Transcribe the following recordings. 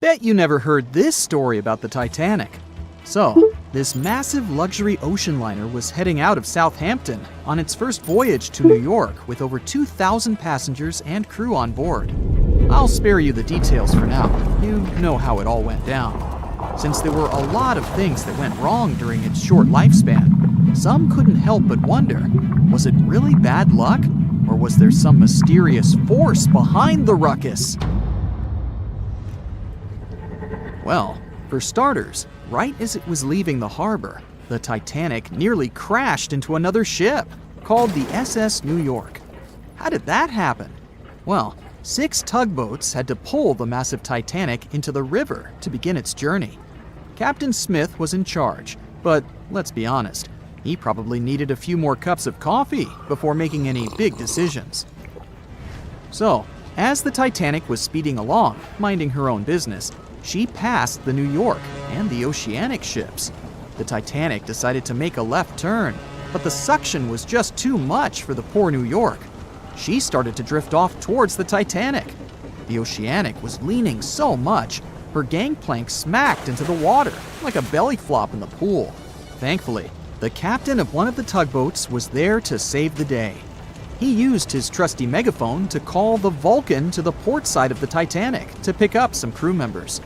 Bet you never heard this story about the Titanic. So, this massive luxury ocean liner was heading out of Southampton on its first voyage to New York with over 2,000 passengers and crew on board. I'll spare you the details for now. You know how it all went down. Since there were a lot of things that went wrong during its short lifespan, some couldn't help but wonder, was it really bad luck? Or was there some mysterious force behind the ruckus? Well, for starters, right as it was leaving the harbor, the Titanic nearly crashed into another ship, called the SS New York. How did that happen? Well, 6 tugboats had to pull the massive Titanic into the river to begin its journey. Captain Smith was in charge, but let's be honest, he probably needed a few more cups of coffee before making any big decisions. So, as the Titanic was speeding along, minding her own business, she passed the New York and the Oceanic ships. The Titanic decided to make a left turn, but the suction was just too much for the poor New York. She started to drift off towards the Titanic. The Oceanic was leaning so much, her gangplank smacked into the water like a belly flop in the pool. Thankfully, the captain of one of the tugboats was there to save the day. He used his trusty megaphone to call the Vulcan to the port side of the Titanic to pick up some crew members.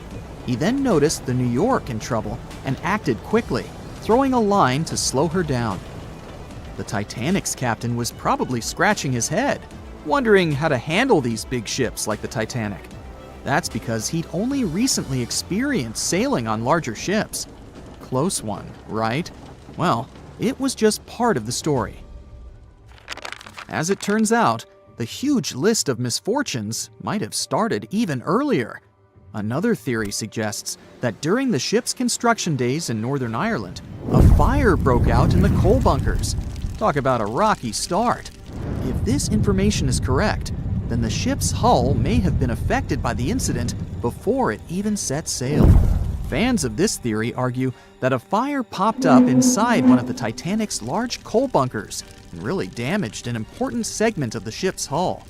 He then noticed the New York in trouble and acted quickly, throwing a line to slow her down. The Titanic's captain was probably scratching his head, wondering how to handle these big ships like the Titanic. That's because he'd only recently experienced sailing on larger ships. Close one, right? Well, it was just part of the story. As it turns out, the huge list of misfortunes might have started even earlier. Another theory suggests that during the ship's construction days in Northern Ireland, a fire broke out in the coal bunkers. Talk about a rocky start. If this information is correct, then the ship's hull may have been affected by the incident before it even set sail. Fans of this theory argue that a fire popped up inside one of the Titanic's large coal bunkers and really damaged an important segment of the ship's hull.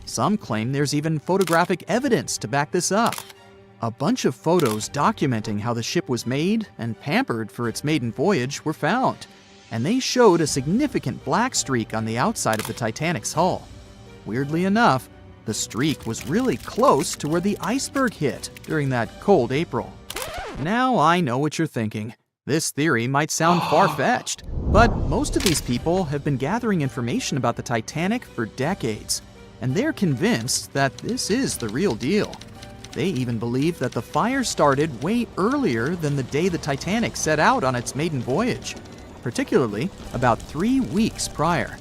Some claim there's even photographic evidence to back this up. A bunch of photos documenting how the ship was made and pampered for its maiden voyage were found, and they showed a significant black streak on the outside of the Titanic's hull. Weirdly enough, the streak was really close to where the iceberg hit during that cold April. Now I know what you're thinking. This theory might sound far-fetched, but most of these people have been gathering information about the Titanic for decades, and they're convinced that this is the real deal. They even believe that the fire started way earlier than the day the Titanic set out on its maiden voyage, particularly about 3 weeks prior.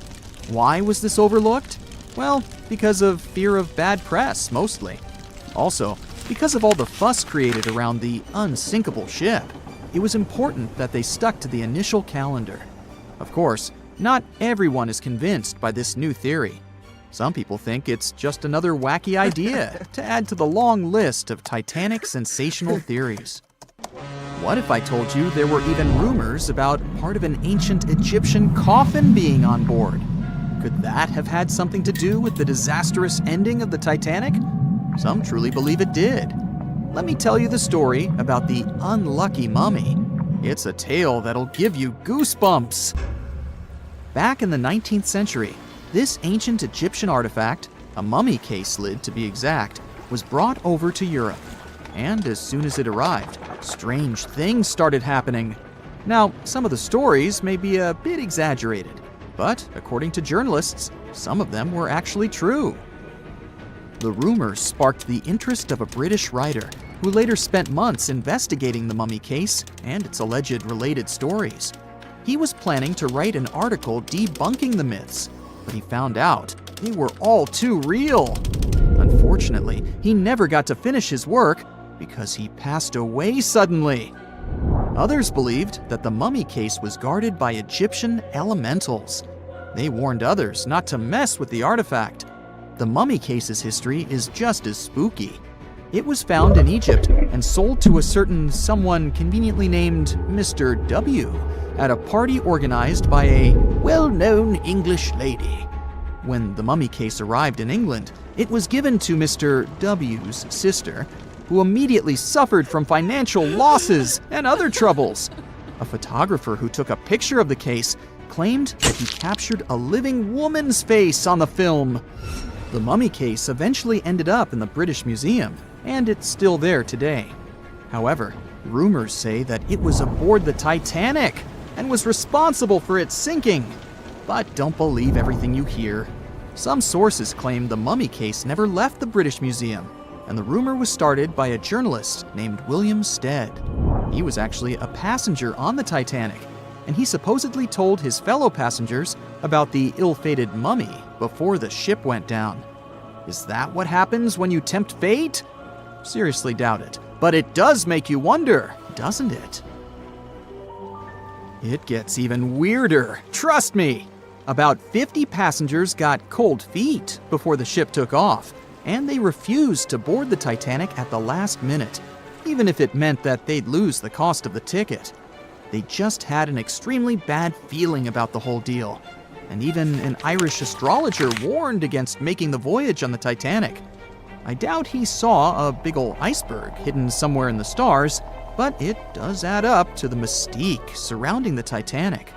Why was this overlooked? Well, because of fear of bad press, mostly. Also, because of all the fuss created around the unsinkable ship, it was important that they stuck to the initial calendar. Of course, not everyone is convinced by this new theory. Some people think it's just another wacky idea to add to the long list of Titanic sensational theories. What if I told you there were even rumors about part of an ancient Egyptian coffin being on board? Could that have had something to do with the disastrous ending of the Titanic? Some truly believe it did. Let me tell you the story about the unlucky mummy. It's a tale that'll give you goosebumps. Back in the 19th century, this ancient Egyptian artifact, a mummy case lid to be exact, was brought over to Europe. And as soon as it arrived, strange things started happening. Now, some of the stories may be a bit exaggerated, but according to journalists, some of them were actually true. The rumors sparked the interest of a British writer who later spent months investigating the mummy case and its alleged related stories. He was planning to write an article debunking the myths, but he found out they were all too real. Unfortunately, he never got to finish his work because he passed away suddenly. Others believed that the mummy case was guarded by Egyptian elementals. They warned others not to mess with the artifact. The mummy case's history is just as spooky. It was found in Egypt and sold to a certain someone conveniently named Mr. W at a party organized by a well-known English lady. When the mummy case arrived in England, it was given to Mr. W's sister, who immediately suffered from financial losses and other troubles. A photographer who took a picture of the case claimed that he captured a living woman's face on the film. The mummy case eventually ended up in the British Museum, and it's still there today. However, rumors say that it was aboard the Titanic and was responsible for its sinking. But don't believe everything you hear. Some sources claim the mummy case never left the British Museum, and the rumor was started by a journalist named William Stead. He was actually a passenger on the Titanic, and he supposedly told his fellow passengers about the ill-fated mummy before the ship went down. Is that what happens when you tempt fate? Seriously doubt it, but it does make you wonder, doesn't it? It gets even weirder, trust me! About 50 passengers got cold feet before the ship took off, and they refused to board the Titanic at the last minute, even if it meant that they'd lose the cost of the ticket. They just had an extremely bad feeling about the whole deal, and even an Irish astrologer warned against making the voyage on the Titanic. I doubt he saw a big ol' iceberg hidden somewhere in the stars, but it does add up to the mystique surrounding the Titanic.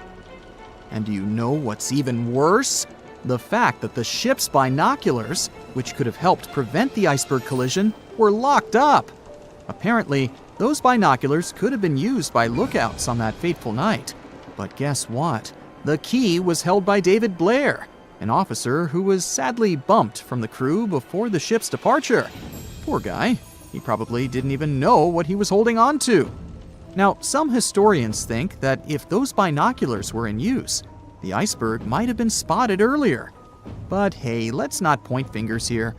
And do you know what's even worse? The fact that the ship's binoculars, which could have helped prevent the iceberg collision, were locked up. Apparently, those binoculars could have been used by lookouts on that fateful night. But guess what? The key was held by David Blair, an officer who was sadly bumped from the crew before the ship's departure. Poor guy. He probably didn't even know what he was holding on to. Now, some historians think that if those binoculars were in use, the iceberg might have been spotted earlier. But hey, let's not point fingers here.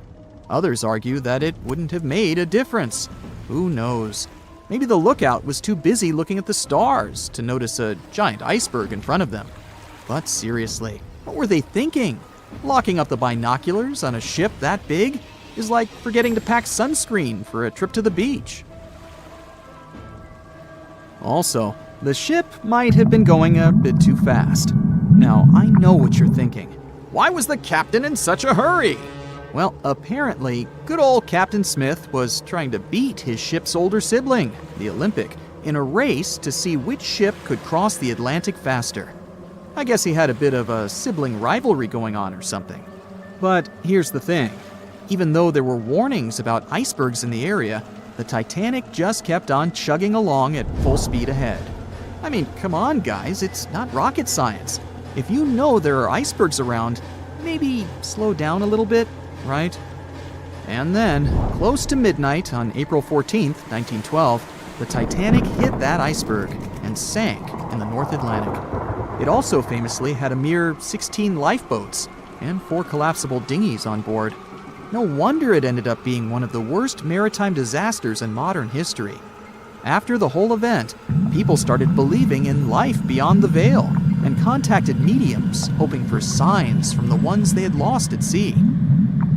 Others argue that it wouldn't have made a difference. Who knows? Maybe the lookout was too busy looking at the stars to notice a giant iceberg in front of them. But seriously, what were they thinking? Locking up the binoculars on a ship that big is like forgetting to pack sunscreen for a trip to the beach. Also, the ship might have been going a bit too fast. Now, I know what you're thinking. Why was the captain in such a hurry? Well, apparently, good old Captain Smith was trying to beat his ship's older sibling, the Olympic, in a race to see which ship could cross the Atlantic faster. I guess he had a bit of a sibling rivalry going on or something. But here's the thing. Even though there were warnings about icebergs in the area, the Titanic just kept on chugging along at full speed ahead. I mean, come on, guys, it's not rocket science. If you know there are icebergs around, maybe slow down a little bit, right? And then, close to midnight on April 14th, 1912, the Titanic hit that iceberg and sank in the North Atlantic. It also famously had a mere 16 lifeboats and 4 collapsible dinghies on board. No wonder it ended up being one of the worst maritime disasters in modern history. After the whole event, people started believing in life beyond the veil and contacted mediums, hoping for signs from the ones they had lost at sea.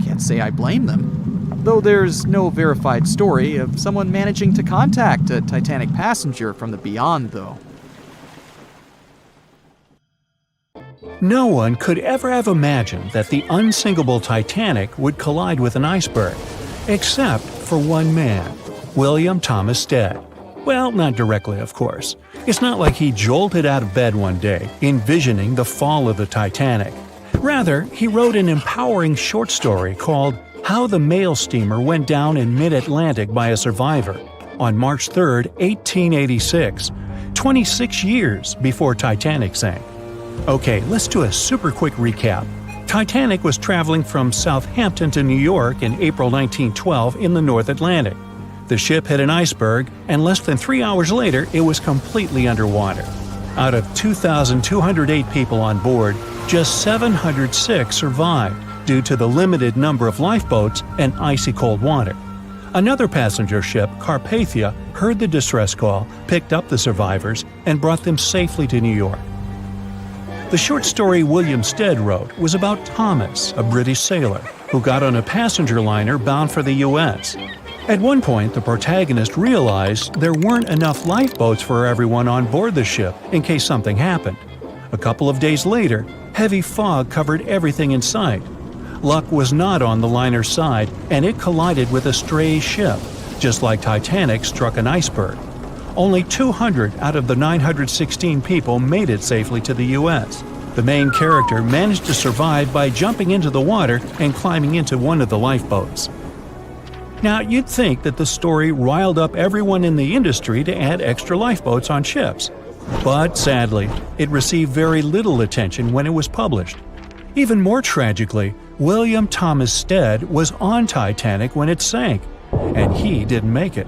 Can't say I blame them, though there's no verified story of someone managing to contact a Titanic passenger from the beyond, though. No one could ever have imagined that the unsinkable Titanic would collide with an iceberg, except for one man, William Thomas Stead. Well, not directly, of course. It's not like he jolted out of bed one day, envisioning the fall of the Titanic. Rather, he wrote an empowering short story called How the Mail Steamer Went Down in Mid-Atlantic by a Survivor on March 3, 1886, 26 years before Titanic sank. Okay, let's do a super quick recap. Titanic was traveling from Southampton to New York in April 1912 in the North Atlantic. The ship hit an iceberg, and less than 3 hours later, it was completely underwater. Out of 2,208 people on board, just 706 survived due to the limited number of lifeboats and icy cold water. Another passenger ship, Carpathia, heard the distress call, picked up the survivors, and brought them safely to New York. The short story William Stead wrote was about Thomas, a British sailor, who got on a passenger liner bound for the U.S. At one point, the protagonist realized there weren't enough lifeboats for everyone on board the ship in case something happened. A couple of days later, heavy fog covered everything in sight. Luck was not on the liner's side, and it collided with a stray ship, just like Titanic struck an iceberg. Only 200 out of the 916 people made it safely to the U.S. The main character managed to survive by jumping into the water and climbing into one of the lifeboats. Now, you'd think that the story riled up everyone in the industry to add extra lifeboats on ships. But sadly, it received very little attention when it was published. Even more tragically, William Thomas Stead was on Titanic when it sank, and he didn't make it.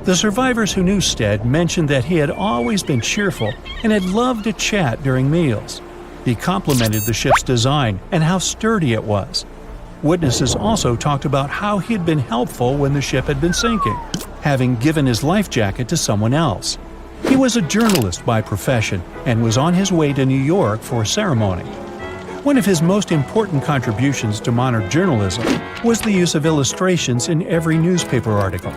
The survivors who knew Stead mentioned that he had always been cheerful and had loved to chat during meals. He complimented the ship's design and how sturdy it was. Witnesses also talked about how he had been helpful when the ship had been sinking, having given his life jacket to someone else. He was a journalist by profession and was on his way to New York for a ceremony. One of his most important contributions to modern journalism was the use of illustrations in every newspaper article.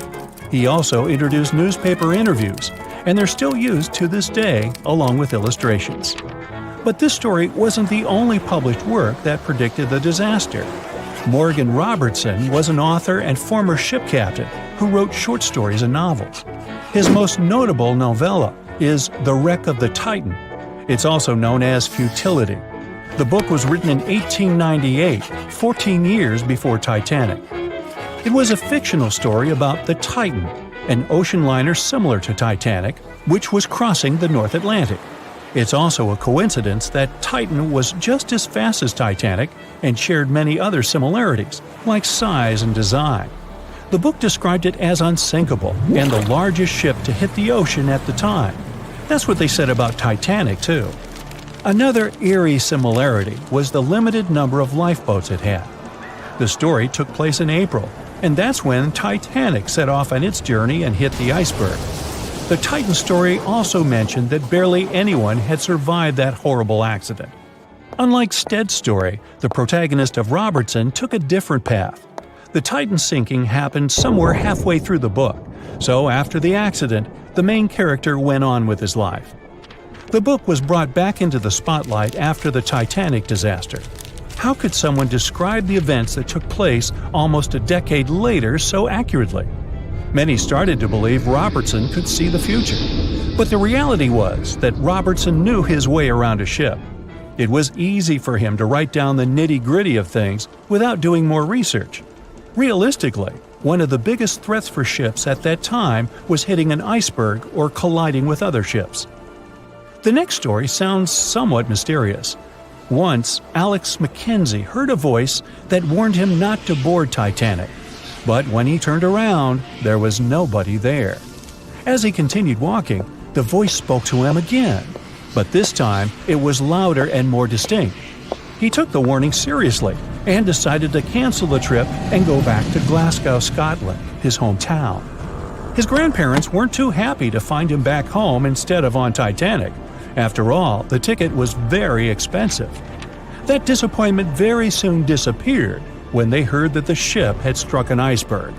He also introduced newspaper interviews, and they're still used to this day along with illustrations. But this story wasn't the only published work that predicted the disaster. Morgan Robertson was an author and former ship captain who wrote short stories and novels. His most notable novella is The Wreck of the Titan. It's also known as Futility. The book was written in 1898, 14 years before Titanic. It was a fictional story about the Titan, an ocean liner similar to Titanic, which was crossing the North Atlantic. It's also a coincidence that Titan was just as fast as Titanic and shared many other similarities, like size and design. The book described it as unsinkable and the largest ship to hit the ocean at the time. That's what they said about Titanic, too. Another eerie similarity was the limited number of lifeboats it had. The story took place in April, and that's when Titanic set off on its journey and hit the iceberg. The Titan story also mentioned that barely anyone had survived that horrible accident. Unlike Stead's story, the protagonist of Robertson took a different path. The Titan sinking happened somewhere halfway through the book, so after the accident, the main character went on with his life. The book was brought back into the spotlight after the Titanic disaster. How could someone describe the events that took place almost a decade later so accurately? Many started to believe Robertson could see the future. But the reality was that Robertson knew his way around a ship. It was easy for him to write down the nitty-gritty of things without doing more research. Realistically, one of the biggest threats for ships at that time was hitting an iceberg or colliding with other ships. The next story sounds somewhat mysterious. Once, Alex Mackenzie heard a voice that warned him not to board Titanic. But when he turned around, there was nobody there. As he continued walking, the voice spoke to him again. But this time, it was louder and more distinct. He took the warning seriously and decided to cancel the trip and go back to Glasgow, Scotland, his hometown. His grandparents weren't too happy to find him back home instead of on Titanic. After all, the ticket was very expensive. That disappointment very soon disappeared when they heard that the ship had struck an iceberg.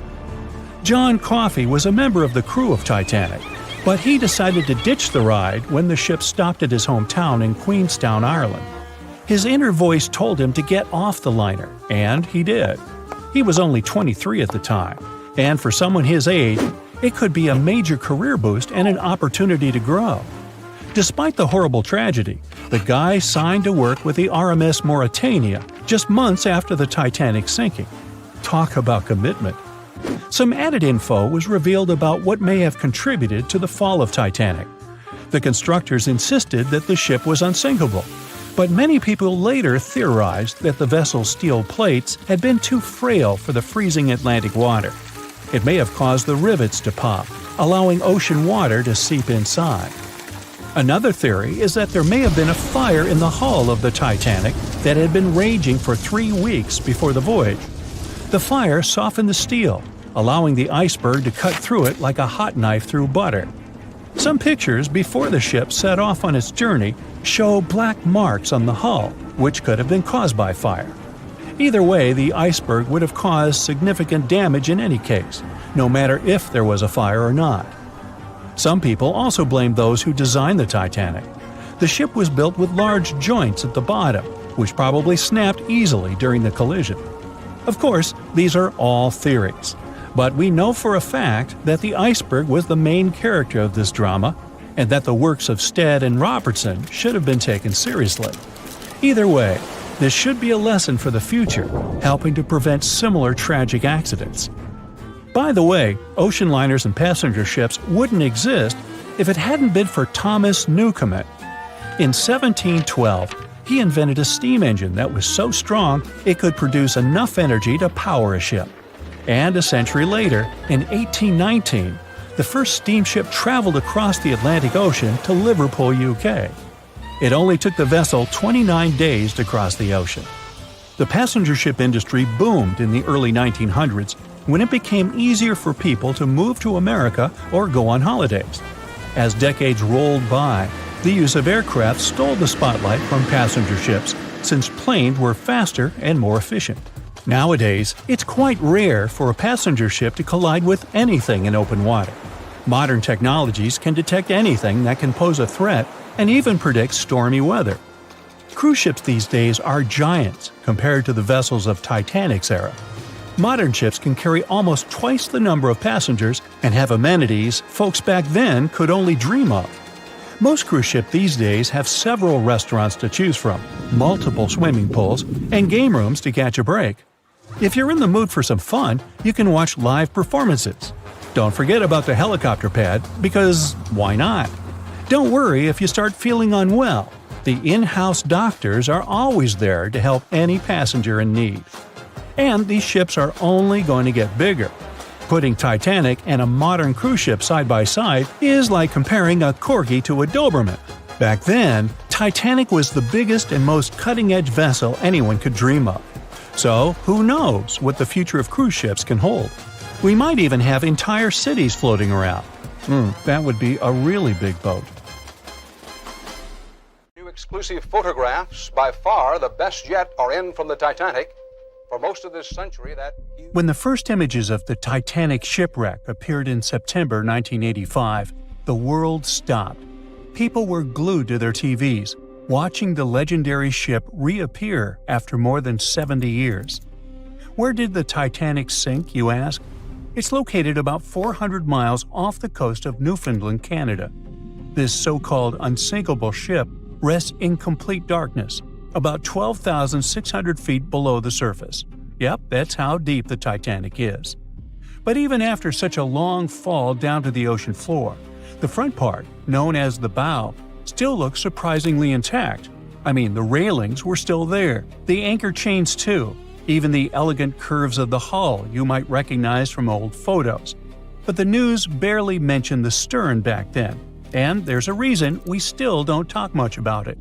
John Coffey was a member of the crew of Titanic, but he decided to ditch the ride when the ship stopped at his hometown in Queenstown, Ireland. His inner voice told him to get off the liner, and he did. He was only 23 at the time, and for someone his age, it could be a major career boost and an opportunity to grow. Despite the horrible tragedy, the guy signed to work with the RMS Mauritania just months after the Titanic sinking. Talk about commitment. Some added info was revealed about what may have contributed to the fall of Titanic. The constructors insisted that the ship was unsinkable, but many people later theorized that the vessel's steel plates had been too frail for the freezing Atlantic water. It may have caused the rivets to pop, allowing ocean water to seep inside. Another theory is that there may have been a fire in the hull of the Titanic that had been raging for 3 weeks before the voyage. The fire softened the steel, allowing the iceberg to cut through it like a hot knife through butter. Some pictures before the ship set off on its journey show black marks on the hull, which could have been caused by fire. Either way, the iceberg would have caused significant damage in any case, no matter if there was a fire or not. Some people also blame those who designed the Titanic. The ship was built with large joints at the bottom, which probably snapped easily during the collision. Of course, these are all theories. But we know for a fact that the iceberg was the main character of this drama, and that the works of Stead and Robertson should have been taken seriously. Either way, this should be a lesson for the future, helping to prevent similar tragic accidents. By the way, ocean liners and passenger ships wouldn't exist if it hadn't been for Thomas Newcomen. In 1712, he invented a steam engine that was so strong it could produce enough energy to power a ship. And a century later, in 1819, the first steamship traveled across the Atlantic Ocean to Liverpool, UK. It only took the vessel 29 days to cross the ocean. The passenger ship industry boomed in the early 1900s when it became easier for people to move to America or go on holidays. As decades rolled by, the use of aircraft stole the spotlight from passenger ships since planes were faster and more efficient. Nowadays, it's quite rare for a passenger ship to collide with anything in open water. Modern technologies can detect anything that can pose a threat and even predict stormy weather. Cruise ships these days are giants compared to the vessels of Titanic's era. Modern ships can carry almost twice the number of passengers and have amenities folks back then could only dream of. Most cruise ships these days have several restaurants to choose from, multiple swimming pools, and game rooms to catch a break. If you're in the mood for some fun, you can watch live performances. Don't forget about the helicopter pad, because why not? Don't worry if you start feeling unwell. The in-house doctors are always there to help any passenger in need. And these ships are only going to get bigger. Putting Titanic and a modern cruise ship side by side is like comparing a Corgi to a Doberman. Back then, Titanic was the biggest and most cutting-edge vessel anyone could dream of. So, who knows what the future of cruise ships can hold? We might even have entire cities floating around. That would be a really big boat. New exclusive photographs, by far the best yet, are in from the Titanic. For most of this century, When the first images of the Titanic shipwreck appeared in September 1985, the world stopped. People were glued to their TVs, watching the legendary ship reappear after more than 70 years. Where did the Titanic sink, you ask? It's located about 400 miles off the coast of Newfoundland, Canada. This so-called unsinkable ship rests in complete darkness, about 12,600 feet below the surface. Yep, that's how deep the Titanic is. But even after such a long fall down to the ocean floor, the front part, known as the bow, still looks surprisingly intact. I mean, the railings were still there, the anchor chains too, even the elegant curves of the hull you might recognize from old photos. But the news barely mentioned the stern back then, and there's a reason we still don't talk much about it.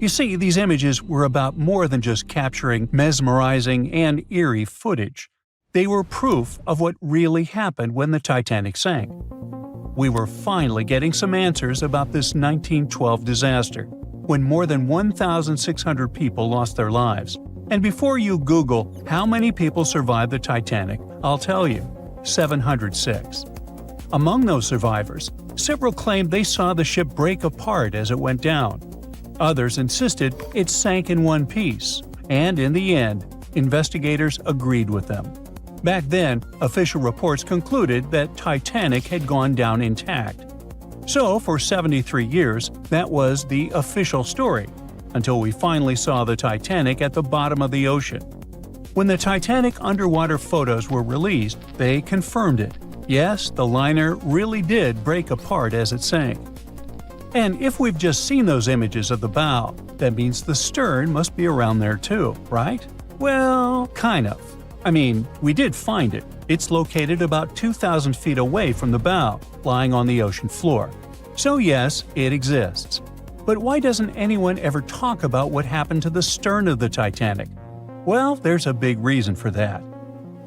You see, these images were about more than just capturing mesmerizing and eerie footage. They were proof of what really happened when the Titanic sank. We were finally getting some answers about this 1912 disaster, when more than 1,600 people lost their lives. And before you Google how many people survived the Titanic, I'll tell you, 706. Among those survivors, several claimed they saw the ship break apart as it went down. Others insisted it sank in one piece, and in the end, investigators agreed with them. Back then, official reports concluded that Titanic had gone down intact. So, for 73 years, that was the official story, until we finally saw the Titanic at the bottom of the ocean. When the Titanic underwater photos were released, they confirmed it. Yes, the liner really did break apart as it sank. And if we've just seen those images of the bow, that means the stern must be around there too, right? Well, kind of. I mean, we did find it. It's located about 2,000 feet away from the bow, lying on the ocean floor. So yes, it exists. But why doesn't anyone ever talk about what happened to the stern of the Titanic? Well, there's a big reason for that.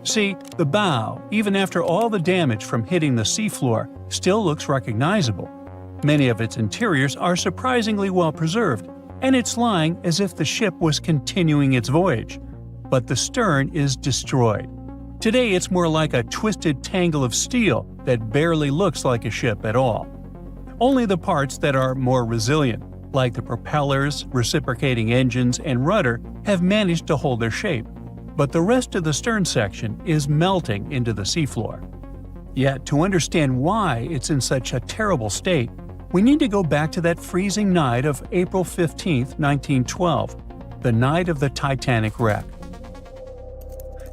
See, the bow, even after all the damage from hitting the seafloor, still looks recognizable. Many of its interiors are surprisingly well preserved, and it's lying as if the ship was continuing its voyage. But the stern is destroyed. Today it's more like a twisted tangle of steel that barely looks like a ship at all. Only the parts that are more resilient, like the propellers, reciprocating engines, and rudder, have managed to hold their shape. but the rest of the stern section is melting into the seafloor. Yet, to understand why it's in such a terrible state, we need to go back to that freezing night of April 15, 1912, the night of the Titanic wreck.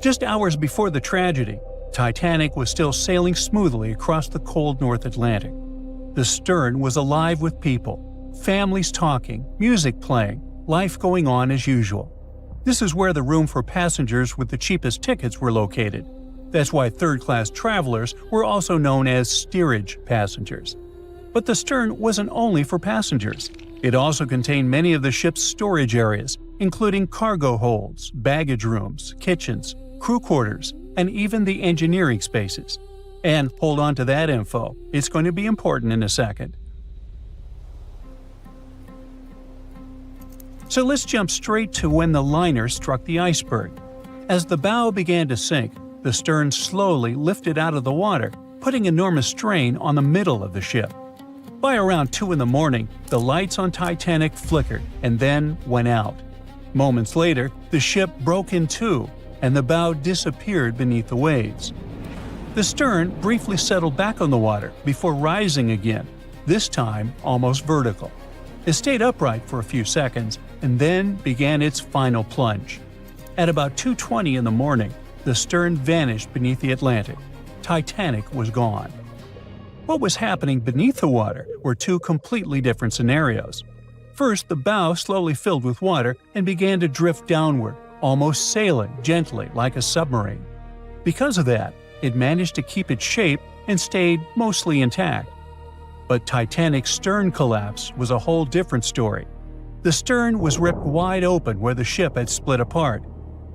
Just hours before the tragedy, Titanic was still sailing smoothly across the cold North Atlantic. The stern was alive with people, families talking, music playing, life going on as usual. This is where the room for passengers with the cheapest tickets were located. That's why third-class travelers were also known as steerage passengers. But the stern wasn't only for passengers. It also contained many of the ship's storage areas, including cargo holds, baggage rooms, kitchens, crew quarters, and even the engineering spaces. And hold on to that info, it's going to be important in a second. So let's jump straight to when the liner struck the iceberg. As the bow began to sink, the stern slowly lifted out of the water, putting enormous strain on the middle of the ship. By around 2 in the morning, the lights on Titanic flickered and then went out. Moments later, the ship broke in two, and the bow disappeared beneath the waves. The stern briefly settled back on the water before rising again, this time almost vertical. It stayed upright for a few seconds and then began its final plunge. At about 2:20 in the morning, the stern vanished beneath the Atlantic. Titanic was gone. What was happening beneath the water were two completely different scenarios. First, the bow slowly filled with water and began to drift downward, almost sailing gently like a submarine. Because of that, it managed to keep its shape and stayed mostly intact. But Titanic's stern collapse was a whole different story. The stern was ripped wide open where the ship had split apart.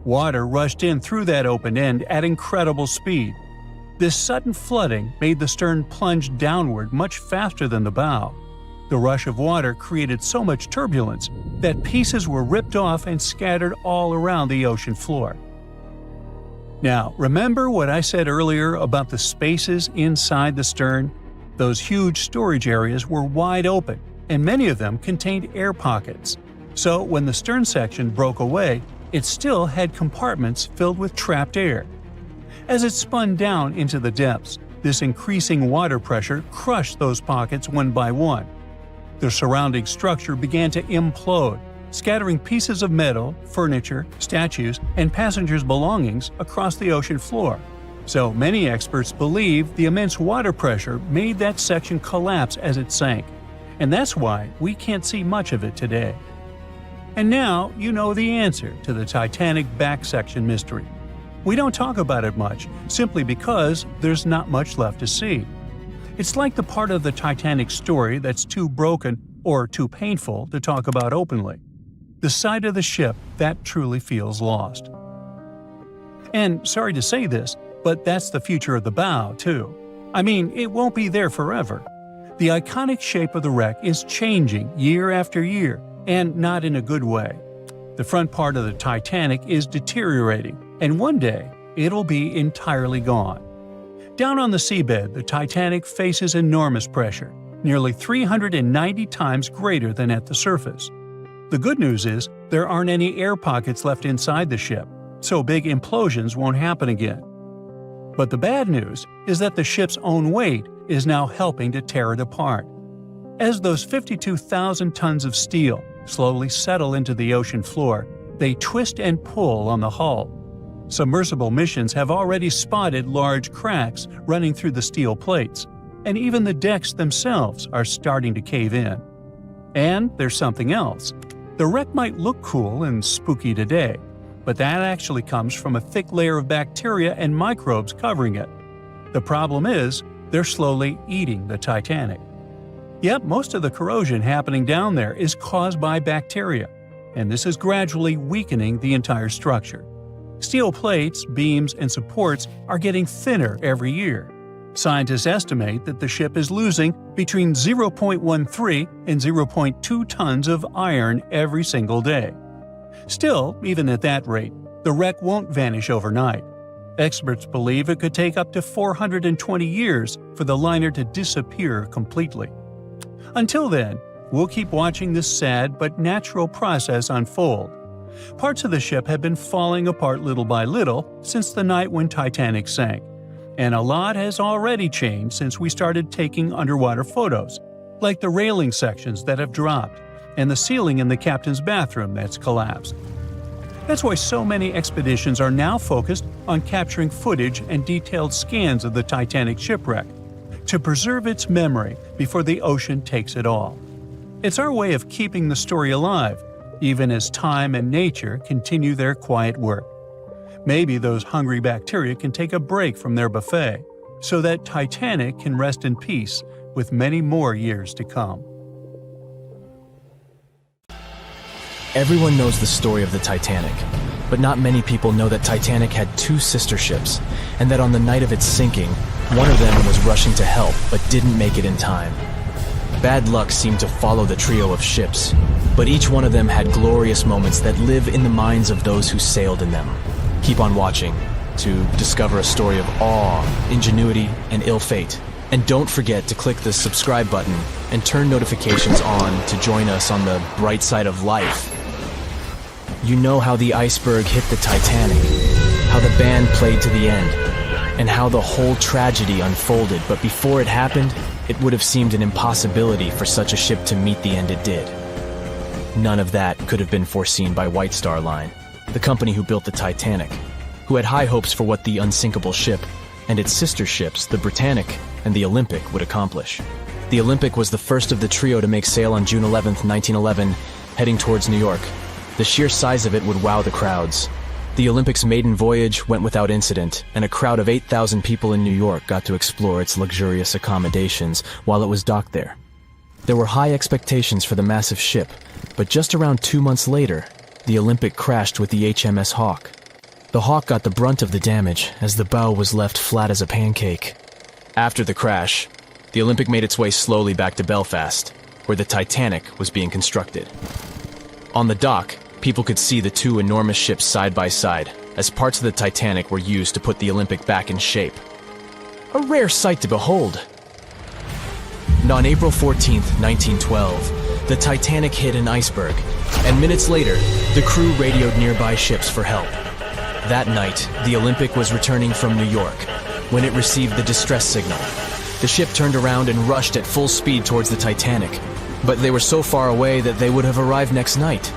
Water rushed in through that open end at incredible speed. This sudden flooding made the stern plunge downward much faster than the bow. The rush of water created so much turbulence that pieces were ripped off and scattered all around the ocean floor. Now, remember what I said earlier about the spaces inside the stern? Those huge storage areas were wide open, and many of them contained air pockets. So when the stern section broke away, it still had compartments filled with trapped air. As it spun down into the depths, this increasing water pressure crushed those pockets one by one. The surrounding structure began to implode, scattering pieces of metal, furniture, statues, and passengers' belongings across the ocean floor. So many experts believe the immense water pressure made that section collapse as it sank, and that's why we can't see much of it today. And now you know the answer to the Titanic back section mystery. We don't talk about it much, simply because there's not much left to see. It's like the part of the Titanic story that's too broken or too painful to talk about openly. The side of the ship that truly feels lost. And sorry to say this, but that's the future of the bow, too. I mean, it won't be there forever. The iconic shape of the wreck is changing year after year, and not in a good way. The front part of the Titanic is deteriorating, and one day it'll be entirely gone. Down on the seabed, the Titanic faces enormous pressure, nearly 390 times greater than at the surface. The good news is there aren't any air pockets left inside the ship, so big implosions won't happen again. But the bad news is that the ship's own weight is now helping to tear it apart. As those 52,000 tons of steel slowly settle into the ocean floor, they twist and pull on the hull. Submersible missions have already spotted large cracks running through the steel plates, and even the decks themselves are starting to cave in. And there's something else. The wreck might look cool and spooky today, but that actually comes from a thick layer of bacteria and microbes covering it. The problem is, they're slowly eating the Titanic. Yep, most of the corrosion happening down there is caused by bacteria, and this is gradually weakening the entire structure. Steel plates, beams, and supports are getting thinner every year. Scientists estimate that the ship is losing between 0.13 and 0.2 tons of iron every single day. Still, even at that rate, the wreck won't vanish overnight. Experts believe it could take up to 420 years for the liner to disappear completely. Until then, we'll keep watching this sad but natural process unfold. Parts of the ship had been falling apart little by little since the night when Titanic sank, and a lot has already changed since we started taking underwater photos, like the railing sections that have dropped and the ceiling in the captain's bathroom that's collapsed. That's why so many expeditions are now focused on capturing footage and detailed scans of the Titanic shipwreck to preserve its memory before the ocean takes it all. It's our way of keeping the story alive, even as time and nature continue their quiet work. Maybe those hungry bacteria can take a break from their buffet, so that Titanic can rest in peace with many more years to come. Everyone knows the story of the Titanic, but not many people know that Titanic had two sister ships, and that on the night of its sinking, one of them was rushing to help but didn't make it in time. Bad luck seemed to follow the trio of ships, but each one of them had glorious moments that live in the minds of those who sailed in them. Keep on watching to discover a story of awe, ingenuity, and ill fate. And don't forget to click the subscribe button and turn notifications on to join us on the bright side of life. You know how the iceberg hit the Titanic, how the band played to the end, and how the whole tragedy unfolded, but before it happened, it would have seemed an impossibility for such a ship to meet the end it did. None of that could have been foreseen by White Star Line, the company who built the Titanic, who had high hopes for what the unsinkable ship and its sister ships, the Britannic and the Olympic, would accomplish. The Olympic was the first of the trio to make sail on June 11, 1911, heading towards New York. The sheer size of it would wow the crowds. The Olympic's maiden voyage went without incident, and a crowd of 8,000 people in New York got to explore its luxurious accommodations while it was docked there. There were high expectations for the massive ship, but just around 2 months later, the Olympic crashed with the HMS Hawke. The Hawke got the brunt of the damage, as the bow was left flat as a pancake. After the crash, the Olympic made its way slowly back to Belfast, where the Titanic was being constructed. On the dock, people could see the two enormous ships side by side, as parts of the Titanic were used to put the Olympic back in shape. A rare sight to behold. And on April 14, 1912, the Titanic hit an iceberg, and minutes later, the crew radioed nearby ships for help. That night, the Olympic was returning from New York when it received the distress signal. The ship turned around and rushed at full speed towards the Titanic, but they were so far away that they would have arrived next night.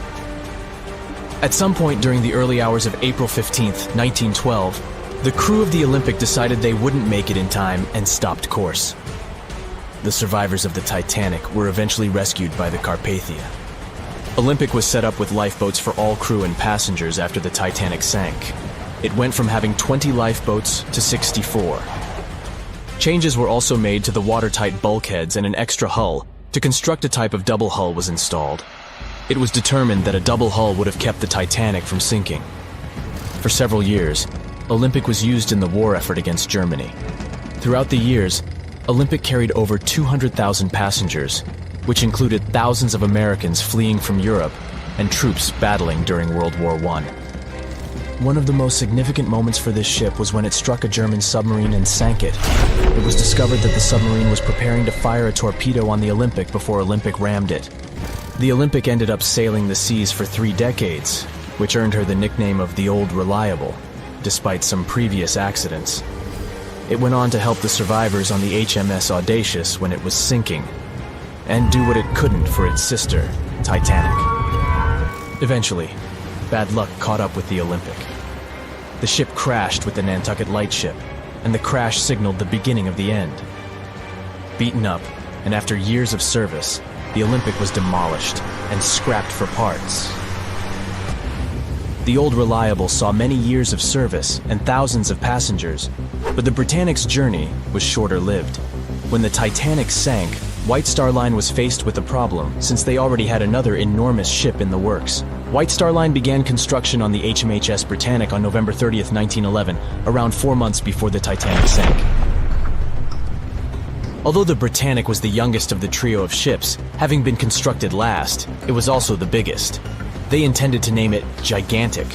At some point during the early hours of April 15, 1912, the crew of the Olympic decided they wouldn't make it in time and stopped course. The survivors of the Titanic were eventually rescued by the Carpathia. Olympic was set up with lifeboats for all crew and passengers after the Titanic sank. It went from having 20 lifeboats to 64. Changes were also made to the watertight bulkheads, and an extra hull to construct a type of double hull was installed. It was determined that a double hull would have kept the Titanic from sinking. For several years, Olympic was used in the war effort against Germany. Throughout the years, Olympic carried over 200,000 passengers, which included thousands of Americans fleeing from Europe and troops battling during World War I. One of the most significant moments for this ship was when it struck a German submarine and sank it. It was discovered that the submarine was preparing to fire a torpedo on the Olympic before Olympic rammed it. The Olympic ended up sailing the seas for 3 decades, which earned her the nickname of the Old Reliable, despite some previous accidents. It went on to help the survivors on the HMS Audacious when it was sinking, and do what it couldn't for its sister, Titanic. Eventually, bad luck caught up with the Olympic. The ship crashed with the Nantucket Lightship, and the crash signaled the beginning of the end. Beaten up, and after years of service, the Olympic was demolished and scrapped for parts. The Old Reliable saw many years of service and thousands of passengers, but the Britannic's journey was shorter-lived. When the Titanic sank, White Star Line was faced with a problem since they already had another enormous ship in the works. White Star Line began construction on the HMHS Britannic on November 30th, 1911, around 4 months before the Titanic sank. Although the Britannic was the youngest of the trio of ships, having been constructed last, it was also the biggest. They intended to name it Gigantic,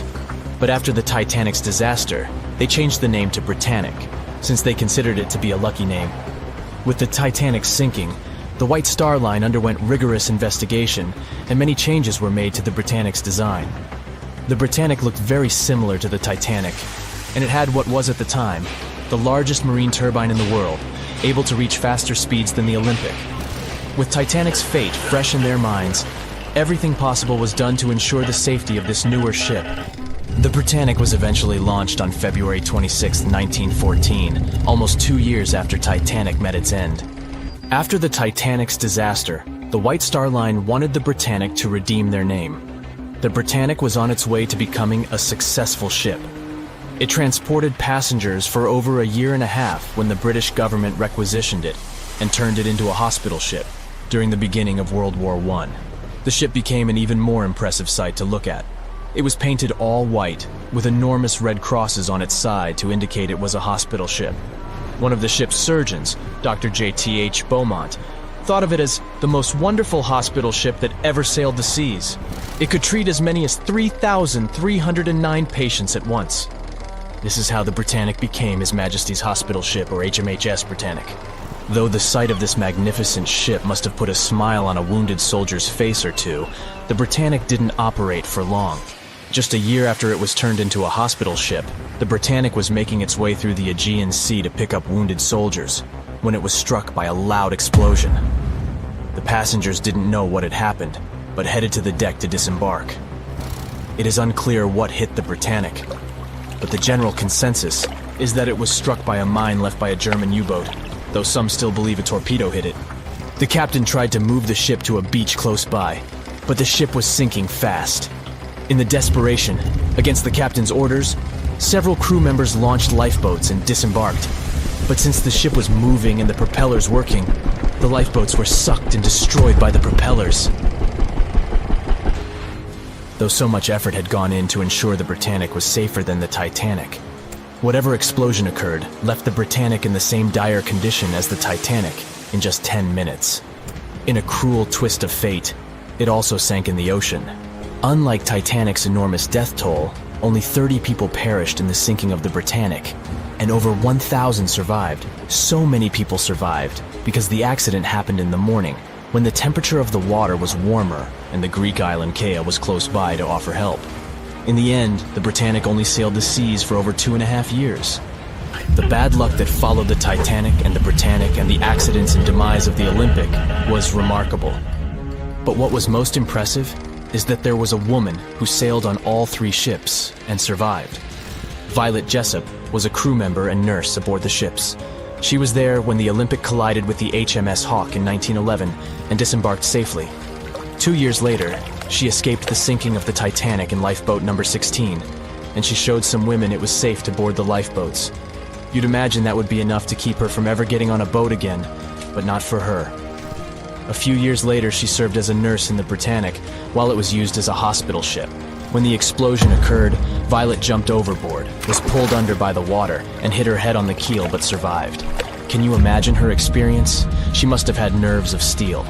but after the Titanic's disaster, they changed the name to Britannic, since they considered it to be a lucky name. With the Titanic sinking, the White Star Line underwent rigorous investigation, and many changes were made to the Britannic's design. The Britannic looked very similar to the Titanic, and it had what was at the time the largest marine turbine in the world, able to reach faster speeds than the Olympic. With Titanic's fate fresh in their minds, everything possible was done to ensure the safety of this newer ship. The Britannic was eventually launched on February 26, 1914, almost 2 years after Titanic met its end. After the Titanic's disaster, the White Star Line wanted the Britannic to redeem their name. The Britannic was on its way to becoming a successful ship. It transported passengers for over a year and a half when the British government requisitioned it and turned it into a hospital ship during the beginning of World War I. The ship became an even more impressive sight to look at. It was painted all white, with enormous red crosses on its side to indicate it was a hospital ship. One of the ship's surgeons, Dr. J.T.H. Beaumont, thought of it as the most wonderful hospital ship that ever sailed the seas. It could treat as many as 3,309 patients at once. This is how the Britannic became His Majesty's Hospital Ship, or HMHS Britannic. Though the sight of this magnificent ship must have put a smile on a wounded soldier's face or two, the Britannic didn't operate for long. Just a year after it was turned into a hospital ship, the Britannic was making its way through the Aegean Sea to pick up wounded soldiers, when it was struck by a loud explosion. The passengers didn't know what had happened, but headed to the deck to disembark. It is unclear what hit the Britannic, but the general consensus is that it was struck by a mine left by a German U-boat, though some still believe a torpedo hit it. The captain tried to move the ship to a beach close by, but the ship was sinking fast. In the desperation, against the captain's orders, several crew members launched lifeboats and disembarked. But since the ship was moving and the propellers working, the lifeboats were sucked and destroyed by the propellers. Though so much effort had gone in to ensure the Britannic was safer than the Titanic, whatever explosion occurred left the Britannic in the same dire condition as the Titanic in just 10 minutes. In a cruel twist of fate, it also sank in the ocean. Unlike Titanic's enormous death toll, only 30 people perished in the sinking of the Britannic, and over 1,000 survived. So many people survived because the accident happened in the morning, when the temperature of the water was warmer and the Greek island Kea was close by to offer help. In the end, the Britannic only sailed the seas for over 2.5 years. The bad luck that followed the Titanic and the Britannic and the accidents and demise of the Olympic was remarkable. But what was most impressive is that there was a woman who sailed on all 3 ships and survived. Violet Jessup was a crew member and nurse aboard the ships. She was there when the Olympic collided with the HMS Hawk in 1911 and disembarked safely. 2 years later, she escaped the sinking of the Titanic in lifeboat number 16, and she showed some women it was safe to board the lifeboats. You'd imagine that would be enough to keep her from ever getting on a boat again, but not for her. A few years later, she served as a nurse in the Britannic while it was used as a hospital ship. When the explosion occurred, Violet jumped overboard, was pulled under by the water, and hit her head on the keel but survived. Can you imagine her experience? She must have had nerves of steel.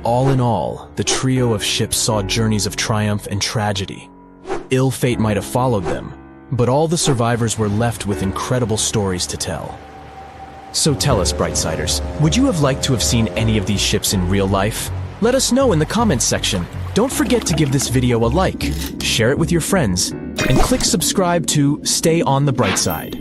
All in all, the trio of ships saw journeys of triumph and tragedy. Ill fate might have followed them, but all the survivors were left with incredible stories to tell. So tell us, Brightsiders, would you have liked to have seen any of these ships in real life? Let us know in the comments section. Don't forget to give this video a like, share it with your friends, and click subscribe to stay on the bright side.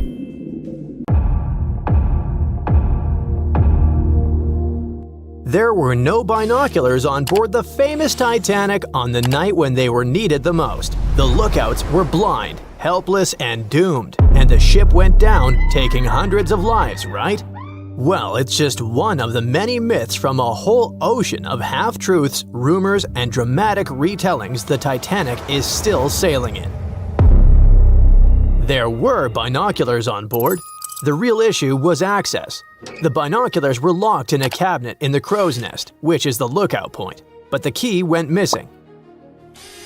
There were no binoculars on board the famous Titanic on the night when they were needed the most. The lookouts were blind, helpless, and doomed, and the ship went down, taking hundreds of lives, right? Well, it's just one of the many myths from a whole ocean of half-truths, rumors, and dramatic retellings the Titanic is still sailing in. There were binoculars on board. The real issue was access. The binoculars were locked in a cabinet in the crow's nest, which is the lookout point, but the key went missing.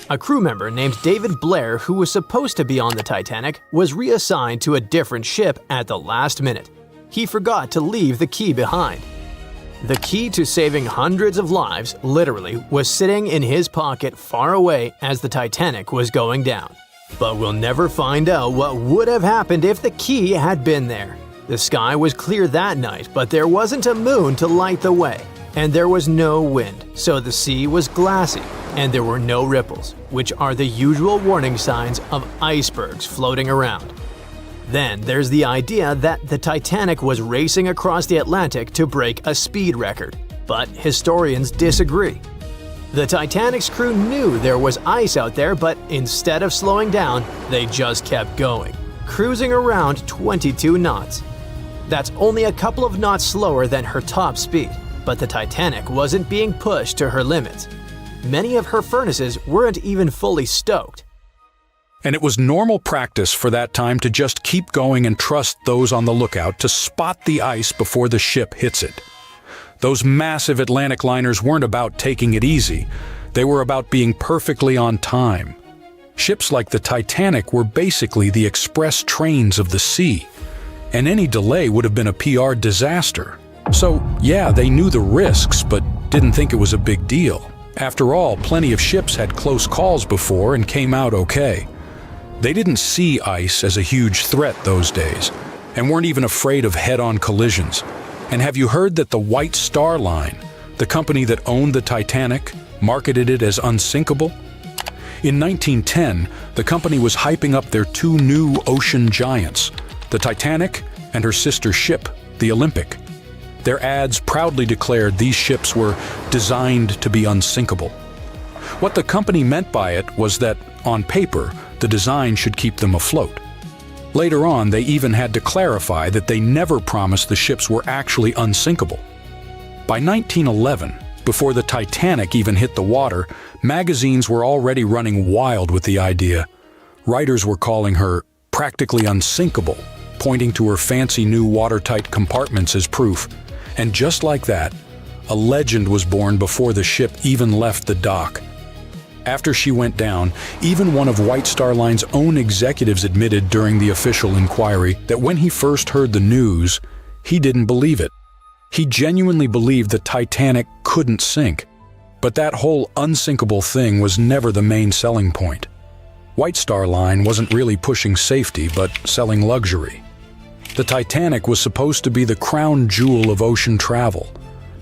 A crew member named David Blair, who was supposed to be on the Titanic, was reassigned to a different ship at the last minute. He forgot to leave the key behind. The key to saving hundreds of lives, literally, was sitting in his pocket far away as the Titanic was going down. But we'll never find out what would have happened if the key had been there. The sky was clear that night, but there wasn't a moon to light the way, and there was no wind, so the sea was glassy. and there were no ripples, which are the usual warning signs of icebergs floating around. Then there's the idea that the Titanic was racing across the Atlantic to break a speed record, but historians disagree. The Titanic's crew knew there was ice out there, but instead of slowing down, they just kept going, cruising around 22 knots. That's only a couple of knots slower than her top speed, but the Titanic wasn't being pushed to her limits. Many of her furnaces weren't even fully stoked. And it was normal practice for that time to just keep going and trust those on the lookout to spot the ice before the ship hits it. Those massive Atlantic liners weren't about taking it easy. They were about being perfectly on time. Ships like the Titanic were basically the express trains of the sea, and any delay would have been a PR disaster. So, yeah, they knew the risks, but didn't think it was a big deal. After all, plenty of ships had close calls before and came out okay. They didn't see ice as a huge threat those days, and weren't even afraid of head-on collisions. And have you heard that the White Star Line, the company that owned the Titanic, marketed it as unsinkable? In 1910, the company was hyping up their two new ocean giants, the Titanic and her sister ship, the Olympic. Their ads proudly declared these ships were designed to be unsinkable. What the company meant by it was that, on paper, the design should keep them afloat. Later on, they even had to clarify that they never promised the ships were actually unsinkable. By 1911, before the Titanic even hit the water, magazines were already running wild with the idea. Writers were calling her practically unsinkable, pointing to her fancy new watertight compartments as proof. And just like that, a legend was born before the ship even left the dock. After she went down, even one of White Star Line's own executives admitted during the official inquiry that when he first heard the news, he didn't believe it. He genuinely believed the Titanic couldn't sink. But that whole unsinkable thing was never the main selling point. White Star Line wasn't really pushing safety, but selling luxury. The Titanic was supposed to be the crown jewel of ocean travel,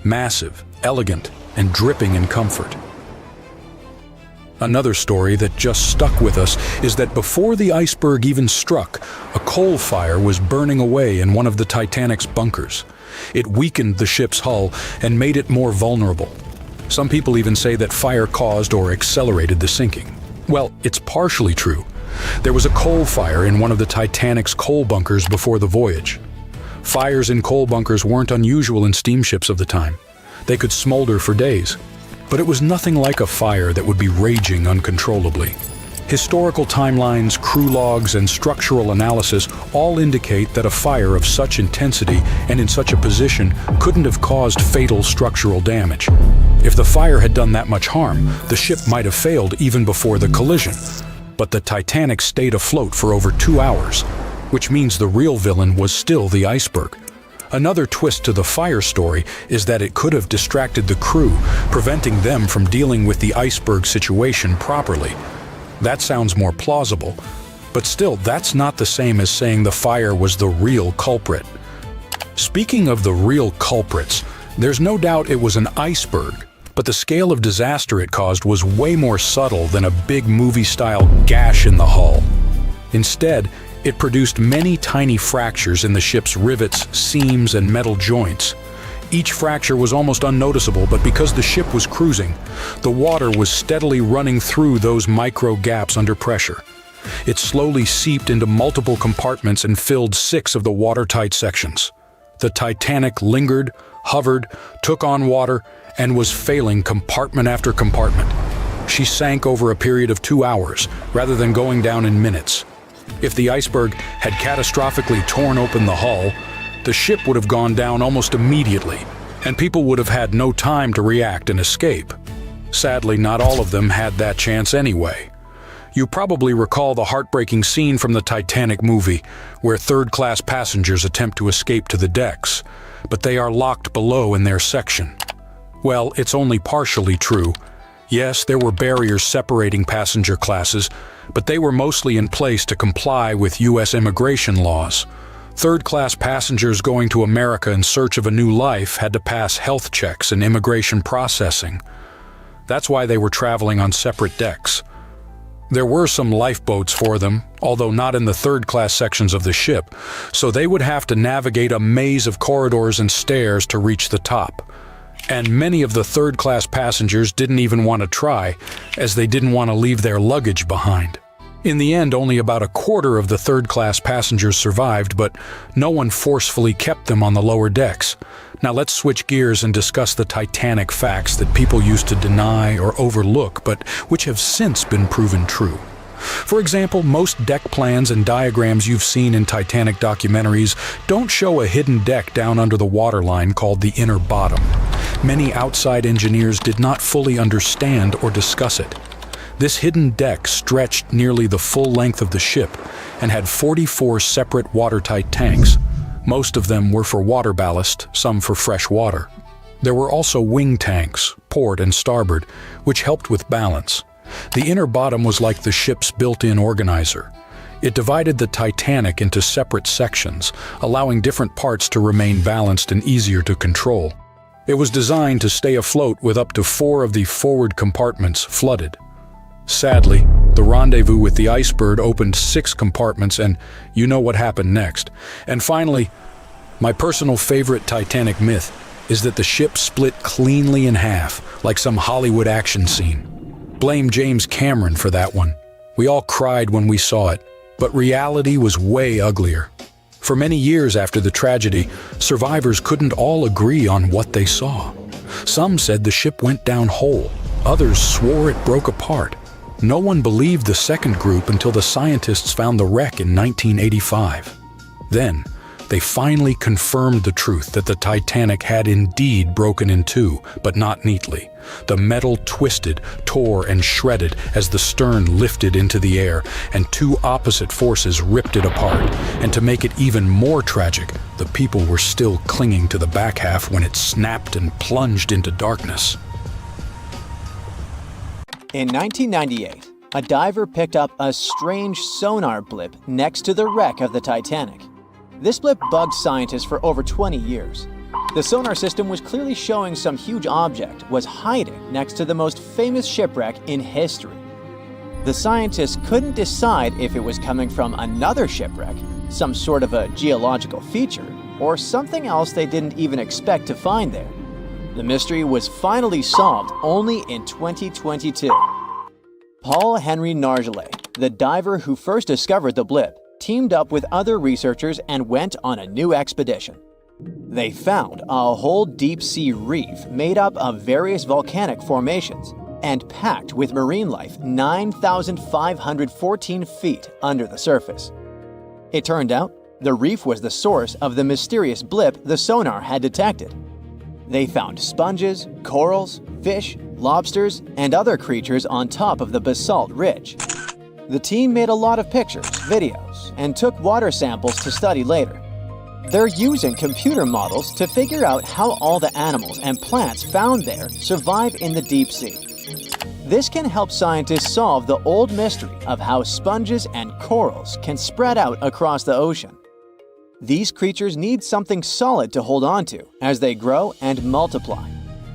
massive, elegant, and dripping in comfort. Another story that just stuck with us is that before the iceberg even struck, a coal fire was burning away in one of the Titanic's bunkers. It weakened the ship's hull and made it more vulnerable. Some people even say that fire caused or accelerated the sinking. Well, it's partially true. There was a coal fire in one of the Titanic's coal bunkers before the voyage. Fires in coal bunkers weren't unusual in steamships of the time. They could smolder for days. But it was nothing like a fire that would be raging uncontrollably. Historical timelines, crew logs, and structural analysis all indicate that a fire of such intensity and in such a position couldn't have caused fatal structural damage. If the fire had done that much harm, the ship might have failed even before the collision. But the Titanic stayed afloat for over 2 hours, which means the real villain was still the iceberg. Another twist to the fire story is that it could have distracted the crew, preventing them from dealing with the iceberg situation properly. That sounds more plausible, but still, that's not the same as saying the fire was the real culprit. Speaking of the real culprits, there's no doubt it was an iceberg, but the scale of disaster it caused was way more subtle than a big movie-style gash in the hull. Instead, it produced many tiny fractures in the ship's rivets, seams, and metal joints. Each fracture was almost unnoticeable, but because the ship was cruising, the water was steadily running through those micro gaps under pressure. It slowly seeped into multiple compartments and filled 6 of the watertight sections. The Titanic lingered, hovered, took on water, and was failing compartment after compartment. She sank over a period of 2 hours, rather than going down in minutes. If the iceberg had catastrophically torn open the hull, the ship would have gone down almost immediately, and people would have had no time to react and escape. Sadly, not all of them had that chance anyway. You probably recall the heartbreaking scene from the Titanic movie, where third-class passengers attempt to escape to the decks, but they are locked below in their section. Well, it's only partially true. Yes, there were barriers separating passenger classes, but they were mostly in place to comply with U.S. immigration laws. Third-class passengers going to America in search of a new life had to pass health checks and immigration processing. That's why they were traveling on separate decks. There were some lifeboats for them, although not in the third-class sections of the ship, so they would have to navigate a maze of corridors and stairs to reach the top. And many of the third-class passengers didn't even want to try, as they didn't want to leave their luggage behind. In the end, only about a quarter of the third-class passengers survived, but no one forcefully kept them on the lower decks. Now let's switch gears and discuss the Titanic facts that people used to deny or overlook, but which have since been proven true. For example, most deck plans and diagrams you've seen in Titanic documentaries don't show a hidden deck down under the waterline called the inner bottom. Many outside engineers did not fully understand or discuss it. This hidden deck stretched nearly the full length of the ship and had 44 separate watertight tanks. Most of them were for water ballast, some for fresh water. There were also wing tanks, port and starboard, which helped with balance. The inner bottom was like the ship's built-in organizer. It divided the Titanic into separate sections, allowing different parts to remain balanced and easier to control. It was designed to stay afloat with up to 4 of the forward compartments flooded. Sadly, the rendezvous with the iceberg opened 6 compartments, and you know what happened next. And finally, my personal favorite Titanic myth is that the ship split cleanly in half, like some Hollywood action scene. Blame James Cameron for that one. We all cried when we saw it, but reality was way uglier. For many years after the tragedy, survivors couldn't all agree on what they saw. Some said the ship went down whole. Others swore it broke apart. No one believed the second group until the scientists found the wreck in 1985. Then, they finally confirmed the truth that the Titanic had indeed broken in two, but not neatly. The metal twisted, tore, and shredded as the stern lifted into the air, and 2 opposite forces ripped it apart. And to make it even more tragic, the people were still clinging to the back half when it snapped and plunged into darkness. In 1998, a diver picked up a strange sonar blip next to the wreck of the Titanic. This blip bugged scientists for over 20 years. The sonar system was clearly showing some huge object was hiding next to the most famous shipwreck in history. The scientists couldn't decide if it was coming from another shipwreck, some sort of a geological feature, or something else they didn't even expect to find there. The mystery was finally solved only in 2022. Paul Henry Nargeolet, the diver who first discovered the blip, teamed up with other researchers and went on a new expedition. They found a whole deep-sea reef made up of various volcanic formations and packed with marine life 9,514 feet under the surface. It turned out the reef was the source of the mysterious blip the sonar had detected. They found sponges, corals, fish, lobsters, and other creatures on top of the basalt ridge. The team made a lot of pictures, videos, and took water samples to study later. They're using computer models to figure out how all the animals and plants found there survive in the deep sea. This can help scientists solve the old mystery of how sponges and corals can spread out across the ocean. These creatures need something solid to hold on to as they grow and multiply.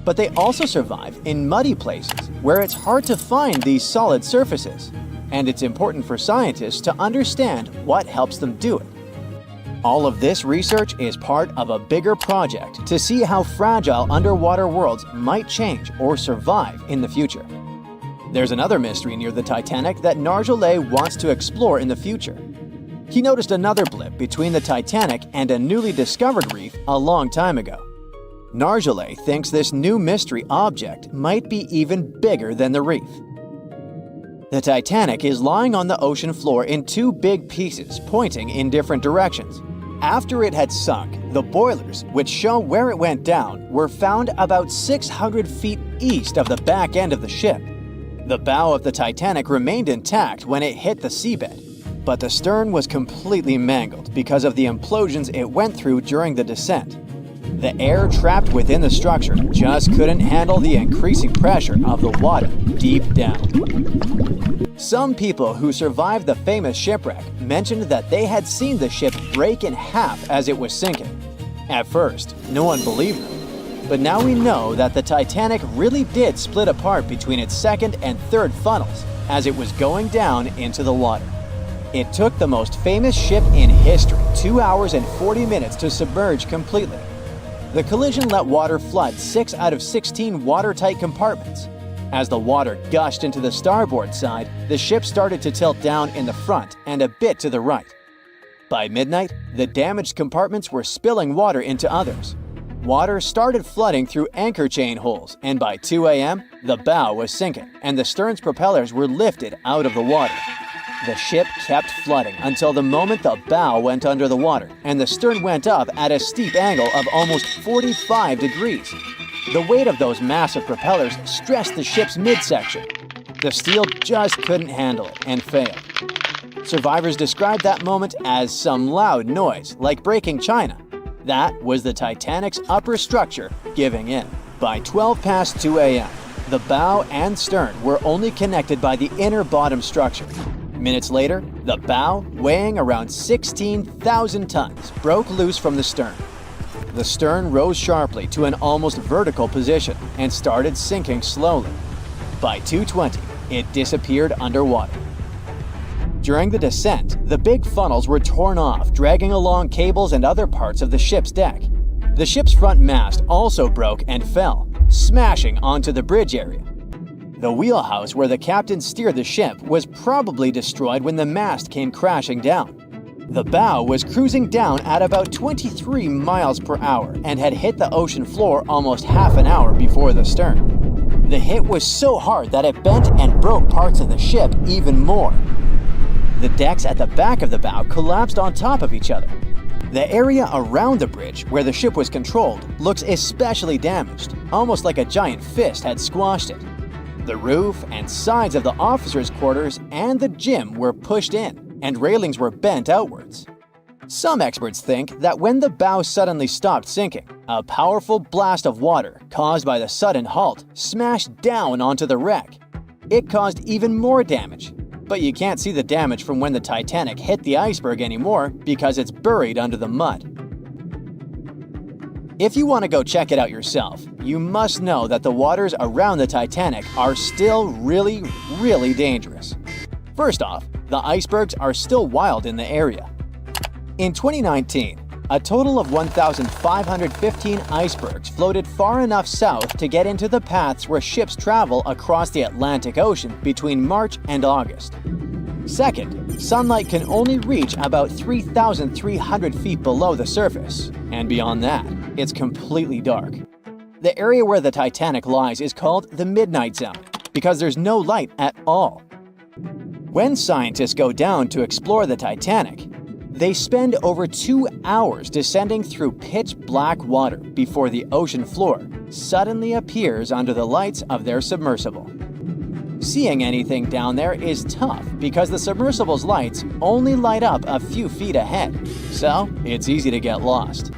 But they also survive in muddy places where it's hard to find these solid surfaces. And it's important for scientists to understand what helps them do it. All of this research is part of a bigger project to see how fragile underwater worlds might change or survive in the future. There's another mystery near the Titanic that Nargeolet wants to explore in the future. He noticed another blip between the Titanic and a newly discovered reef a long time ago. Nargeolet thinks this new mystery object might be even bigger than the reef. The Titanic is lying on the ocean floor in 2 big pieces pointing in different directions. After it had sunk, the boilers, which show where it went down, were found about 600 feet east of the back end of the ship. The bow of the Titanic remained intact when it hit the seabed, but the stern was completely mangled because of the implosions it went through during the descent. The air trapped within the structure just couldn't handle the increasing pressure of the water deep down. Some people who survived the famous shipwreck mentioned that they had seen the ship break in half as it was sinking. At first, no one believed them. But now we know that the Titanic really did split apart between its second and third funnels as it was going down into the water. It took the most famous ship in history 2 hours and 40 minutes to submerge completely. The collision let water flood 6 out of 16 watertight compartments. As the water gushed into the starboard side, the ship started to tilt down in the front and a bit to the right. By midnight, the damaged compartments were spilling water into others. Water started flooding through anchor chain holes, and by 2 a.m., the bow was sinking, and the stern's propellers were lifted out of the water. The ship kept flooding until the moment the bow went under the water, and the stern went up at a steep angle of almost 45 degrees. The weight of those massive propellers stressed the ship's midsection. The steel just couldn't handle it and failed. Survivors described that moment as some loud noise, like breaking china. That was the Titanic's upper structure giving in. By 12 past 2 a.m., the bow and stern were only connected by the inner bottom structure. Minutes later, the bow, weighing around 16,000 tons, broke loose from the stern. The stern rose sharply to an almost vertical position and started sinking slowly. By 2:20, it disappeared underwater. During the descent, the big funnels were torn off, dragging along cables and other parts of the ship's deck. The ship's front mast also broke and fell, smashing onto the bridge area. The wheelhouse where the captain steered the ship was probably destroyed when the mast came crashing down. The bow was cruising down at about 23 miles per hour and had hit the ocean floor almost half an hour before the stern. The hit was so hard that it bent and broke parts of the ship even more. The decks at the back of the bow collapsed on top of each other. The area around the bridge where the ship was controlled looks especially damaged, almost like a giant fist had squashed it. The roof and sides of the officers' quarters and the gym were pushed in, and railings were bent outwards. Some experts think that when the bow suddenly stopped sinking, a powerful blast of water caused by the sudden halt smashed down onto the wreck. It caused even more damage, but you can't see the damage from when the Titanic hit the iceberg anymore because it's buried under the mud. If you want to go check it out yourself, you must know that the waters around the Titanic are still really, really dangerous. First off, the icebergs are still wild in the area. In 2019, a total of 1,515 icebergs floated far enough south to get into the paths where ships travel across the Atlantic Ocean between March and August. Second, sunlight can only reach about 3,300 feet below the surface, and beyond that, it's completely dark. The area where the Titanic lies is called the Midnight Zone because there's no light at all. When scientists go down to explore the Titanic, they spend over 2 hours descending through pitch-black water before the ocean floor suddenly appears under the lights of their submersible. Seeing anything down there is tough because the submersible's lights only light up a few feet ahead, so it's easy to get lost.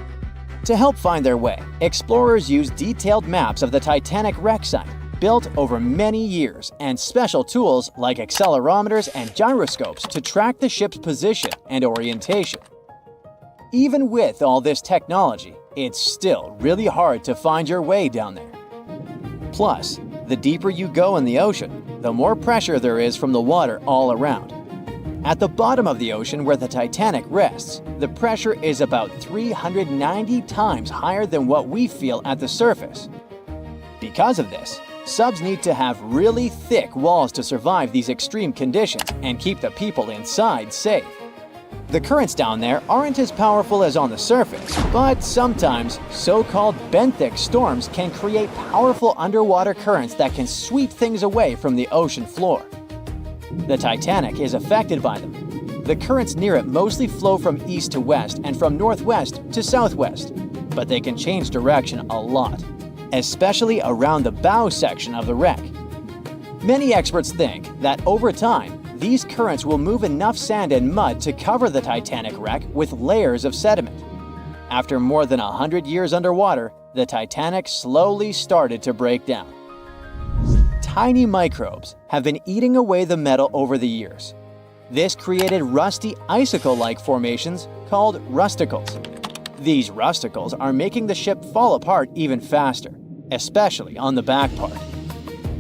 To help find their way, explorers use detailed maps of the Titanic wreck site, built over many years, and special tools like accelerometers and gyroscopes to track the ship's position and orientation. Even with all this technology, it's still really hard to find your way down there. Plus, the deeper you go in the ocean, the more pressure there is from the water all around. At the bottom of the ocean where the Titanic rests, the pressure is about 390 times higher than what we feel at the surface. Because of this, subs need to have really thick walls to survive these extreme conditions and keep the people inside safe. The currents down there aren't as powerful as on the surface, but sometimes so-called benthic storms can create powerful underwater currents that can sweep things away from the ocean floor. The Titanic is affected by them. The currents near it mostly flow from east to west and from northwest to southwest, but they can change direction a lot, especially around the bow section of the wreck. Many experts think that over time, these currents will move enough sand and mud to cover the Titanic wreck with layers of sediment. After more than 100 years underwater, the Titanic slowly started to break down. Tiny microbes have been eating away the metal over the years. This created rusty icicle-like formations called rusticles. These rusticles are making the ship fall apart even faster, especially on the back part.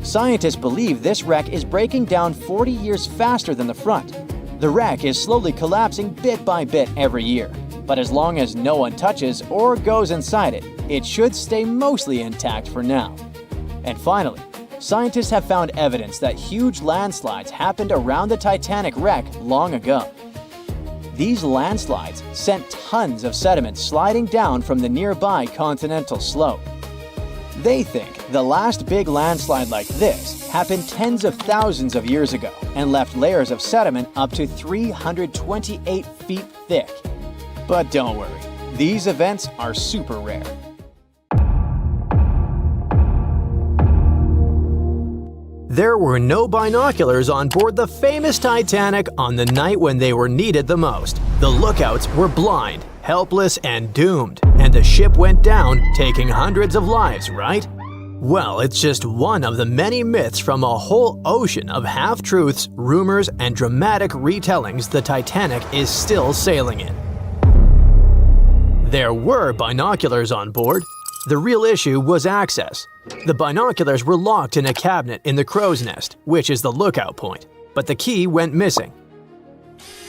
Scientists believe this wreck is breaking down 40 years faster than the front. The wreck is slowly collapsing bit by bit every year, but as long as no one touches or goes inside it, it should stay mostly intact for now. And finally, scientists have found evidence that huge landslides happened around the Titanic wreck long ago. These landslides sent tons of sediment sliding down from the nearby continental slope. They think the last big landslide like this happened tens of thousands of years ago and left layers of sediment up to 328 feet thick. But don't worry, these events are super rare. There were no binoculars on board the famous Titanic on the night when they were needed the most. The lookouts were blind, helpless, and doomed, and the ship went down, taking hundreds of lives, right? Well, it's just one of the many myths from a whole ocean of half-truths, rumors, and dramatic retellings the Titanic is still sailing in. There were binoculars on board. The real issue was access. The binoculars were locked in a cabinet in the crow's nest, which is the lookout point, but the key went missing.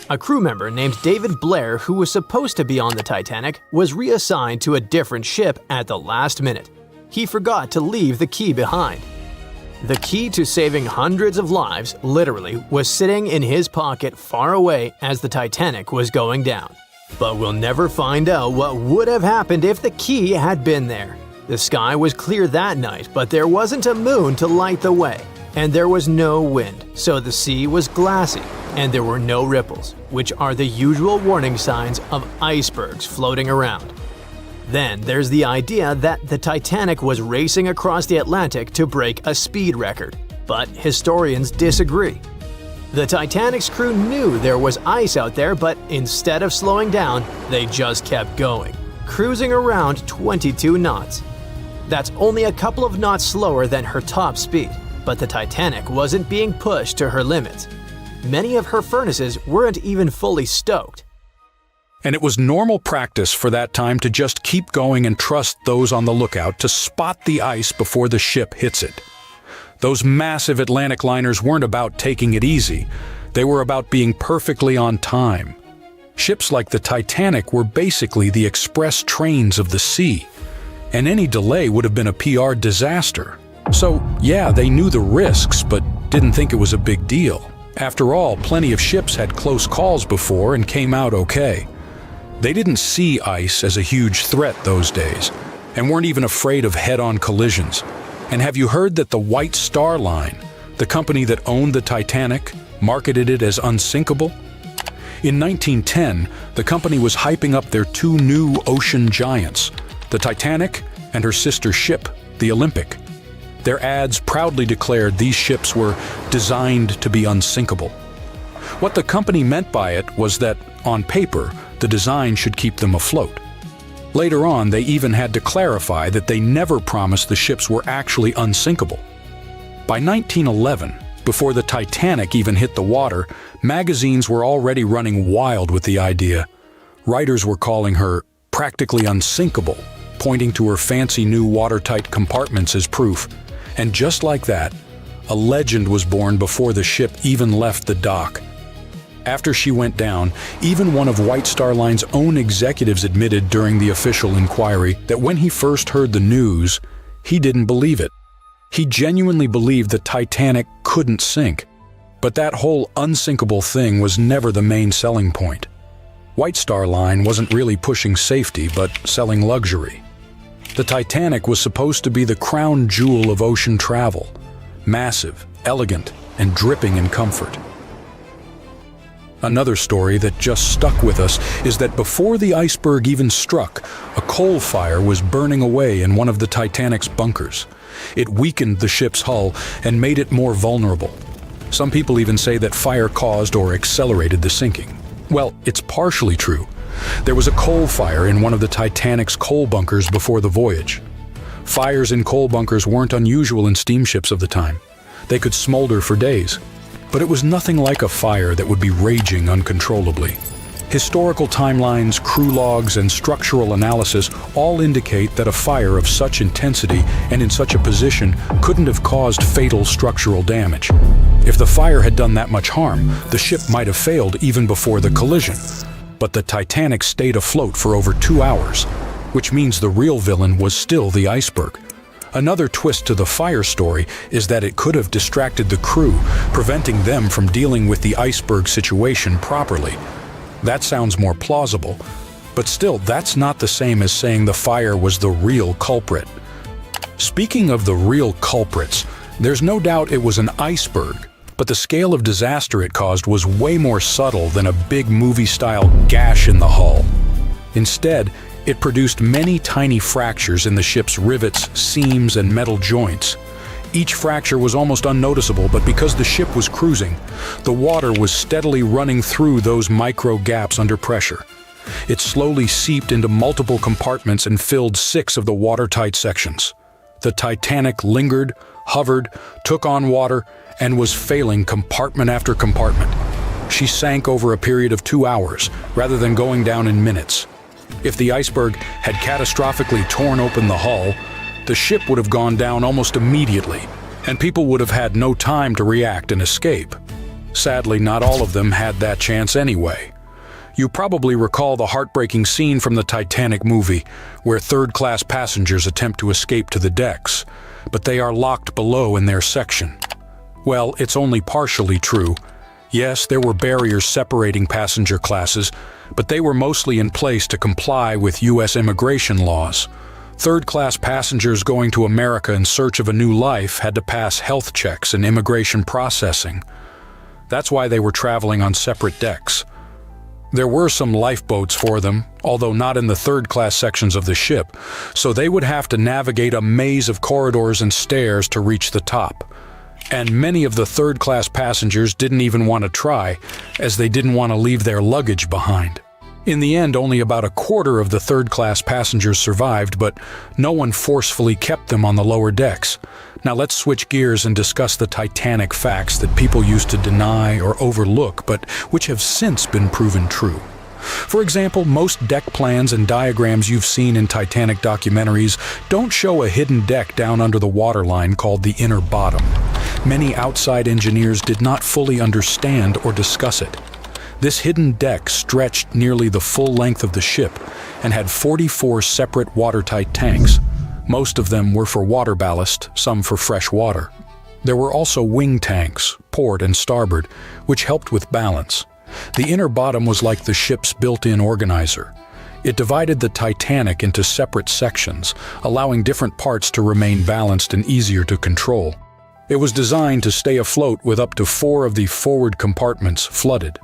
A crew member named David Blair, who was supposed to be on the Titanic, was reassigned to a different ship at the last minute. He forgot to leave the key behind. The key to saving hundreds of lives, literally, was sitting in his pocket far away as the Titanic was going down. But we'll never find out what would have happened if the key had been there. The sky was clear that night, but there wasn't a moon to light the way, and there was no wind, so the sea was glassy, and there were no ripples, which are the usual warning signs of icebergs floating around. Then there's the idea that the Titanic was racing across the Atlantic to break a speed record, but historians disagree. The Titanic's crew knew there was ice out there, but instead of slowing down, they just kept going, cruising around 22 knots. That's only a couple of knots slower than her top speed, but the Titanic wasn't being pushed to her limits. Many of her furnaces weren't even fully stoked. And it was normal practice for that time to just keep going and trust those on the lookout to spot the ice before the ship hits it. Those massive Atlantic liners weren't about taking it easy. They were about being perfectly on time. Ships like the Titanic were basically the express trains of the sea, and any delay would have been a PR disaster. So, yeah, they knew the risks, but didn't think it was a big deal. After all, plenty of ships had close calls before and came out okay. They didn't see ice as a huge threat those days, and weren't even afraid of head-on collisions. And have you heard that the White Star Line, the company that owned the Titanic, marketed it as unsinkable? In 1910, the company was hyping up their two new ocean giants, the Titanic and her sister ship, the Olympic. Their ads proudly declared these ships were designed to be unsinkable. What the company meant by it was that, on paper, the design should keep them afloat. Later on, they even had to clarify that they never promised the ships were actually unsinkable. By 1911, before the Titanic even hit the water, magazines were already running wild with the idea. Writers were calling her practically unsinkable, pointing to her fancy new watertight compartments as proof. And just like that, a legend was born before the ship even left the dock. After she went down, even one of White Star Line's own executives admitted during the official inquiry that when he first heard the news, he didn't believe it. He genuinely believed the Titanic couldn't sink. But that whole unsinkable thing was never the main selling point. White Star Line wasn't really pushing safety, but selling luxury. The Titanic was supposed to be the crown jewel of ocean travel, massive, elegant, and dripping in comfort. Another story that just stuck with us is that before the iceberg even struck, a coal fire was burning away in one of the Titanic's bunkers. It weakened the ship's hull and made it more vulnerable. Some people even say that fire caused or accelerated the sinking. Well, it's partially true. There was a coal fire in one of the Titanic's coal bunkers before the voyage. Fires in coal bunkers weren't unusual in steamships of the time. They could smolder for days. But it was nothing like a fire that would be raging uncontrollably. Historical timelines, crew logs, and structural analysis all indicate that a fire of such intensity and in such a position couldn't have caused fatal structural damage. If the fire had done that much harm, the ship might have failed even before the collision. But the Titanic stayed afloat for over 2 hours, which means the real villain was still the iceberg. Another twist to the fire story is that it could have distracted the crew, preventing them from dealing with the iceberg situation properly. That sounds more plausible, but still, that's not the same as saying the fire was the real culprit. Speaking of the real culprits, there's no doubt it was an iceberg, but the scale of disaster it caused was way more subtle than a big movie-style gash in the hull. Instead, it produced many tiny fractures in the ship's rivets, seams, and metal joints. Each fracture was almost unnoticeable, but because the ship was cruising, the water was steadily running through those micro gaps under pressure. It slowly seeped into multiple compartments and filled 6 of the watertight sections. The Titanic lingered, hovered, took on water, and was failing compartment after compartment. She sank over a period of 2 hours, rather than going down in minutes. If the iceberg had catastrophically torn open the hull, the ship would have gone down almost immediately, and people would have had no time to react and escape. Sadly, not all of them had that chance anyway. You probably recall the heartbreaking scene from the Titanic movie, where third-class passengers attempt to escape to the decks, but they are locked below in their section. Well, it's only partially true. Yes, there were barriers separating passenger classes, but they were mostly in place to comply with U.S. immigration laws. Third-class passengers going to America in search of a new life had to pass health checks and immigration processing. That's why they were traveling on separate decks. There were some lifeboats for them, although not in the third-class sections of the ship, so they would have to navigate a maze of corridors and stairs to reach the top. And many of the third-class passengers didn't even want to try, as they didn't want to leave their luggage behind. In the end, only about a quarter of the third-class passengers survived, but no one forcefully kept them on the lower decks. Now let's switch gears and discuss the Titanic facts that people used to deny or overlook, but which have since been proven true. For example, most deck plans and diagrams you've seen in Titanic documentaries don't show a hidden deck down under the waterline called the inner bottom. Many outside engineers did not fully understand or discuss it. This hidden deck stretched nearly the full length of the ship and had 44 separate watertight tanks. Most of them were for water ballast, some for fresh water. There were also wing tanks, port and starboard, which helped with balance. The inner bottom was like the ship's built-in organizer. It divided the Titanic into separate sections, allowing different parts to remain balanced and easier to control. It was designed to stay afloat with up to 4 of the forward compartments flooded.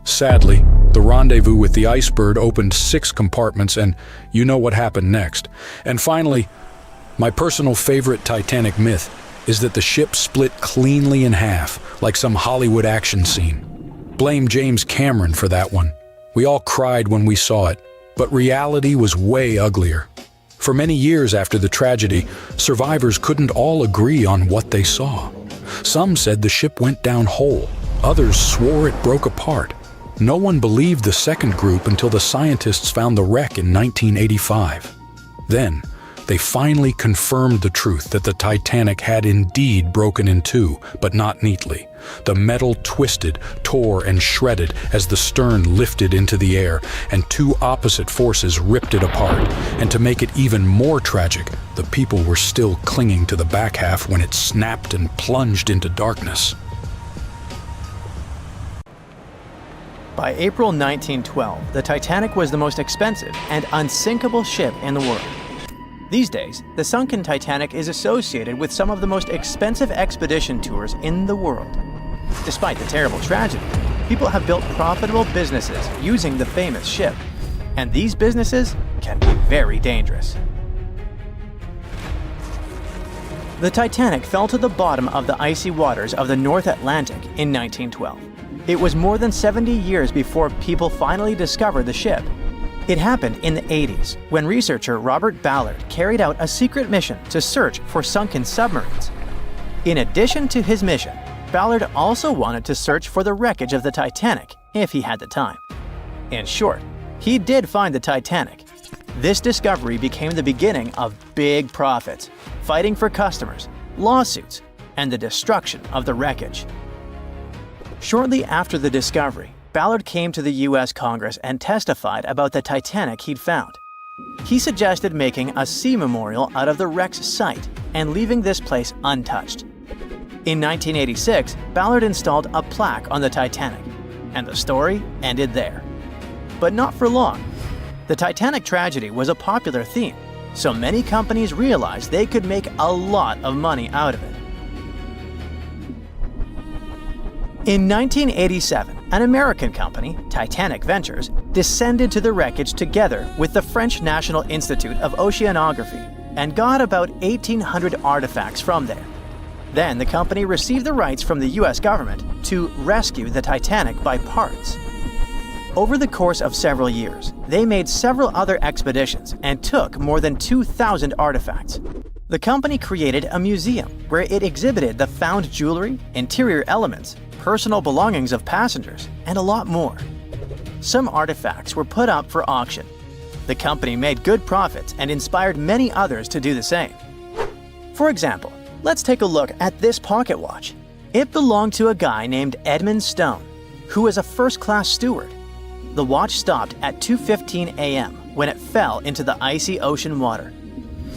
Sadly, the rendezvous with the iceberg opened 6 compartments, and you know what happened next. And finally, my personal favorite Titanic myth is that the ship split cleanly in half, like some Hollywood action scene. Blame James Cameron for that one. We all cried when we saw it, but reality was way uglier. For many years after the tragedy, survivors couldn't all agree on what they saw. Some said the ship went down whole. Others swore it broke apart. No one believed the second group until the scientists found the wreck in 1985. Then, they finally confirmed the truth that the Titanic had indeed broken in two, but not neatly. The metal twisted, tore, and shredded as the stern lifted into the air, and 2 opposite forces ripped it apart. And to make it even more tragic, the people were still clinging to the back half when it snapped and plunged into darkness. By April 1912, the Titanic was the most expensive and unsinkable ship in the world. These days, the sunken Titanic is associated with some of the most expensive expedition tours in the world. Despite the terrible tragedy, people have built profitable businesses using the famous ship, and these businesses can be very dangerous. The Titanic fell to the bottom of the icy waters of the North Atlantic in 1912. It was more than 70 years before people finally discovered the ship. It happened in the 80s, when researcher Robert Ballard carried out a secret mission to search for sunken submarines. In addition to his mission, Ballard also wanted to search for the wreckage of the Titanic, if he had the time. In short, he did find the Titanic. This discovery became the beginning of big profits, fighting for customers, lawsuits, and the destruction of the wreckage. Shortly after the discovery, Ballard came to the U.S. Congress and testified about the Titanic he'd found. He suggested making a sea memorial out of the wreck's site and leaving this place untouched. In 1986, Ballard installed a plaque on the Titanic, and the story ended there. But not for long. The Titanic tragedy was a popular theme, so many companies realized they could make a lot of money out of it. In 1987, an American company, Titanic Ventures, descended to the wreckage together with the French National Institute of Oceanography and got about 1,800 artifacts from there. Then the company received the rights from the US government to rescue the Titanic by parts. Over the course of several years, they made several other expeditions and took more than 2,000 artifacts. The company created a museum where it exhibited the found jewelry, interior elements, personal belongings of passengers, and a lot more. Some artifacts were put up for auction. The company made good profits and inspired many others to do the same. For example, let's take a look at this pocket watch. It belonged to a guy named Edmund Stone, who was a first-class steward. The watch stopped at 2:15 a.m. when it fell into the icy ocean water.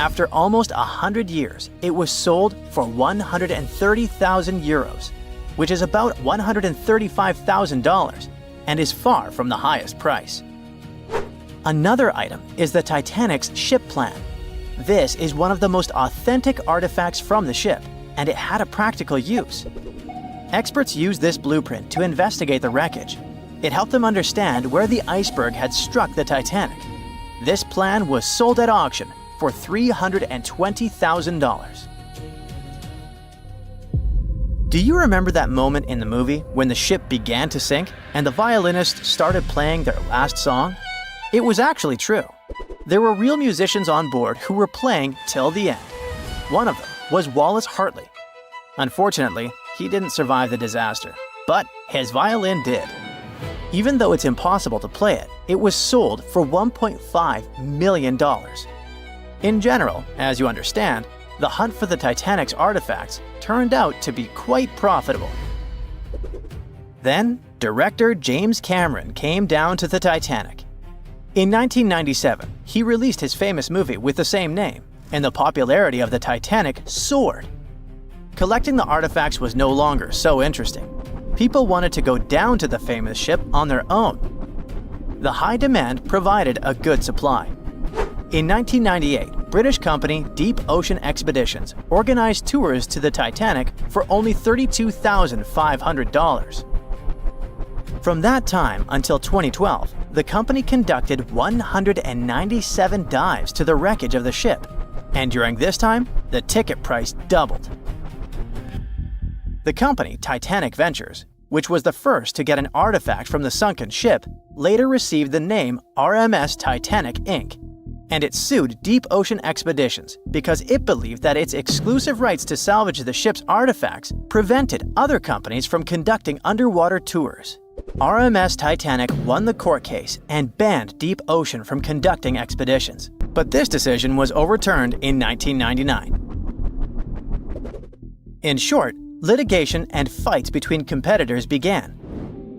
After almost 100 years, it was sold for 130,000 euros, which is about $135,000, and is far from the highest price. Another item is the Titanic's ship plan. This is one of the most authentic artifacts from the ship, and it had a practical use. Experts used this blueprint to investigate the wreckage. It helped them understand where the iceberg had struck the Titanic. This plan was sold at auction for $320,000. Do you remember that moment in the movie when the ship began to sink and the violinists started playing their last song? It was actually true. There were real musicians on board who were playing till the end. One of them was Wallace Hartley. Unfortunately, he didn't survive the disaster, but his violin did. Even though it's impossible to play it, it was sold for $1.5 million. In general, as you understand, the hunt for the Titanic's artifacts turned out to be quite profitable. Then, director James Cameron came down to the Titanic. In 1997, he released his famous movie with the same name, and the popularity of the Titanic soared. Collecting the artifacts was no longer so interesting. People wanted to go down to the famous ship on their own. The high demand provided a good supply. In 1998, British company Deep Ocean Expeditions organized tours to the Titanic for only $32,500. From that time until 2012, the company conducted 197 dives to the wreckage of the ship, and during this time, the ticket price doubled. The company Titanic Ventures, which was the first to get an artifact from the sunken ship, later received the name RMS Titanic Inc., and it sued Deep Ocean Expeditions because it believed that its exclusive rights to salvage the ship's artifacts prevented other companies from conducting underwater tours. RMS Titanic won the court case and banned Deep Ocean from conducting expeditions, but this decision was overturned in 1999. In short, litigation and fights between competitors began.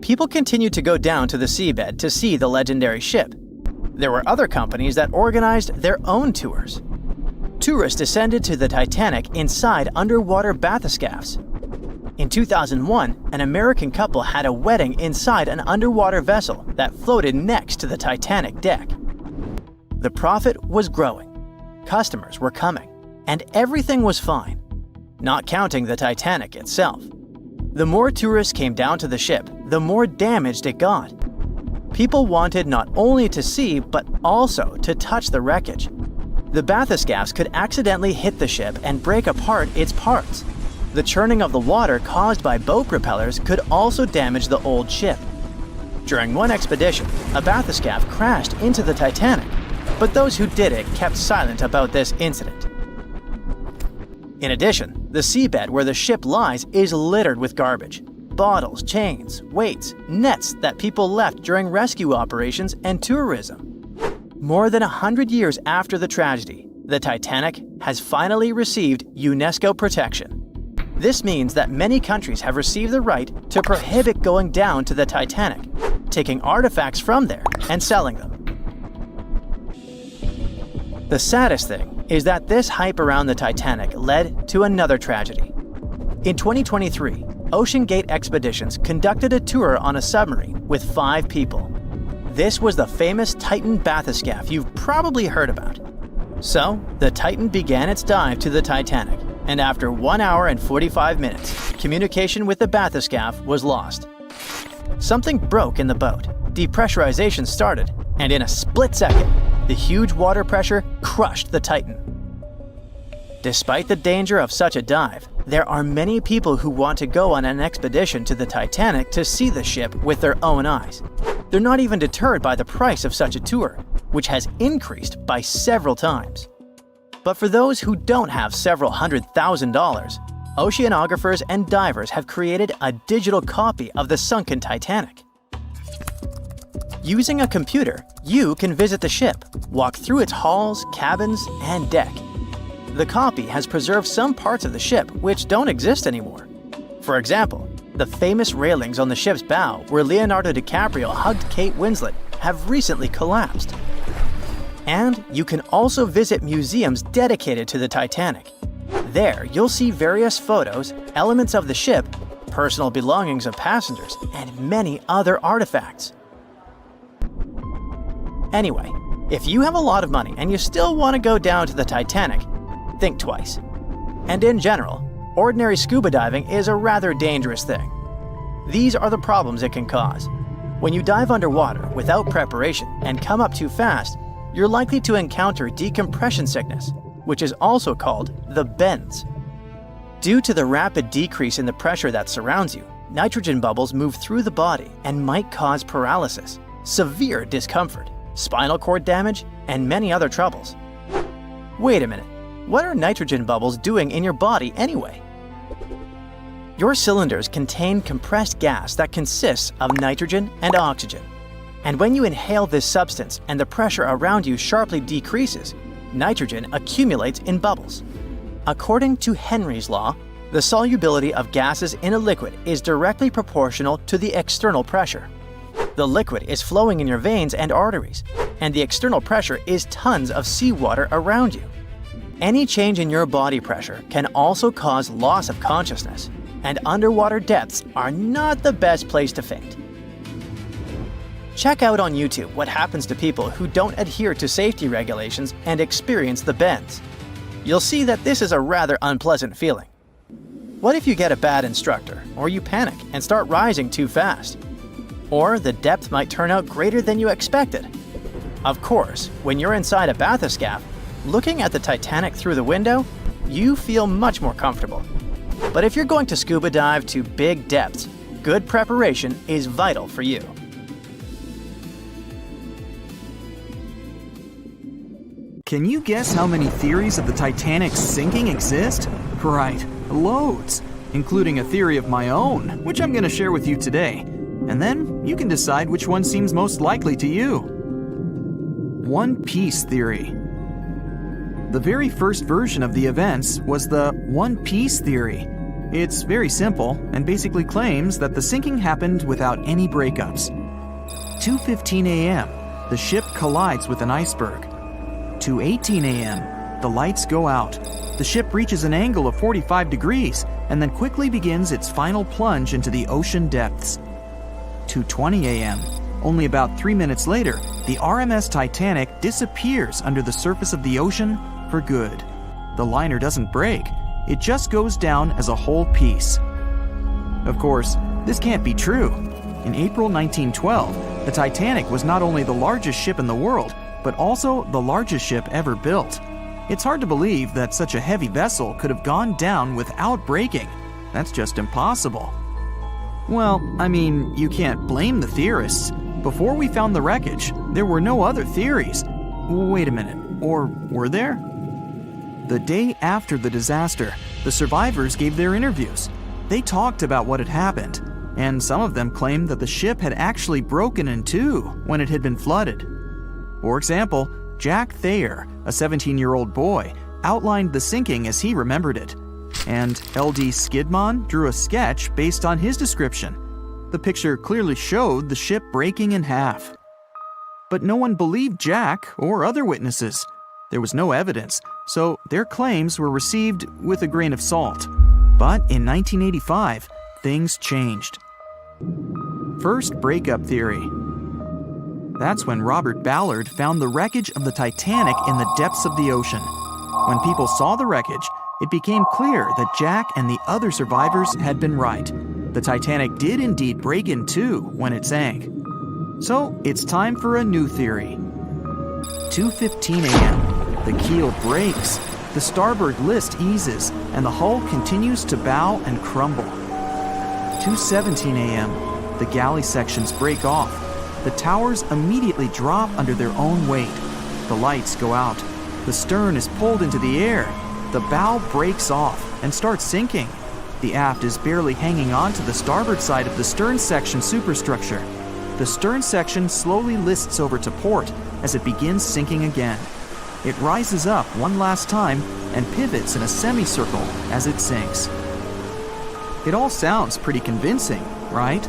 People continued to go down to the seabed to see the legendary ship. There were other companies that organized their own tours. Tourists descended to the Titanic inside underwater bathyscaphs. In 2001, an American couple had a wedding inside an underwater vessel that floated next to the Titanic deck. The profit was growing, customers were coming, and everything was fine, not counting the Titanic itself. The more tourists came down to the ship, the more damaged it got. People wanted not only to see, but also to touch the wreckage. The bathyscaphs could accidentally hit the ship and break apart its parts. The churning of the water caused by boat propellers could also damage the old ship. During one expedition, a bathyscaph crashed into the Titanic, but those who did it kept silent about this incident. In addition, the seabed where the ship lies is littered with garbage. bottles, chains, weights, nets that people left during rescue operations and tourism. More than 100 years after the tragedy, the Titanic has finally received UNESCO protection. This means that many countries have received the right to prohibit going down to the Titanic, taking artifacts from there and selling them. The saddest thing is that this hype around the Titanic led to another tragedy. In 2023, Ocean Gate Expeditions conducted a tour on a submarine with 5 people. This was the famous Titan bathyscaphe you've probably heard about. So, the Titan began its dive to the Titanic, and after 1 hour and 45 minutes, communication with the bathyscaphe was lost. Something broke in the boat, depressurization started, and in a split second, the huge water pressure crushed the Titan. Despite the danger of such a dive, there are many people who want to go on an expedition to the Titanic to see the ship with their own eyes. They're not even deterred by the price of such a tour, which has increased by several times. But for those who don't have several $100,000, oceanographers and divers have created a digital copy of the sunken Titanic. Using a computer, you can visit the ship, walk through its halls, cabins, and deck. The copy has preserved some parts of the ship which don't exist anymore. For example, the famous railings on the ship's bow where Leonardo DiCaprio hugged Kate Winslet have recently collapsed. And you can also visit museums dedicated to the Titanic. There, you'll see various photos, elements of the ship, personal belongings of passengers, and many other artifacts. Anyway, if you have a lot of money and you still want to go down to the Titanic, think twice. And in general, ordinary scuba diving is a rather dangerous thing. These are the problems it can cause. When you dive underwater without preparation and come up too fast, you're likely to encounter decompression sickness, which is also called the bends. Due to the rapid decrease in the pressure that surrounds you, nitrogen bubbles move through the body and might cause paralysis, severe discomfort, spinal cord damage, and many other troubles. Wait a minute, what are nitrogen bubbles doing in your body anyway? Your cylinders contain compressed gas that consists of nitrogen and oxygen. And when you inhale this substance and the pressure around you sharply decreases, nitrogen accumulates in bubbles. According to Henry's law, the solubility of gases in a liquid is directly proportional to the external pressure. The liquid is flowing in your veins and arteries, and the external pressure is tons of seawater around you. Any change in your body pressure can also cause loss of consciousness, and underwater depths are not the best place to faint. Check out on YouTube what happens to people who don't adhere to safety regulations and experience the bends. You'll see that this is a rather unpleasant feeling. What if you get a bad instructor, or you panic and start rising too fast? Or the depth might turn out greater than you expected. Of course, when you're inside a bathyscaphe, looking at the Titanic through the window, you feel much more comfortable. But if you're going to scuba dive to big depths, good preparation is vital for you. Can you guess how many theories of the Titanic's sinking exist? Right, loads, including a theory of my own, which I'm going to share with you today. And then you can decide which one seems most likely to you. One Piece theory. The very first version of the events was the One Piece theory. It's very simple and basically claims that the sinking happened without any breakups. 2:15 a.m., the ship collides with an iceberg. 2:18 a.m., the lights go out. The ship reaches an angle of 45 degrees and then quickly begins its final plunge into the ocean depths. 2:20 a.m., only about 3 minutes later, the RMS Titanic disappears under the surface of the ocean for good. The liner doesn't break, it just goes down as a whole piece. Of course, this can't be true. In April 1912, the Titanic was not only the largest ship in the world, but also the largest ship ever built. It's hard to believe that such a heavy vessel could have gone down without breaking. That's just impossible. Well, I mean, you can't blame the theorists. Before we found the wreckage, there were no other theories. Wait a minute, or were there? The day after the disaster, the survivors gave their interviews. They talked about what had happened. and some of them claimed that the ship had actually broken in two when it had been flooded. For example, Jack Thayer, a 17-year-old boy, outlined the sinking as he remembered it, and L.D. Skidmon drew a sketch based on his description. The picture clearly showed the ship breaking in half. But no one believed Jack or other witnesses. There was no evidence, so their claims were received with a grain of salt. But in 1985, things changed. First breakup theory. That's when Robert Ballard found the wreckage of the Titanic in the depths of the ocean. When people saw the wreckage, it became clear that Jack and the other survivors had been right. The Titanic did indeed break in two when it sank. So it's time for a new theory. 2:15 a.m. The keel breaks, the starboard list eases, and the hull continues to bow and crumble. 2:17 a.m. The galley sections break off. The towers immediately drop under their own weight. The lights go out. The stern is pulled into the air. The bow breaks off and starts sinking. The aft is barely hanging on to the starboard side of the stern section superstructure. The stern section slowly lists over to port as it begins sinking again. It rises up one last time and pivots in a semicircle as it sinks. It all sounds pretty convincing, right?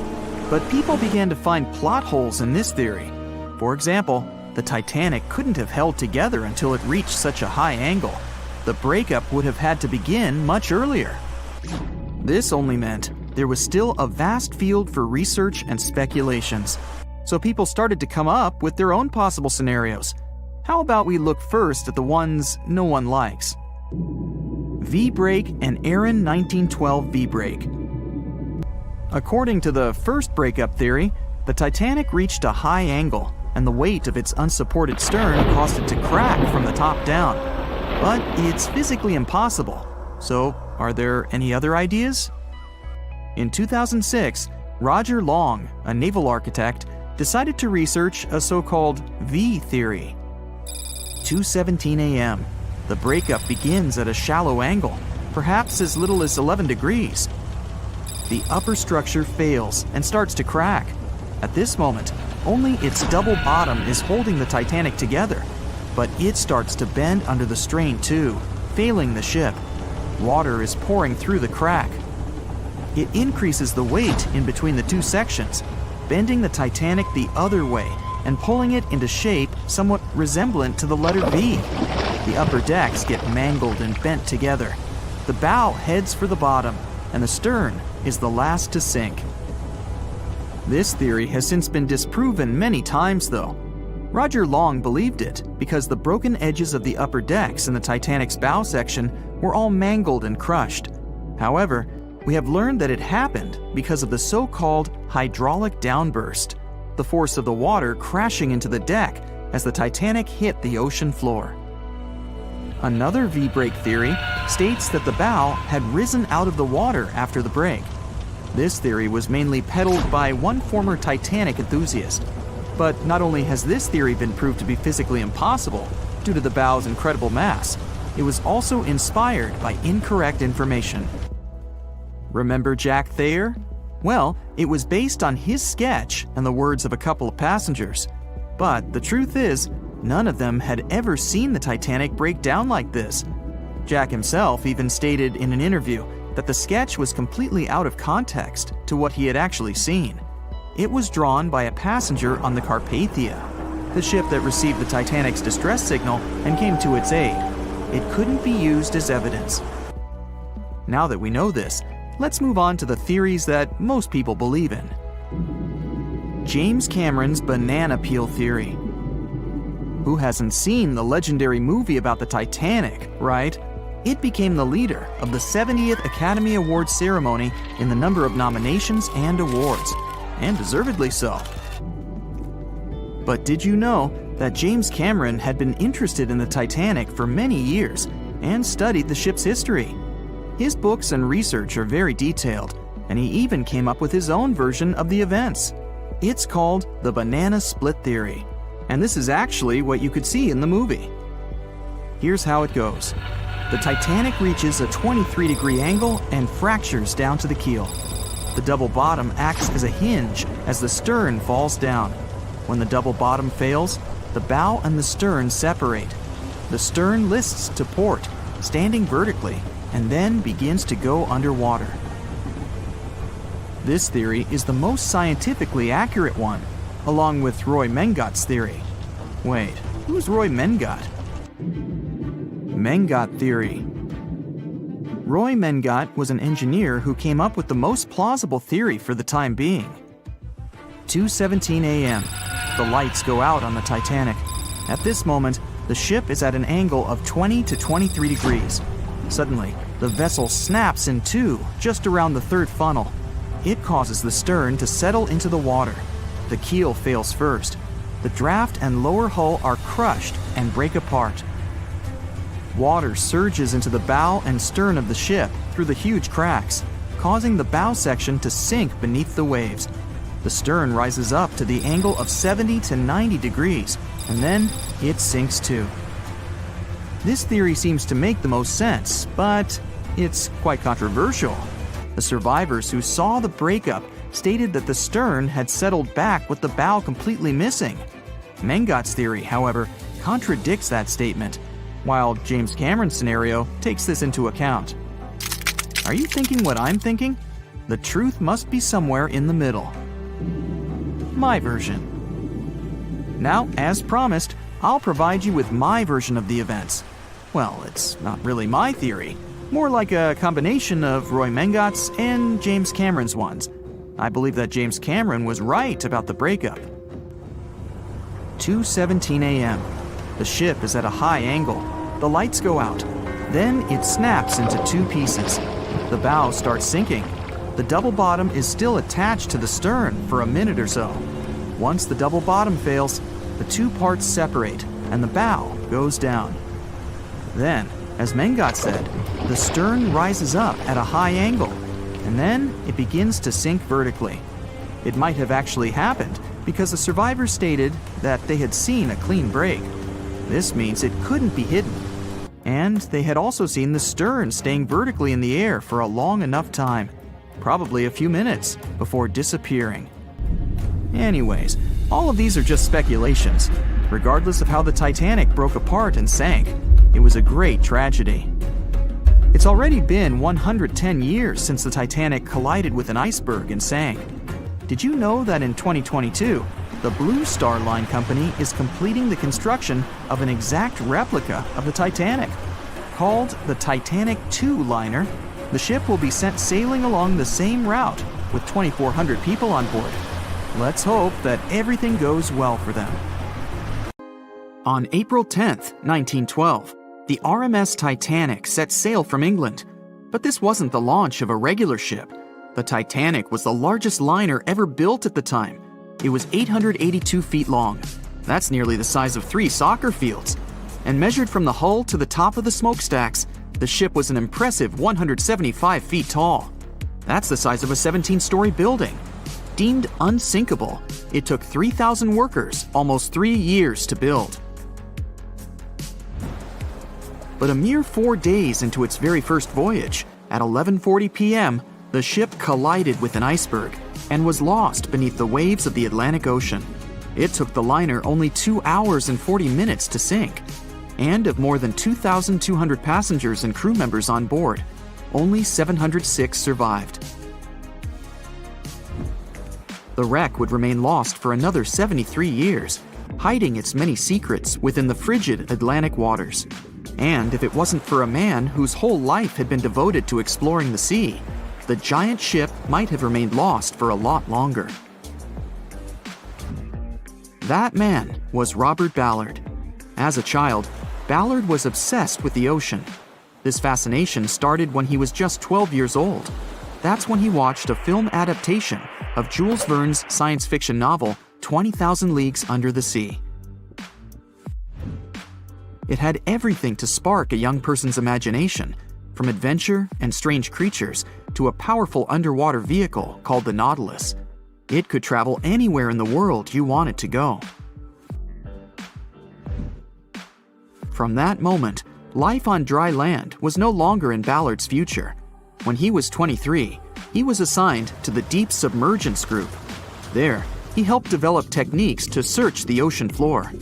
But people began to find plot holes in this theory. For example, the Titanic couldn't have held together until it reached such a high angle. The breakup would have had to begin much earlier. This only meant there was still a vast field for research and speculations. So people started to come up with their own possible scenarios. How about we look first at the ones no one likes? V-brake and Aaron 1912 V-brake. According to the first breakup theory, the Titanic reached a high angle, and the weight of its unsupported stern caused it to crack from the top down. But it's physically impossible. So, are there any other ideas? In 2006, Roger Long, a naval architect, decided to research a so-called V theory. 2:17 a.m. The breakup begins at a shallow angle, perhaps as little as 11 degrees. The upper structure fails and starts to crack. At this moment, only its double bottom is holding the Titanic together, but it starts to bend under the strain too, failing the ship. Water is pouring through the crack. It increases the weight in between the two sections, bending the Titanic the other way and pulling it into shape somewhat resemblant to the letter V. The upper decks get mangled and bent together. The bow heads for the bottom, and the stern is the last to sink. This theory has since been disproven many times, though. Roger Long believed it because the broken edges of the upper decks in the Titanic's bow section were all mangled and crushed. However, we have learned that it happened because of the so-called hydraulic downburst, the force of the water crashing into the deck as the Titanic hit the ocean floor. Another V-brake theory states that the bow had risen out of the water after the break. This theory was mainly peddled by one former Titanic enthusiast. But not only has this theory been proved to be physically impossible due to the bow's incredible mass, it was also inspired by incorrect information. Remember Jack Thayer? Well, it was based on his sketch and the words of a couple of passengers. But the truth is, none of them had ever seen the Titanic break down like this. Jack himself even stated in an interview that the sketch was completely out of context to what he had actually seen. It was drawn by a passenger on the Carpathia, the ship that received the Titanic's distress signal and came to its aid. It couldn't be used as evidence. Now that we know this, let's move on to the theories that most people believe in. James Cameron's banana peel theory. Who hasn't seen the legendary movie about the Titanic, right? It became the leader of the 70th Academy Awards ceremony in the number of nominations and awards, and deservedly so. But did you know that James Cameron had been interested in the Titanic for many years and studied the ship's history? His books and research are very detailed, and he even came up with his own version of the events. It's called the banana split theory, and this is actually what you could see in the movie. Here's how it goes. The Titanic reaches a 23-degree angle and fractures down to the keel. The double bottom acts as a hinge as the stern falls down. When the double bottom fails, the bow and the stern separate. The stern lists to port, standing vertically, and then begins to go underwater. This theory is the most scientifically accurate one, along with Roy Mengat's theory. Wait, who's Roy Mengat? Mengat theory. Roy Mengat was an engineer who came up with the most plausible theory for the time being. 2:17 a.m. The lights go out on the Titanic. At this moment, the ship is at an angle of 20 to 23 degrees. Suddenly, the vessel snaps in two just around the third funnel. It causes the stern to settle into the water. The keel fails first. The draft and lower hull are crushed and break apart. Water surges into the bow and stern of the ship through the huge cracks, causing the bow section to sink beneath the waves. The stern rises up to the angle of 70 to 90 degrees, and then it sinks too. This theory seems to make the most sense, but it's quite controversial. The survivors who saw the breakup stated that the stern had settled back with the bow completely missing. Mengat's theory, however, contradicts that statement, while James Cameron's scenario takes this into account. Are you thinking what I'm thinking? The truth must be somewhere in the middle. My version. Now, as promised, I'll provide you with my version of the events. Well, it's not really my theory, more like a combination of Roy Mengat's and James Cameron's ones. I believe that James Cameron was right about the breakup. 2:17 a.m. The ship is at a high angle. The lights go out. Then it snaps into two pieces. The bow starts sinking. The double bottom is still attached to the stern for a minute or so. Once the double bottom fails, the two parts separate and the bow goes down. Then, as Mengat said, the stern rises up at a high angle, and then it begins to sink vertically. It might have actually happened because the survivors stated that they had seen a clean break. This means it couldn't be hidden. And they had also seen the stern staying vertically in the air for a long enough time, probably a few minutes, before disappearing. Anyways, all of these are just speculations. Regardless of how the Titanic broke apart and sank, it was a great tragedy. It's already been 110 years since the Titanic collided with an iceberg and sank. Did you know that in 2022, the Blue Star Line Company is completing the construction of an exact replica of the Titanic? Called the Titanic II liner, the ship will be sent sailing along the same route with 2,400 people on board. Let's hope that everything goes well for them. On April 10th, 1912, the RMS Titanic set sail from England. But this wasn't the launch of a regular ship. The Titanic was the largest liner ever built at the time. It was 882 feet long. That's nearly the size of 3 soccer fields. And measured from the hull to the top of the smokestacks, the ship was an impressive 175 feet tall. That's the size of a 17-story building. Deemed unsinkable, it took 3,000 workers almost 3 years to build. But a mere 4 days into its very first voyage, at 11:40 p.m., the ship collided with an iceberg and was lost beneath the waves of the Atlantic Ocean. It took the liner only 2 hours and 40 minutes to sink. And of more than 2,200 passengers and crew members on board, only 706 survived. The wreck would remain lost for another 73 years, hiding its many secrets within the frigid Atlantic waters. And if it wasn't for a man whose whole life had been devoted to exploring the sea, the giant ship might have remained lost for a lot longer. That man was Robert Ballard. As a child, Ballard was obsessed with the ocean. This fascination started when he was just 12 years old. That's when he watched a film adaptation of Jules Verne's science fiction novel, 20,000 Leagues Under the Sea. It had everything to spark a young person's imagination, from adventure and strange creatures to a powerful underwater vehicle called the Nautilus. It could travel anywhere in the world you wanted to go. From that moment, life on dry land was no longer in Ballard's future. When he was 23, he was assigned to the Deep Submergence Group. There, he helped develop techniques to search the ocean floor.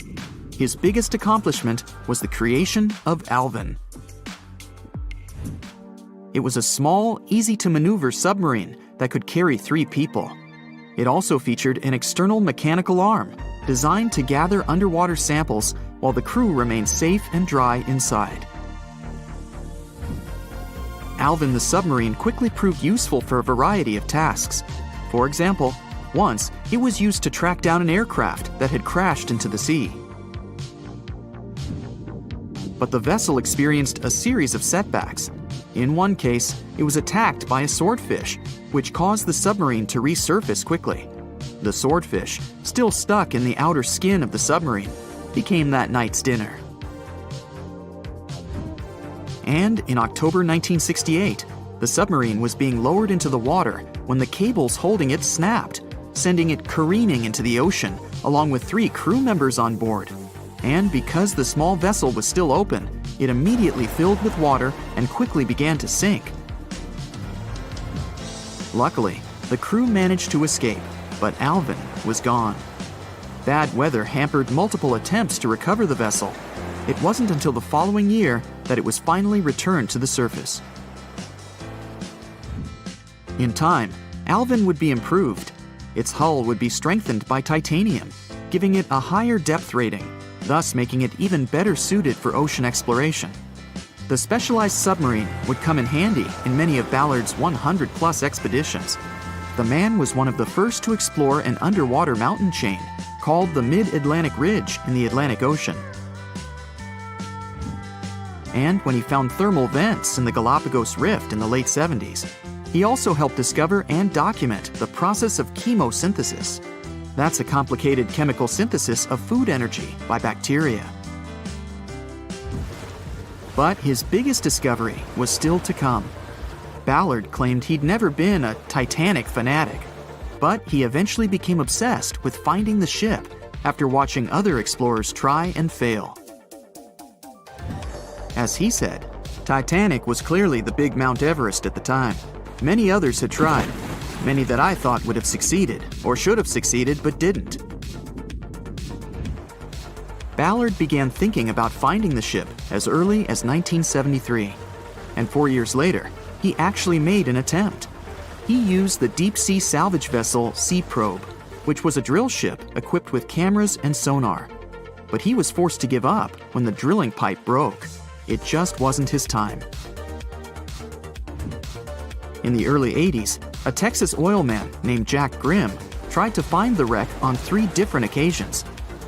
His biggest accomplishment was the creation of Alvin. It was a small, easy-to-maneuver submarine that could carry 3 people. It also featured an external mechanical arm designed to gather underwater samples while the crew remained safe and dry inside. Alvin the submarine quickly proved useful for a variety of tasks. For example, once it was used to track down an aircraft that had crashed into the sea. But the vessel experienced a series of setbacks. In one case, it was attacked by a swordfish, which caused the submarine to resurface quickly. The swordfish, still stuck in the outer skin of the submarine, became that night's dinner. And in October 1968, the submarine was being lowered into the water when the cables holding it snapped, sending it careening into the ocean, along with 3 crew members on board. And because the small vessel was still open, it immediately filled with water and quickly began to sink. Luckily, the crew managed to escape, but Alvin was gone. Bad weather hampered multiple attempts to recover the vessel. It wasn't until the following year that it was finally returned to the surface. In time, Alvin would be improved. Its hull would be strengthened by titanium, giving it a higher depth rating, thus making it even better suited for ocean exploration. The specialized submarine would come in handy in many of Ballard's 100-plus expeditions. The man was one of the first to explore an underwater mountain chain called the Mid-Atlantic Ridge in the Atlantic Ocean. And when he found thermal vents in the Galapagos Rift in the late 70s, he also helped discover and document the process of chemosynthesis. That's a complicated chemical synthesis of food energy by bacteria. But his biggest discovery was still to come. Ballard claimed he'd never been a Titanic fanatic, but he eventually became obsessed with finding the ship after watching other explorers try and fail. As he said, Titanic was clearly the big Mount Everest at the time. Many others had tried, many that I thought would have succeeded, or should have succeeded but didn't. Ballard began thinking about finding the ship as early as 1973, and 4 years later, he actually made an attempt. He used the deep-sea salvage vessel Sea Probe, which was a drill ship equipped with cameras and sonar. But he was forced to give up when the drilling pipe broke. It just wasn't his time. In the early 80s, a Texas oil man named Jack Grimm tried to find the wreck on 3 different occasions.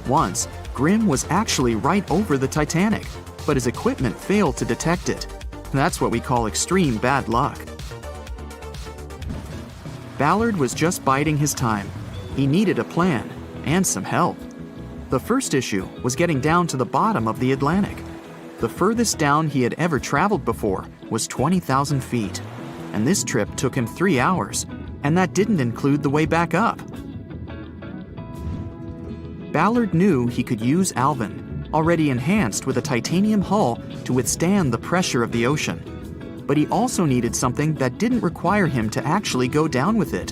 Once, Grimm was actually right over the Titanic, but his equipment failed to detect it. That's what we call extreme bad luck. Ballard was just biding his time. He needed a plan and some help. The first issue was getting down to the bottom of the Atlantic. The furthest down he had ever traveled before was 20,000 feet. And this trip took him 3 hours, and that didn't include the way back up. Ballard knew he could use Alvin, already enhanced with a titanium hull to withstand the pressure of the ocean. But he also needed something that didn't require him to actually go down with it.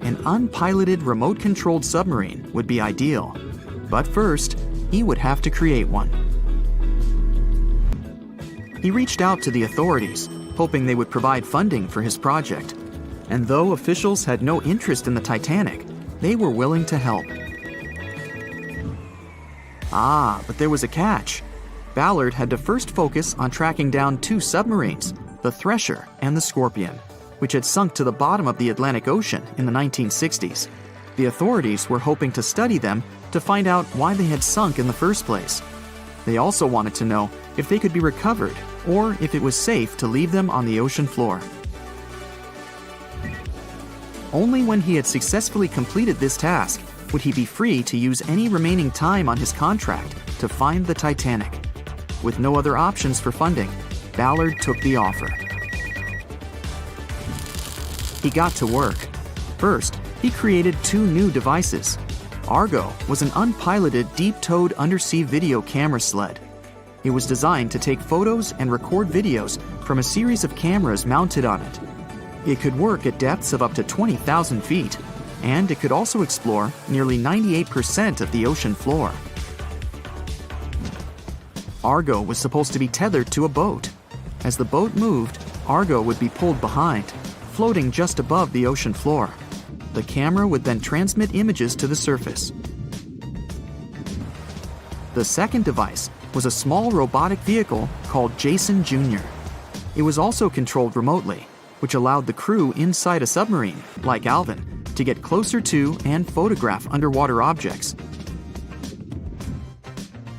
An unpiloted remote-controlled submarine would be ideal. But first, he would have to create one. He reached out to the authorities, hoping they would provide funding for his project. And though officials had no interest in the Titanic, they were willing to help. But there was a catch. Ballard had to first focus on tracking down 2 submarines, the Thresher and the Scorpion, which had sunk to the bottom of the Atlantic Ocean in the 1960s. The authorities were hoping to study them to find out why they had sunk in the first place. They also wanted to know if they could be recovered or if it was safe to leave them on the ocean floor. Only when he had successfully completed this task would he be free to use any remaining time on his contract to find the Titanic. With no other options for funding, Ballard took the offer. He got to work. First, he created 2 new devices. Argo was an unpiloted deep-towed undersea video camera sled. It was designed to take photos and record videos from a series of cameras mounted on it. It could work at depths of up to 20,000 feet, and it could also explore nearly 98% of the ocean floor. Argo was supposed to be tethered to a boat. As the boat moved, Argo would be pulled behind, floating just above the ocean floor. The camera would then transmit images to the surface. The second device was a small robotic vehicle called Jason Jr. It was also controlled remotely, which allowed the crew inside a submarine, like Alvin, to get closer to and photograph underwater objects.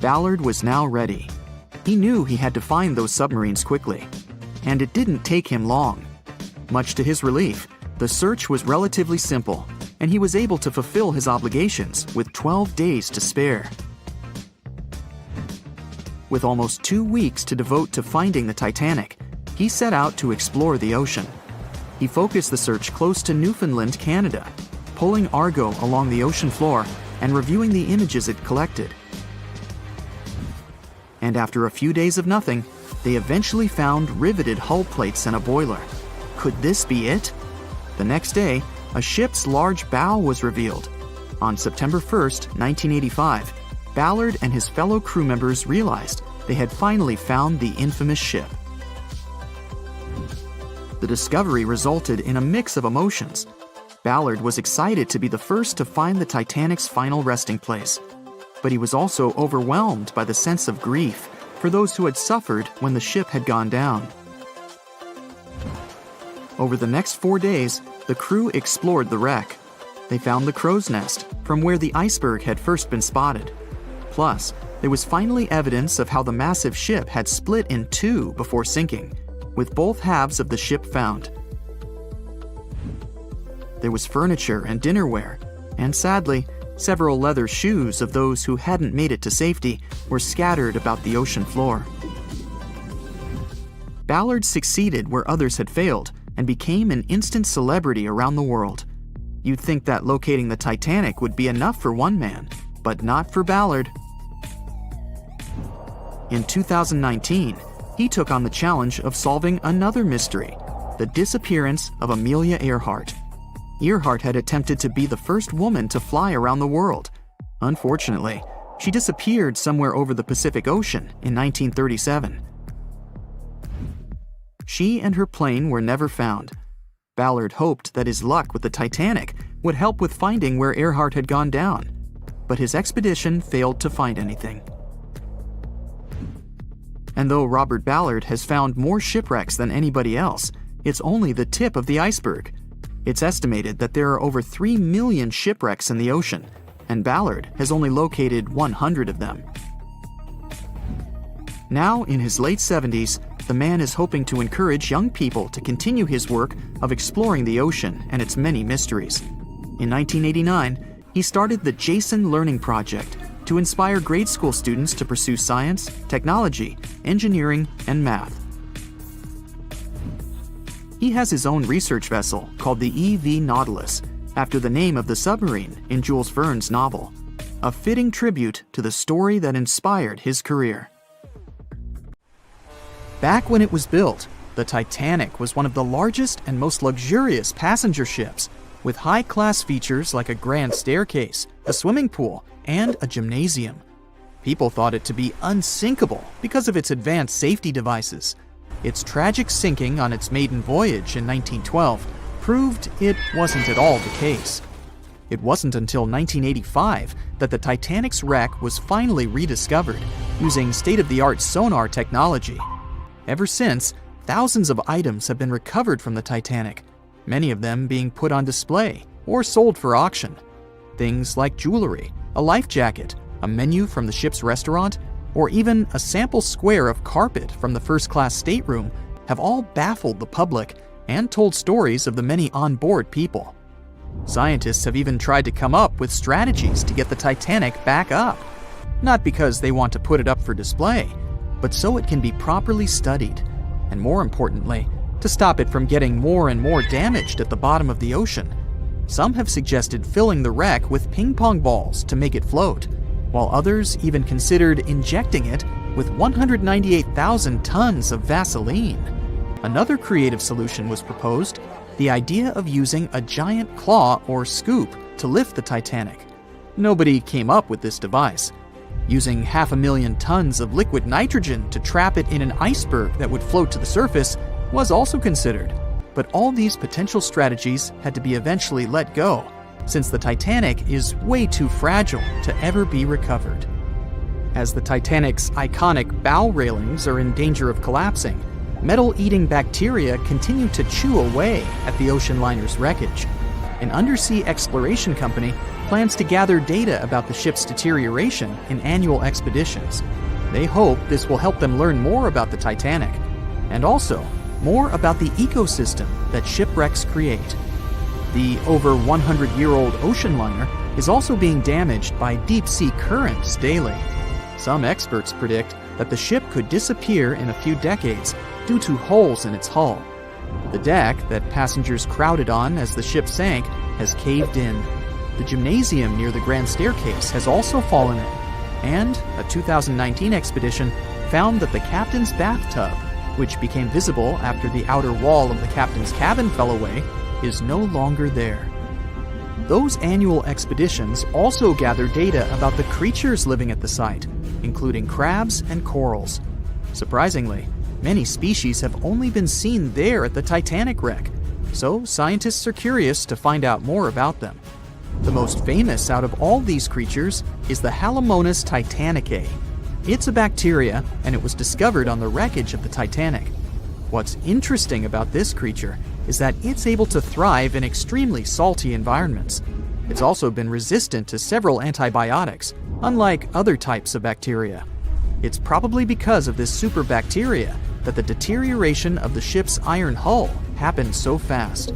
Ballard was now ready. He knew he had to find those submarines quickly, and it didn't take him long. Much to his relief, the search was relatively simple, and he was able to fulfill his obligations with 12 days to spare. With almost 2 weeks to devote to finding the Titanic, he set out to explore the ocean. He focused the search close to Newfoundland, Canada, pulling Argo along the ocean floor and reviewing the images it collected. And after a few days of nothing, they eventually found riveted hull plates and a boiler. Could this be it? The next day, a ship's large bow was revealed. On September 1st, 1985, Ballard and his fellow crew members realized they had finally found the infamous ship. The discovery resulted in a mix of emotions. Ballard was excited to be the first to find the Titanic's final resting place, but he was also overwhelmed by the sense of grief for those who had suffered when the ship had gone down. Over the next 4 days, the crew explored the wreck. They found the crow's nest, from where the iceberg had first been spotted. Plus, there was finally evidence of how the massive ship had split in two before sinking, with both halves of the ship found. There was furniture and dinnerware, and sadly, several leather shoes of those who hadn't made it to safety were scattered about the ocean floor. Ballard succeeded where others had failed and became an instant celebrity around the world. You'd think that locating the Titanic would be enough for one man, but not for Ballard. In 2019, he took on the challenge of solving another mystery, the disappearance of Amelia Earhart. Earhart had attempted to be the first woman to fly around the world. Unfortunately, she disappeared somewhere over the Pacific Ocean in 1937. She and her plane were never found. Ballard hoped that his luck with the Titanic would help with finding where Earhart had gone down, but his expedition failed to find anything. And though Robert Ballard has found more shipwrecks than anybody else, it's only the tip of the iceberg. It's estimated that there are over 3 million shipwrecks in the ocean, and Ballard has only located 100 of them. Now, in his late 70s, the man is hoping to encourage young people to continue his work of exploring the ocean and its many mysteries. In 1989, he started the Jason Learning Project to inspire grade school students to pursue science, technology, engineering, and math. He has his own research vessel called the EV Nautilus, after the name of the submarine in Jules Verne's novel, a fitting tribute to the story that inspired his career. Back when it was built, the Titanic was one of the largest and most luxurious passenger ships, with high-class features like a grand staircase, a swimming pool, and a gymnasium. People thought it to be unsinkable because of its advanced safety devices. Its tragic sinking on its maiden voyage in 1912 proved it wasn't at all the case. It wasn't until 1985 that the Titanic's wreck was finally rediscovered using state-of-the-art sonar technology. Ever since, thousands of items have been recovered from the Titanic, many of them being put on display or sold for auction. Things like jewelry, a life jacket, a menu from the ship's restaurant, or even a sample square of carpet from the first-class stateroom have all baffled the public and told stories of the many on-board people. Scientists have even tried to come up with strategies to get the Titanic back up, not because they want to put it up for display, but so it can be properly studied, and more importantly, to stop it from getting more and more damaged at the bottom of the ocean. Some have suggested filling the wreck with ping pong balls to make it float, while others even considered injecting it with 198,000 tons of Vaseline. Another creative solution was proposed: the idea of using a giant claw or scoop to lift the Titanic. Nobody came up with this device. Using 500,000 tons of liquid nitrogen to trap it in an iceberg that would float to the surface was also considered. But all these potential strategies had to be eventually let go, since the Titanic is way too fragile to ever be recovered. As the Titanic's iconic bow railings are in danger of collapsing, metal-eating bacteria continue to chew away at the ocean liner's wreckage. An undersea exploration company plans to gather data about the ship's deterioration in annual expeditions. They hope this will help them learn more about the Titanic, and also more about the ecosystem that shipwrecks create. The over 100-year-old ocean liner is also being damaged by deep-sea currents daily. Some experts predict that the ship could disappear in a few decades due to holes in its hull. The deck that passengers crowded on as the ship sank has caved in. The gymnasium near the grand staircase has also fallen in, and a 2019 expedition found that the captain's bathtub, which became visible after the outer wall of the captain's cabin fell away, is no longer there. Those annual expeditions also gather data about the creatures living at the site, including crabs and corals. Surprisingly, many species have only been seen there at the Titanic wreck, so scientists are curious to find out more about them. The most famous out of all these creatures is the Halomonas titanicae. It's a bacteria, and it was discovered on the wreckage of the Titanic. What's interesting about this creature is that it's able to thrive in extremely salty environments. It's also been resistant to several antibiotics, unlike other types of bacteria. It's probably because of this superbacteria that the deterioration of the ship's iron hull happened so fast.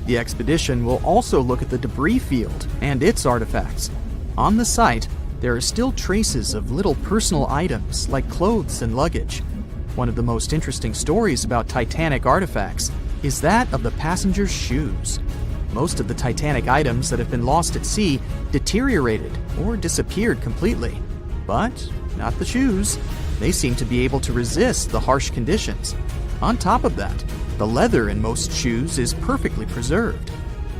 The expedition will also look at the debris field and its artifacts. On the site, there are still traces of little personal items like clothes and luggage. One of the most interesting stories about Titanic artifacts is that of the passengers' shoes. Most of the Titanic items that have been lost at sea deteriorated or disappeared completely. But not the shoes. They seem to be able to resist the harsh conditions. On top of that, the leather in most shoes is perfectly preserved,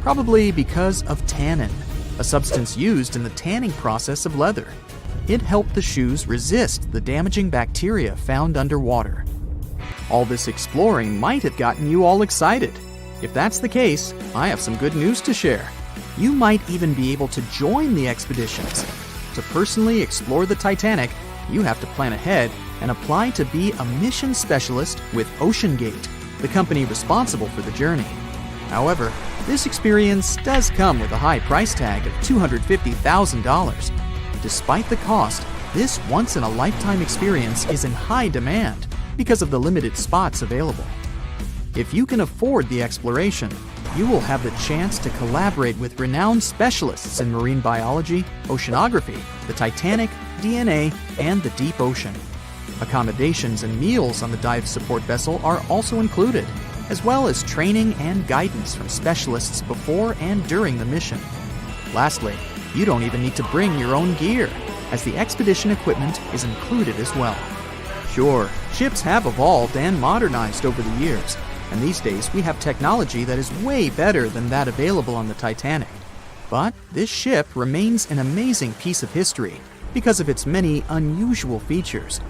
probably because of tannin, a substance used in the tanning process of leather. It helped the shoes resist the damaging bacteria found underwater. All this exploring might have gotten you all excited. If that's the case, I have some good news to share. You might even be able to join the expeditions. To personally explore the Titanic, you have to plan ahead and apply to be a mission specialist with OceanGate, the company responsible for the journey. However, this experience does come with a high price tag of $250,000. Despite the cost, this once-in-a-lifetime experience is in high demand because of the limited spots available. If you can afford the exploration, you will have the chance to collaborate with renowned specialists in marine biology, oceanography, the Titanic, DNA, and the deep ocean. Accommodations and meals on the dive support vessel are also included, as well as training and guidance from specialists before and during the mission. Lastly, you don't even need to bring your own gear, as the expedition equipment is included as well. Sure, ships have evolved and modernized over the years, and these days we have technology that is way better than that available on the Titanic. But this ship remains an amazing piece of history because of its many unusual features,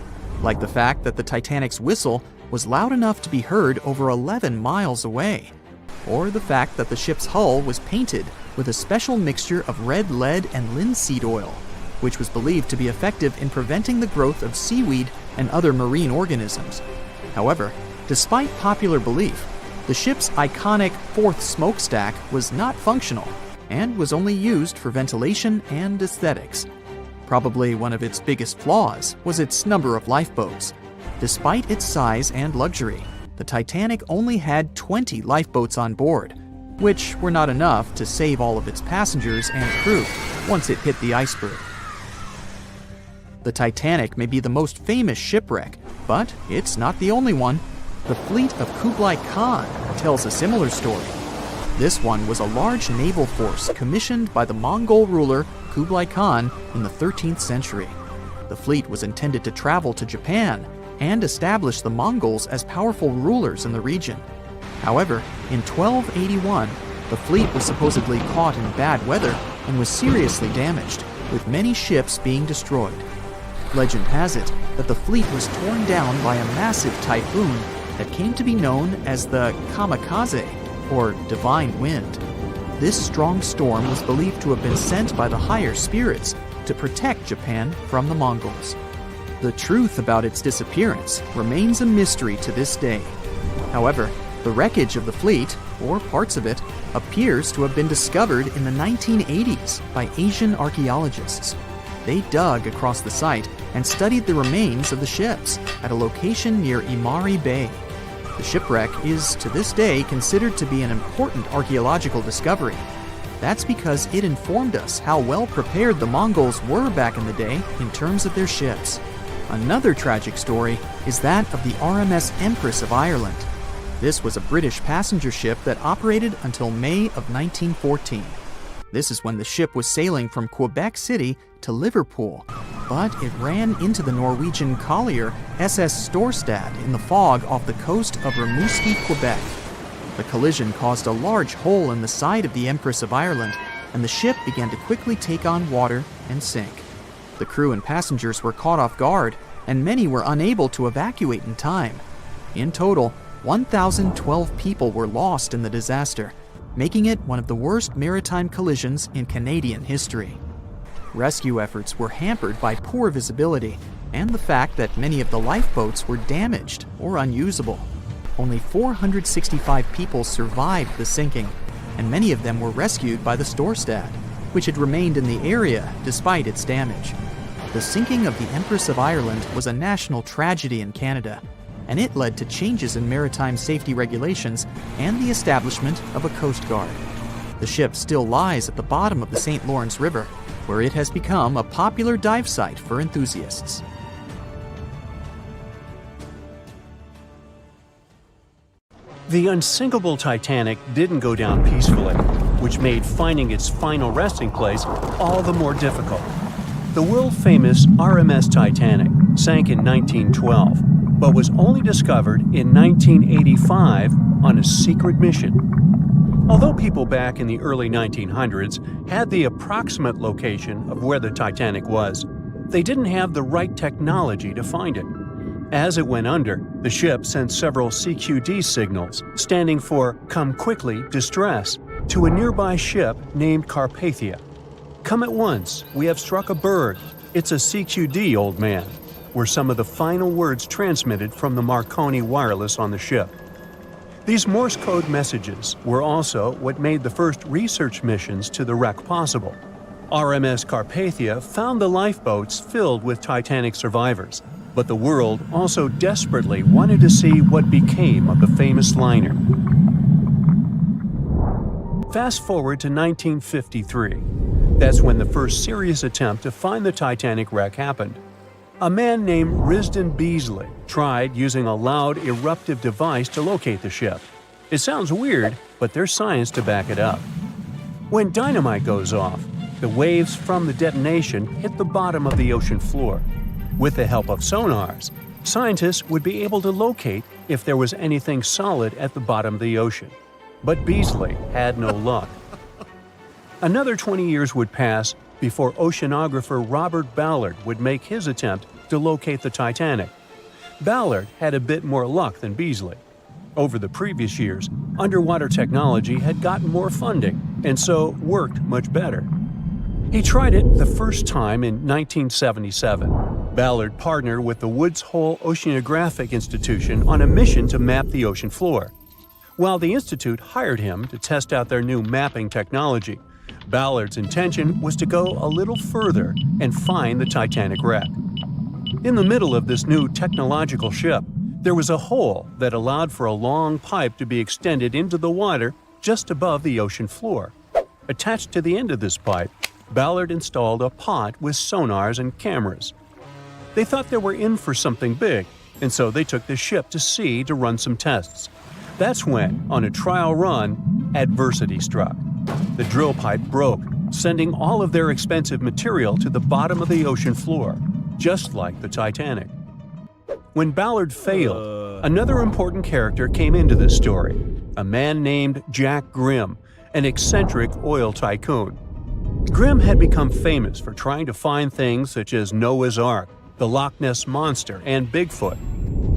like the fact that the Titanic's whistle was loud enough to be heard over 11 miles away, or the fact that the ship's hull was painted with a special mixture of red lead and linseed oil, which was believed to be effective in preventing the growth of seaweed and other marine organisms. However, despite popular belief, the ship's iconic fourth smokestack was not functional and was only used for ventilation and aesthetics. Probably one of its biggest flaws was its number of lifeboats. Despite its size and luxury, the Titanic only had 20 lifeboats on board, which were not enough to save all of its passengers and crew once it hit the iceberg. The Titanic may be the most famous shipwreck, but it's not the only one. The fleet of Kublai Khan tells a similar story. This one was a large naval force commissioned by the Mongol ruler Kublai Khan in the 13th century. The fleet was intended to travel to Japan and establish the Mongols as powerful rulers in the region. However, in 1281, the fleet was supposedly caught in bad weather and was seriously damaged, with many ships being destroyed. Legend has it that the fleet was torn down by a massive typhoon that came to be known as the kamikaze, or divine wind. This strong storm was believed to have been sent by the higher spirits to protect Japan from the Mongols. The truth about its disappearance remains a mystery to this day. However, the wreckage of the fleet, or parts of it, appears to have been discovered in the 1980s by Asian archaeologists. They dug across the site and studied the remains of the ships at a location near Imari Bay. The shipwreck is, to this day, considered to be an important archaeological discovery. That's because it informed us how well prepared the Mongols were back in the day in terms of their ships. Another tragic story is that of the RMS Empress of Ireland. This was a British passenger ship that operated until May of 1914. This is when the ship was sailing from Quebec City to Liverpool, but it ran into the Norwegian collier SS Storstad in the fog off the coast of Rimouski, Quebec. The collision caused a large hole in the side of the Empress of Ireland, and the ship began to quickly take on water and sink. The crew and passengers were caught off guard, and many were unable to evacuate in time. In total, 1,012 people were lost in the disaster, making it one of the worst maritime collisions in Canadian history. Rescue efforts were hampered by poor visibility and the fact that many of the lifeboats were damaged or unusable. Only 465 people survived the sinking, and many of them were rescued by the Storstad, which had remained in the area despite its damage. The sinking of the Empress of Ireland was a national tragedy in Canada, and it led to changes in maritime safety regulations and the establishment of a Coast Guard. The ship still lies at the bottom of the St. Lawrence River, where it has become a popular dive site for enthusiasts. The unsinkable Titanic didn't go down peacefully, which made finding its final resting place all the more difficult. The world-famous RMS Titanic sank in 1912, but was only discovered in 1985 on a secret mission. Although people back in the early 1900s had the approximate location of where the Titanic was, they didn't have the right technology to find it. As it went under, the ship sent several CQD signals, standing for Come Quickly, Distress, to a nearby ship named Carpathia. Come at once, we have struck a berg. It's a CQD, old man, were some of the final words transmitted from the Marconi wireless on the ship. These Morse code messages were also what made the first research missions to the wreck possible. RMS Carpathia found the lifeboats filled with Titanic survivors, but the world also desperately wanted to see what became of the famous liner. Fast forward to 1953. That's when the first serious attempt to find the Titanic wreck happened. A man named Risdon Beasley tried using a loud eruptive device to locate the ship. It sounds weird, but there's science to back it up. When dynamite goes off, the waves from the detonation hit the bottom of the ocean floor. With the help of sonars, scientists would be able to locate if there was anything solid at the bottom of the ocean. But Beasley had no luck. Another 20 years would pass before oceanographer Robert Ballard would make his attempt to locate the Titanic. Ballard had a bit more luck than Beasley. Over the previous years, underwater technology had gotten more funding and so worked much better. He tried it the first time in 1977. Ballard partnered with the Woods Hole Oceanographic Institution on a mission to map the ocean floor. While the institute hired him to test out their new mapping technology, Ballard's intention was to go a little further and find the Titanic wreck. In the middle of this new technological ship, there was a hole that allowed for a long pipe to be extended into the water just above the ocean floor. Attached to the end of this pipe, Ballard installed a pod with sonars and cameras. They thought they were in for something big, and so they took the ship to sea to run some tests. That's when, on a trial run, adversity struck. The drill pipe broke, sending all of their expensive material to the bottom of the ocean floor, just like the Titanic. When Ballard failed, another important character came into this story, a man named Jack Grimm, an eccentric oil tycoon. Grimm had become famous for trying to find things such as Noah's Ark, the Loch Ness Monster, and Bigfoot.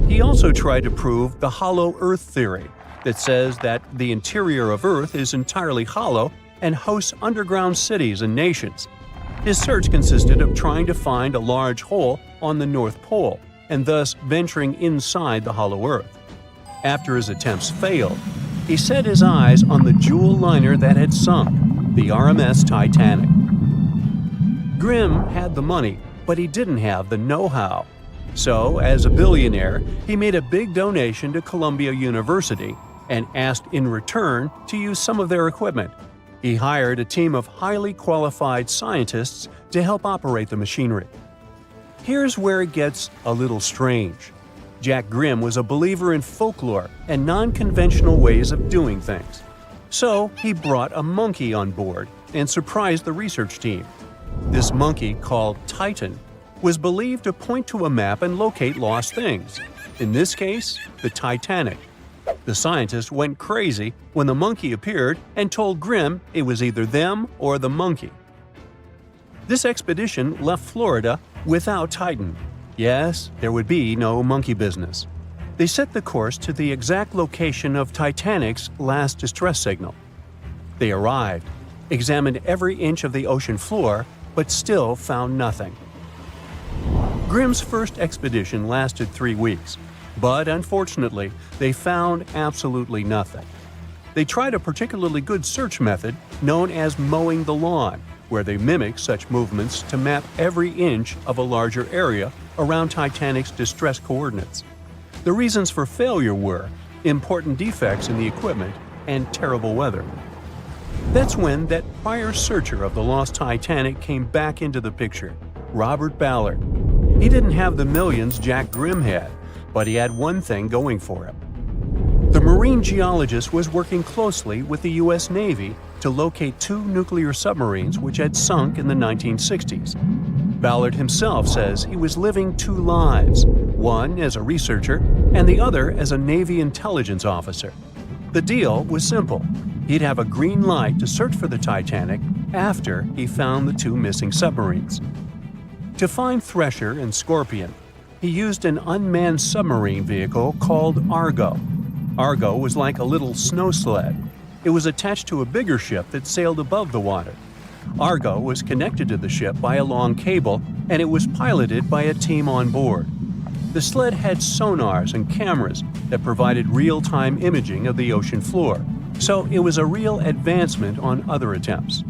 He also tried to prove the hollow Earth theory, that says that the interior of Earth is entirely hollow and hosts underground cities and nations. His search consisted of trying to find a large hole on the North Pole, and thus venturing inside the hollow Earth. After his attempts failed, he set his eyes on the jewel liner that had sunk, the RMS Titanic. Grimm had the money, but he didn't have the know-how. So, as a billionaire, he made a big donation to Columbia University and asked in return to use some of their equipment. He hired a team of highly qualified scientists to help operate the machinery. Here's where it gets a little strange. Jack Grimm was a believer in folklore and non-conventional ways of doing things. So he brought a monkey on board and surprised the research team. This monkey, called Titan, was believed to point to a map and locate lost things. In this case, the Titanic. The scientists went crazy when the monkey appeared and told Grimm it was either them or the monkey. This expedition left Florida without Titan. Yes, there would be no monkey business. They set the course to the exact location of Titanic's last distress signal. They arrived, examined every inch of the ocean floor, but still found nothing. Grimm's first expedition lasted 3 weeks, but unfortunately, they found absolutely nothing. They tried a particularly good search method known as mowing the lawn, where they mimic such movements to map every inch of a larger area around Titanic's distress coordinates. The reasons for failure were important defects in the equipment and terrible weather. That's when that prior searcher of the lost Titanic came back into the picture, Robert Ballard. He didn't have the millions Jack Grimm had, but he had one thing going for him. The marine geologist was working closely with the U.S. Navy to locate 2 nuclear submarines which had sunk in the 1960s. Ballard himself says he was living 2 lives, one as a researcher and the other as a Navy intelligence officer. The deal was simple. He'd have a green light to search for the Titanic after he found the 2 missing submarines. To find Thresher and Scorpion, he used an unmanned submarine vehicle called Argo. Argo was like a little snow sled. It was attached to a bigger ship that sailed above the water. Argo was connected to the ship by a long cable, and it was piloted by a team on board. The sled had sonars and cameras that provided real-time imaging of the ocean floor, so it was a real advancement on other attempts.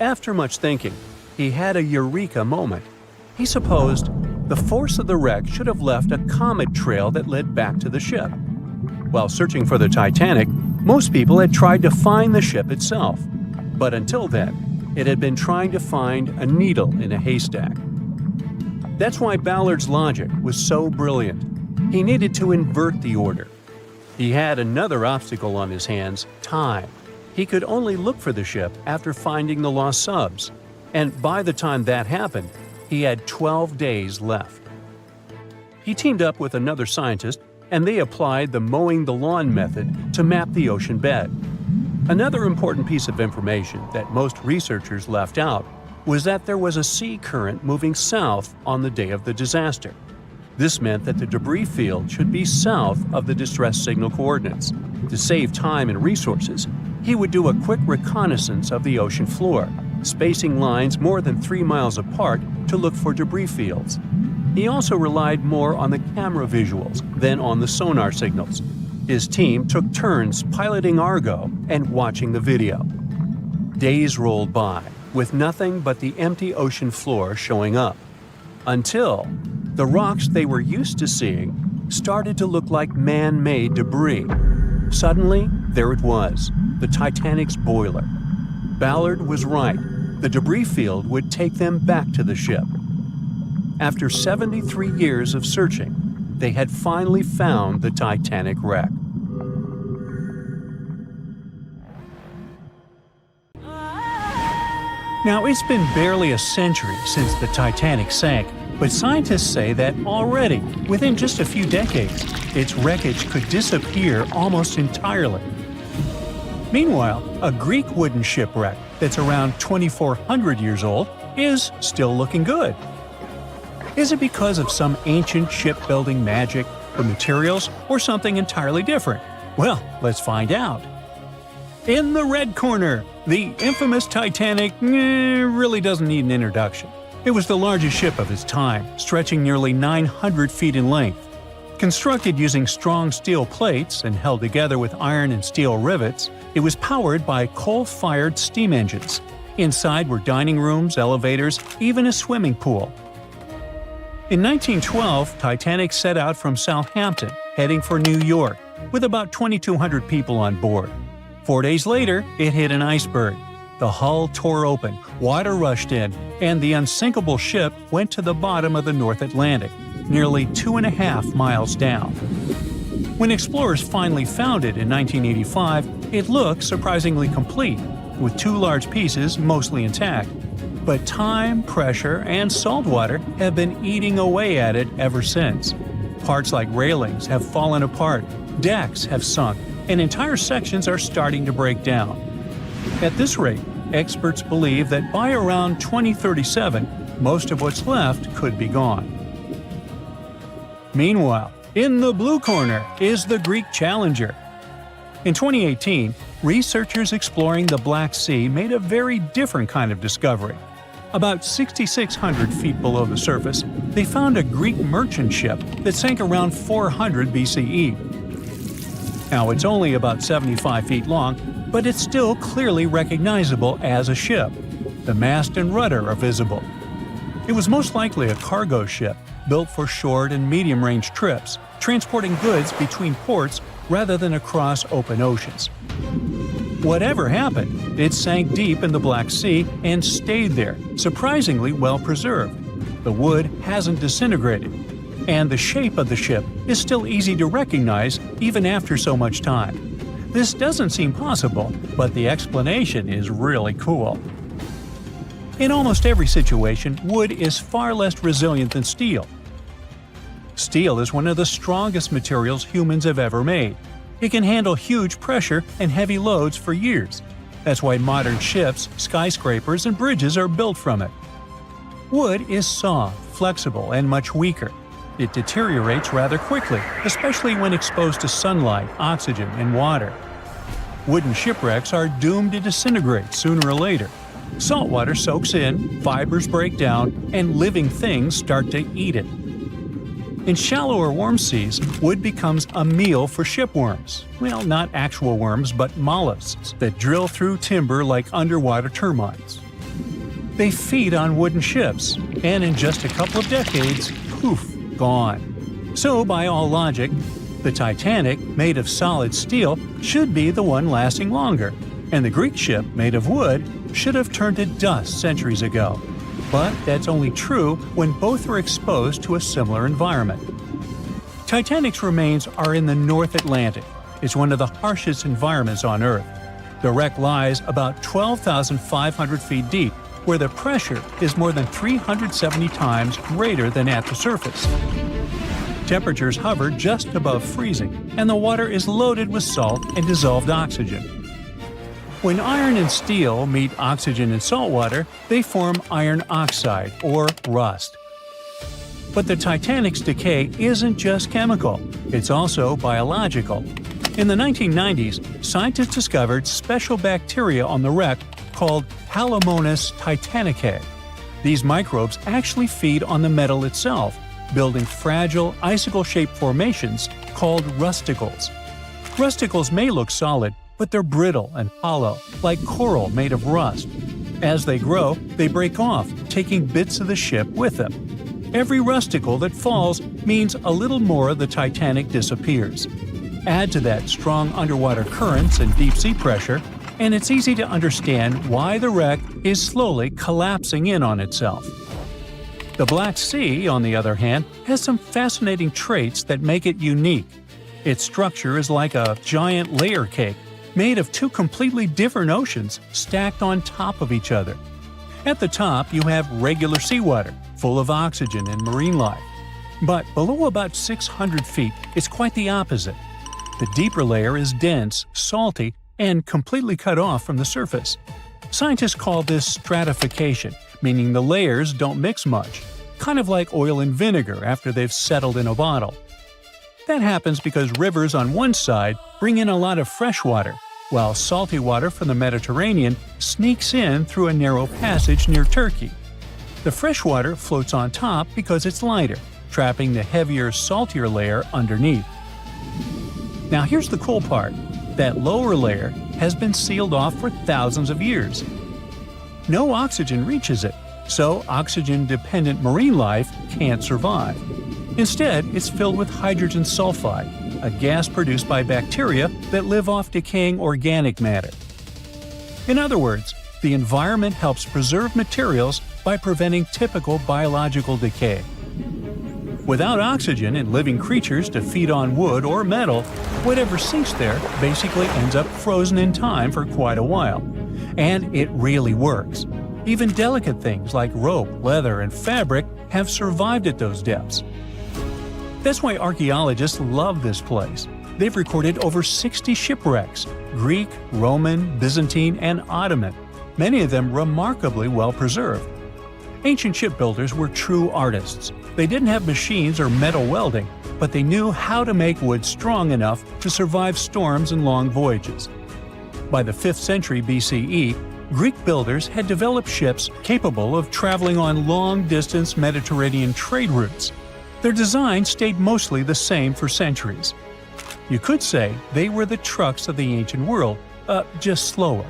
After much thinking, he had a eureka moment. He supposed the force of the wreck should have left a comet trail that led back to the ship. While searching for the Titanic, most people had tried to find the ship itself. But until then, it had been trying to find a needle in a haystack. That's why Ballard's logic was so brilliant. He needed to invert the order. He had another obstacle on his hands: time. He could only look for the ship after finding the lost subs. And by the time that happened, he had 12 days left. He teamed up with another scientist, and they applied the mowing the lawn method to map the ocean bed. Another important piece of information that most researchers left out was that there was a sea current moving south on the day of the disaster. This meant that the debris field should be south of the distress signal coordinates. To save time and resources, he would do a quick reconnaissance of the ocean floor, spacing lines more than 3 miles apart to look for debris fields. He also relied more on the camera visuals than on the sonar signals. His team took turns piloting Argo and watching the video. Days rolled by, with nothing but the empty ocean floor showing up. Until the rocks they were used to seeing started to look like man-made debris. Suddenly, there it was, the Titanic's boiler. Ballard was right. The debris field would take them back to the ship. After 73 years of searching, they had finally found the Titanic wreck. Now, it's been barely a century since the Titanic sank, But scientists say that already, within just a few decades, its wreckage could disappear almost entirely. Meanwhile, a Greek wooden shipwreck that's around 2,400 years old is still looking good. Is it because of some ancient shipbuilding magic, the materials, or something entirely different? Well, let's find out. In the red corner, the infamous Titanic really doesn't need an introduction. It was the largest ship of its time, stretching nearly 900 feet in length. Constructed using strong steel plates and held together with iron and steel rivets, it was powered by coal-fired steam engines. Inside were dining rooms, elevators, even a swimming pool. In 1912, Titanic set out from Southampton, heading for New York, with about 2,200 people on board. 4 days later, it hit an iceberg. The hull tore open, water rushed in, and the unsinkable ship went to the bottom of the North Atlantic, nearly 2.5 miles down. When explorers finally found it in 1985, it looked surprisingly complete, with 2 large pieces mostly intact. But time, pressure, and salt water have been eating away at it ever since. Parts like railings have fallen apart, decks have sunk, and entire sections are starting to break down. At this rate, experts believe that by around 2037, most of what's left could be gone. Meanwhile, in the blue corner is the Greek Challenger. In 2018, researchers exploring the Black Sea made a very different kind of discovery. About 6,600 feet below the surface, they found a Greek merchant ship that sank around 400 BCE. Now, it's only about 75 feet long, but it's still clearly recognizable as a ship. The mast and rudder are visible. It was most likely a cargo ship, built for short and medium-range trips, transporting goods between ports rather than across open oceans. Whatever happened, it sank deep in the Black Sea and stayed there, surprisingly well preserved. The wood hasn't disintegrated, and the shape of the ship is still easy to recognize even after so much time. This doesn't seem possible, but the explanation is really cool. In almost every situation, wood is far less resilient than steel. Steel is one of the strongest materials humans have ever made. It can handle huge pressure and heavy loads for years. That's why modern ships, skyscrapers, and bridges are built from it. Wood is soft, flexible, and much weaker. It deteriorates rather quickly, especially when exposed to sunlight, oxygen, and water. Wooden shipwrecks are doomed to disintegrate sooner or later. Salt water soaks in, fibers break down, and living things start to eat it. In shallower warm seas, wood becomes a meal for shipworms. Well, not actual worms, but mollusks that drill through timber like underwater termites. They feed on wooden ships, and in just a couple of decades, poof, gone. So, by all logic, the Titanic, made of solid steel, should be the one lasting longer, and the Greek ship, made of wood, should have turned to dust centuries ago. But that's only true when both are exposed to a similar environment. Titanic's remains are in the North Atlantic. It's one of the harshest environments on Earth. The wreck lies about 12,500 feet deep, where the pressure is more than 370 times greater than at the surface. Temperatures hover just above freezing, and the water is loaded with salt and dissolved oxygen. When iron and steel meet oxygen and salt water, they form iron oxide, or rust. But the Titanic's decay isn't just chemical, it's also biological. In the 1990s, scientists discovered special bacteria on the wreck called Halomonas titanicae. These microbes actually feed on the metal itself, building fragile, icicle-shaped formations called rusticles. Rusticles may look solid, but they're brittle and hollow, like coral made of rust. As they grow, they break off, taking bits of the ship with them. Every rusticle that falls means a little more of the Titanic disappears. Add to that strong underwater currents and deep-sea pressure, and it's easy to understand why the wreck is slowly collapsing in on itself. The Black Sea, on the other hand, has some fascinating traits that make it unique. Its structure is like a giant layer cake, made of 2 completely different oceans stacked on top of each other. At the top, you have regular seawater, full of oxygen and marine life. But below about 600 feet, it's quite the opposite. The deeper layer is dense, salty, and completely cut off from the surface. Scientists call this stratification, meaning the layers don't mix much, kind of like oil and vinegar after they've settled in a bottle. That happens because rivers on one side bring in a lot of fresh water, while salty water from the Mediterranean sneaks in through a narrow passage near Turkey. The fresh water floats on top because it's lighter, trapping the heavier, saltier layer underneath. Now here's the cool part. That lower layer has been sealed off for thousands of years. No oxygen reaches it, so oxygen-dependent marine life can't survive. Instead, it's filled with hydrogen sulfide, a gas produced by bacteria that live off decaying organic matter. In other words, the environment helps preserve materials by preventing typical biological decay. Without oxygen and living creatures to feed on wood or metal, whatever sinks there basically ends up frozen in time for quite a while. And it really works. Even delicate things like rope, leather, and fabric have survived at those depths. That's why archaeologists love this place. They've recorded over 60 shipwrecks – Greek, Roman, Byzantine, and Ottoman, many of them remarkably well preserved. Ancient shipbuilders were true artists. They didn't have machines or metal welding, but they knew how to make wood strong enough to survive storms and long voyages. By the 5th century BCE, Greek builders had developed ships capable of traveling on long-distance Mediterranean trade routes. Their design stayed mostly the same for centuries. You could say they were the trucks of the ancient world, just slower.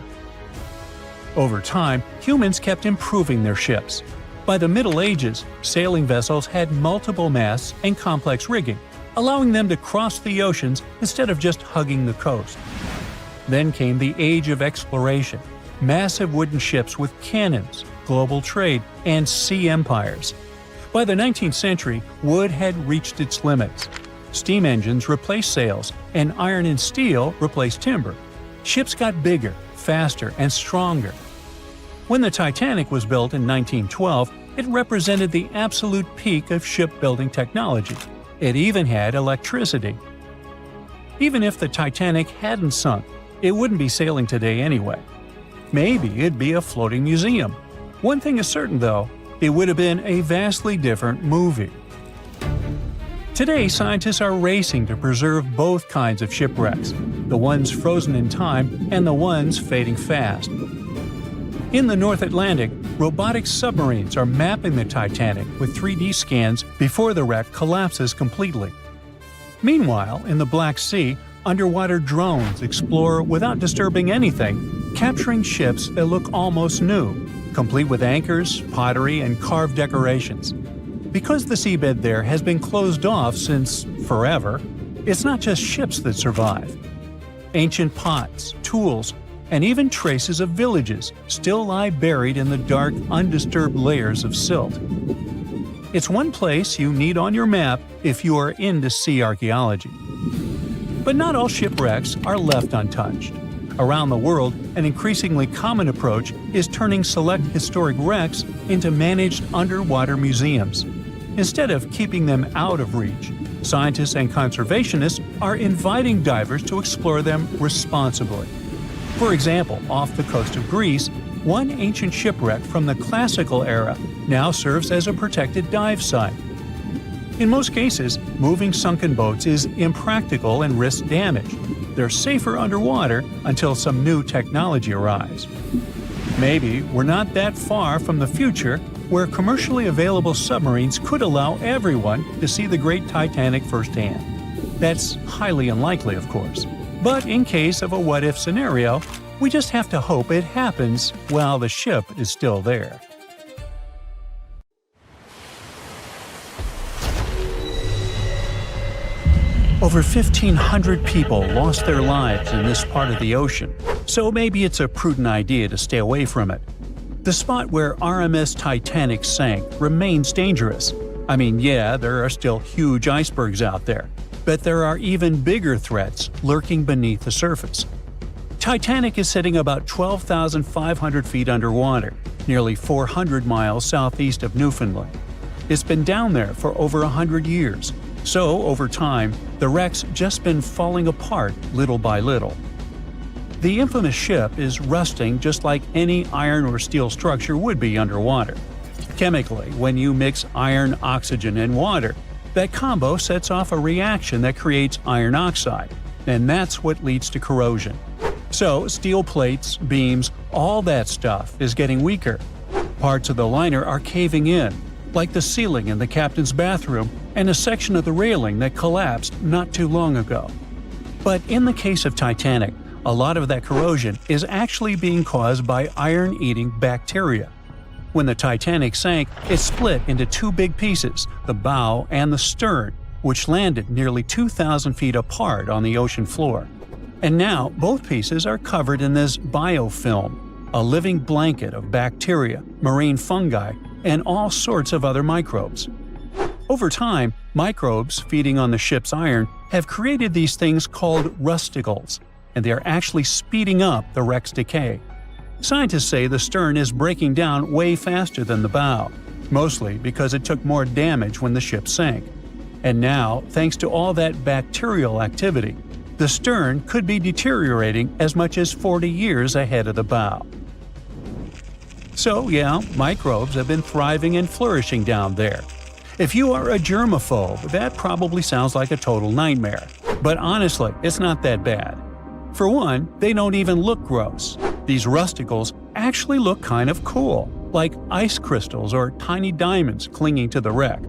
Over time, humans kept improving their ships. By the Middle Ages, sailing vessels had multiple masts and complex rigging, allowing them to cross the oceans instead of just hugging the coast. Then came the Age of Exploration, massive wooden ships with cannons, global trade, and sea empires. By the 19th century, wood had reached its limits. Steam engines replaced sails, and iron and steel replaced timber. Ships got bigger, faster, and stronger. When the Titanic was built in 1912, it represented the absolute peak of shipbuilding technology. It even had electricity. Even if the Titanic hadn't sunk, it wouldn't be sailing today anyway. Maybe it'd be a floating museum. One thing is certain, though, it would have been a vastly different movie. Today, scientists are racing to preserve both kinds of shipwrecks, the ones frozen in time and the ones fading fast. In the North Atlantic, robotic submarines are mapping the Titanic with 3D scans before the wreck collapses completely. Meanwhile, in the Black Sea, underwater drones explore without disturbing anything, capturing ships that look almost new, complete with anchors, pottery, and carved decorations. Because the seabed there has been closed off since forever, it's not just ships that survive. Ancient pots, tools, and even traces of villages still lie buried in the dark, undisturbed layers of silt. It's one place you need on your map if you are into sea archaeology. But not all shipwrecks are left untouched. Around the world, an increasingly common approach is turning select historic wrecks into managed underwater museums. Instead of keeping them out of reach, scientists and conservationists are inviting divers to explore them responsibly. For example, off the coast of Greece, one ancient shipwreck from the classical era now serves as a protected dive site. In most cases, moving sunken boats is impractical and risks damage. They're safer underwater until some new technology arrives. Maybe we're not that far from the future where commercially available submarines could allow everyone to see the great Titanic firsthand. That's highly unlikely, of course. But in case of a what-if scenario, we just have to hope it happens while the ship is still there. Over 1,500 people lost their lives in this part of the ocean, so maybe it's a prudent idea to stay away from it. The spot where RMS Titanic sank remains dangerous. I mean, yeah, there are still huge icebergs out there, but there are even bigger threats lurking beneath the surface. Titanic is sitting about 12,500 feet underwater, nearly 400 miles southeast of Newfoundland. It's been down there for over 100 years. So, over time, the wreck's just been falling apart little by little. The infamous ship is rusting just like any iron or steel structure would be underwater. Chemically, when you mix iron, oxygen, and water, that combo sets off a reaction that creates iron oxide, and that's what leads to corrosion. So, steel plates, beams, all that stuff is getting weaker. Parts of the liner are caving in, like the ceiling in the captain's bathroom and a section of the railing that collapsed not too long ago. But in the case of Titanic, a lot of that corrosion is actually being caused by iron-eating bacteria. When the Titanic sank, it split into two big pieces, the bow and the stern, which landed nearly 2,000 feet apart on the ocean floor. And now both pieces are covered in this biofilm, a living blanket of bacteria, marine fungi, and all sorts of other microbes. Over time, microbes feeding on the ship's iron have created these things called rusticles, and they are actually speeding up the wreck's decay. Scientists say the stern is breaking down way faster than the bow, mostly because it took more damage when the ship sank. And now, thanks to all that bacterial activity, the stern could be deteriorating as much as 40 years ahead of the bow. So yeah, microbes have been thriving and flourishing down there. If you are a germaphobe, that probably sounds like a total nightmare. But honestly, it's not that bad. For one, they don't even look gross. These rusticles actually look kind of cool, like ice crystals or tiny diamonds clinging to the wreck.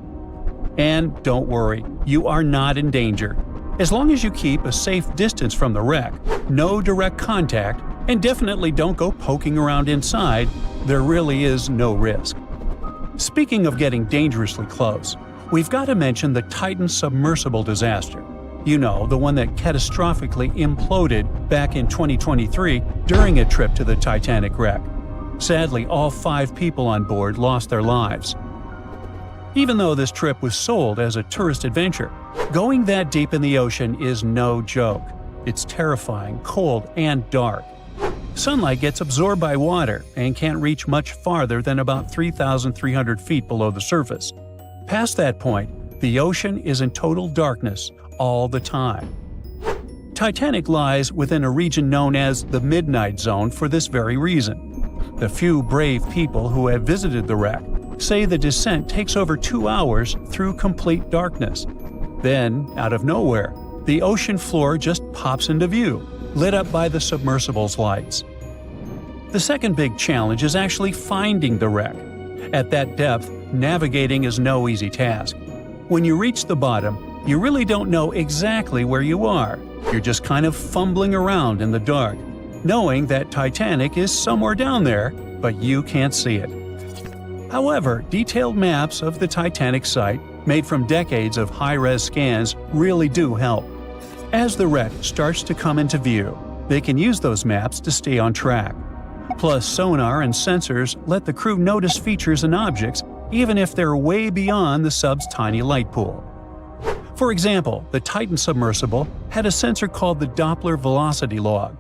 And don't worry, you are not in danger. As long as you keep a safe distance from the wreck, no direct contact, and definitely don't go poking around inside, there really is no risk. Speaking of getting dangerously close, we've got to mention the Titan submersible disaster. You know, the one that catastrophically imploded back in 2023 during a trip to the Titanic wreck. Sadly, all 5 people on board lost their lives. Even though this trip was sold as a tourist adventure, going that deep in the ocean is no joke. It's terrifying, cold, and dark. Sunlight gets absorbed by water and can't reach much farther than about 3,300 feet below the surface. Past that point, the ocean is in total darkness all the time. Titanic lies within a region known as the Midnight Zone for this very reason. The few brave people who have visited the wreck say the descent takes over 2 hours through complete darkness. Then, out of nowhere, the ocean floor just pops into view, lit up by the submersible's lights. The second big challenge is actually finding the wreck. At that depth, navigating is no easy task. When you reach the bottom, you really don't know exactly where you are. You're just kind of fumbling around in the dark, knowing that Titanic is somewhere down there, but you can't see it. However, detailed maps of the Titanic site, made from decades of high-res scans, really do help. As the wreck starts to come into view, they can use those maps to stay on track. Plus, sonar and sensors let the crew notice features and objects even if they're way beyond the sub's tiny light pool. For example, the Titan submersible had a sensor called the Doppler velocity log.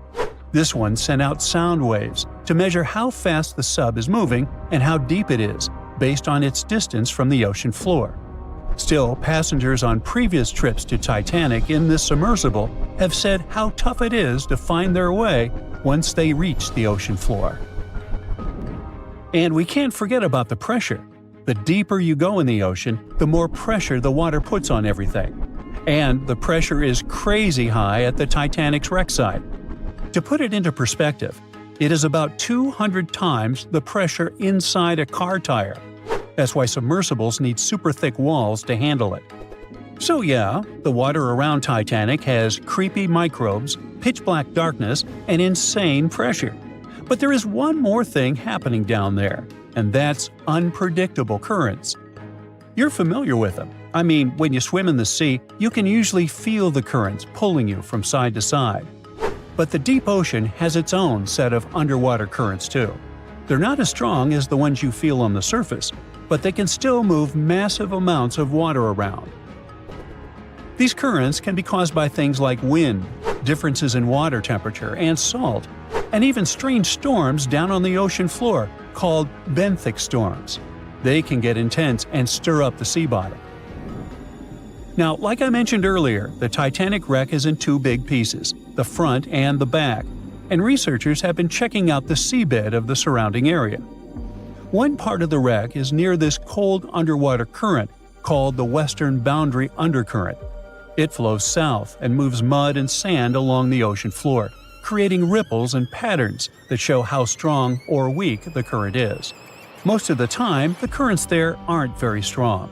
This one sent out sound waves to measure how fast the sub is moving and how deep it is, based on its distance from the ocean floor. Still, passengers on previous trips to Titanic in this submersible have said how tough it is to find their way once they reach the ocean floor. And we can't forget about the pressure. The deeper you go in the ocean, the more pressure the water puts on everything. And the pressure is crazy high at the Titanic's wreck site. To put it into perspective, it is about 200 times the pressure inside a car tire. That's why submersibles need super thick walls to handle it. So yeah, the water around Titanic has creepy microbes, pitch-black darkness, and insane pressure. But there is one more thing happening down there, and that's unpredictable currents. You're familiar with them. I mean, when you swim in the sea, you can usually feel the currents pulling you from side to side. But the deep ocean has its own set of underwater currents too. They're not as strong as the ones you feel on the surface, but they can still move massive amounts of water around. These currents can be caused by things like wind, differences in water temperature and salt, and even strange storms down on the ocean floor called benthic storms. They can get intense and stir up the sea bottom. Now, like I mentioned earlier, the Titanic wreck is in two big pieces, the front and the back, and researchers have been checking out the seabed of the surrounding area. One part of the wreck is near this cold underwater current called the Western Boundary Undercurrent. It flows south and moves mud and sand along the ocean floor, creating ripples and patterns that show how strong or weak the current is. Most of the time, the currents there aren't very strong.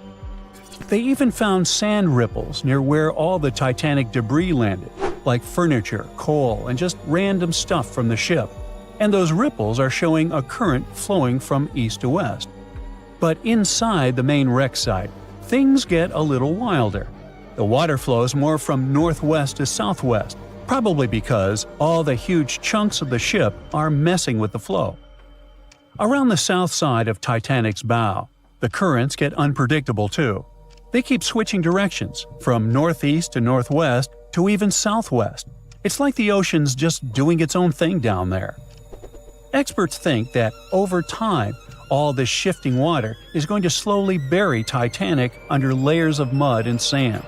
They even found sand ripples near where all the Titanic debris landed, like furniture, coal, and just random stuff from the ship. And those ripples are showing a current flowing from east to west. But inside the main wreck site, things get a little wilder. The water flows more from northwest to southwest, probably because all the huge chunks of the ship are messing with the flow. Around the south side of Titanic's bow, the currents get unpredictable too. They keep switching directions, from northeast to northwest to even southwest. It's like the ocean's just doing its own thing down there. Experts think that over time, all this shifting water is going to slowly bury Titanic under layers of mud and sand.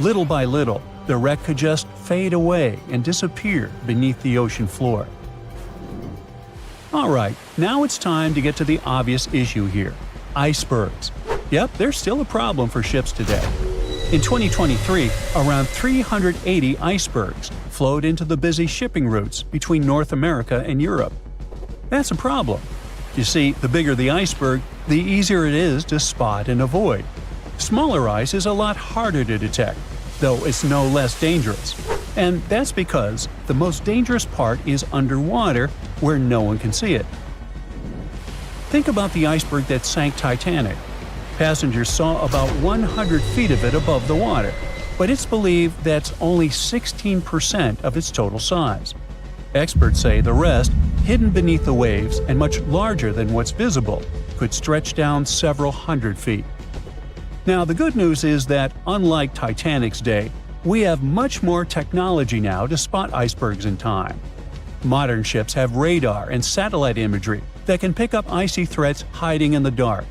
Little by little, the wreck could just fade away and disappear beneath the ocean floor. Alright, now it's time to get to the obvious issue here: icebergs. Yep, they're still a problem for ships today. In 2023, around 380 icebergs flowed into the busy shipping routes between North America and Europe. That's a problem. You see, the bigger the iceberg, the easier it is to spot and avoid. Smaller ice is a lot harder to detect, though it's no less dangerous. And that's because the most dangerous part is underwater, where no one can see it. Think about the iceberg that sank Titanic. Passengers saw about 100 feet of it above the water, but it's believed that's only 16% of its total size. Experts say the rest, hidden beneath the waves and much larger than what's visible, could stretch down several hundred feet. Now, the good news is that, unlike Titanic's day, we have much more technology now to spot icebergs in time. Modern ships have radar and satellite imagery that can pick up icy threats hiding in the dark.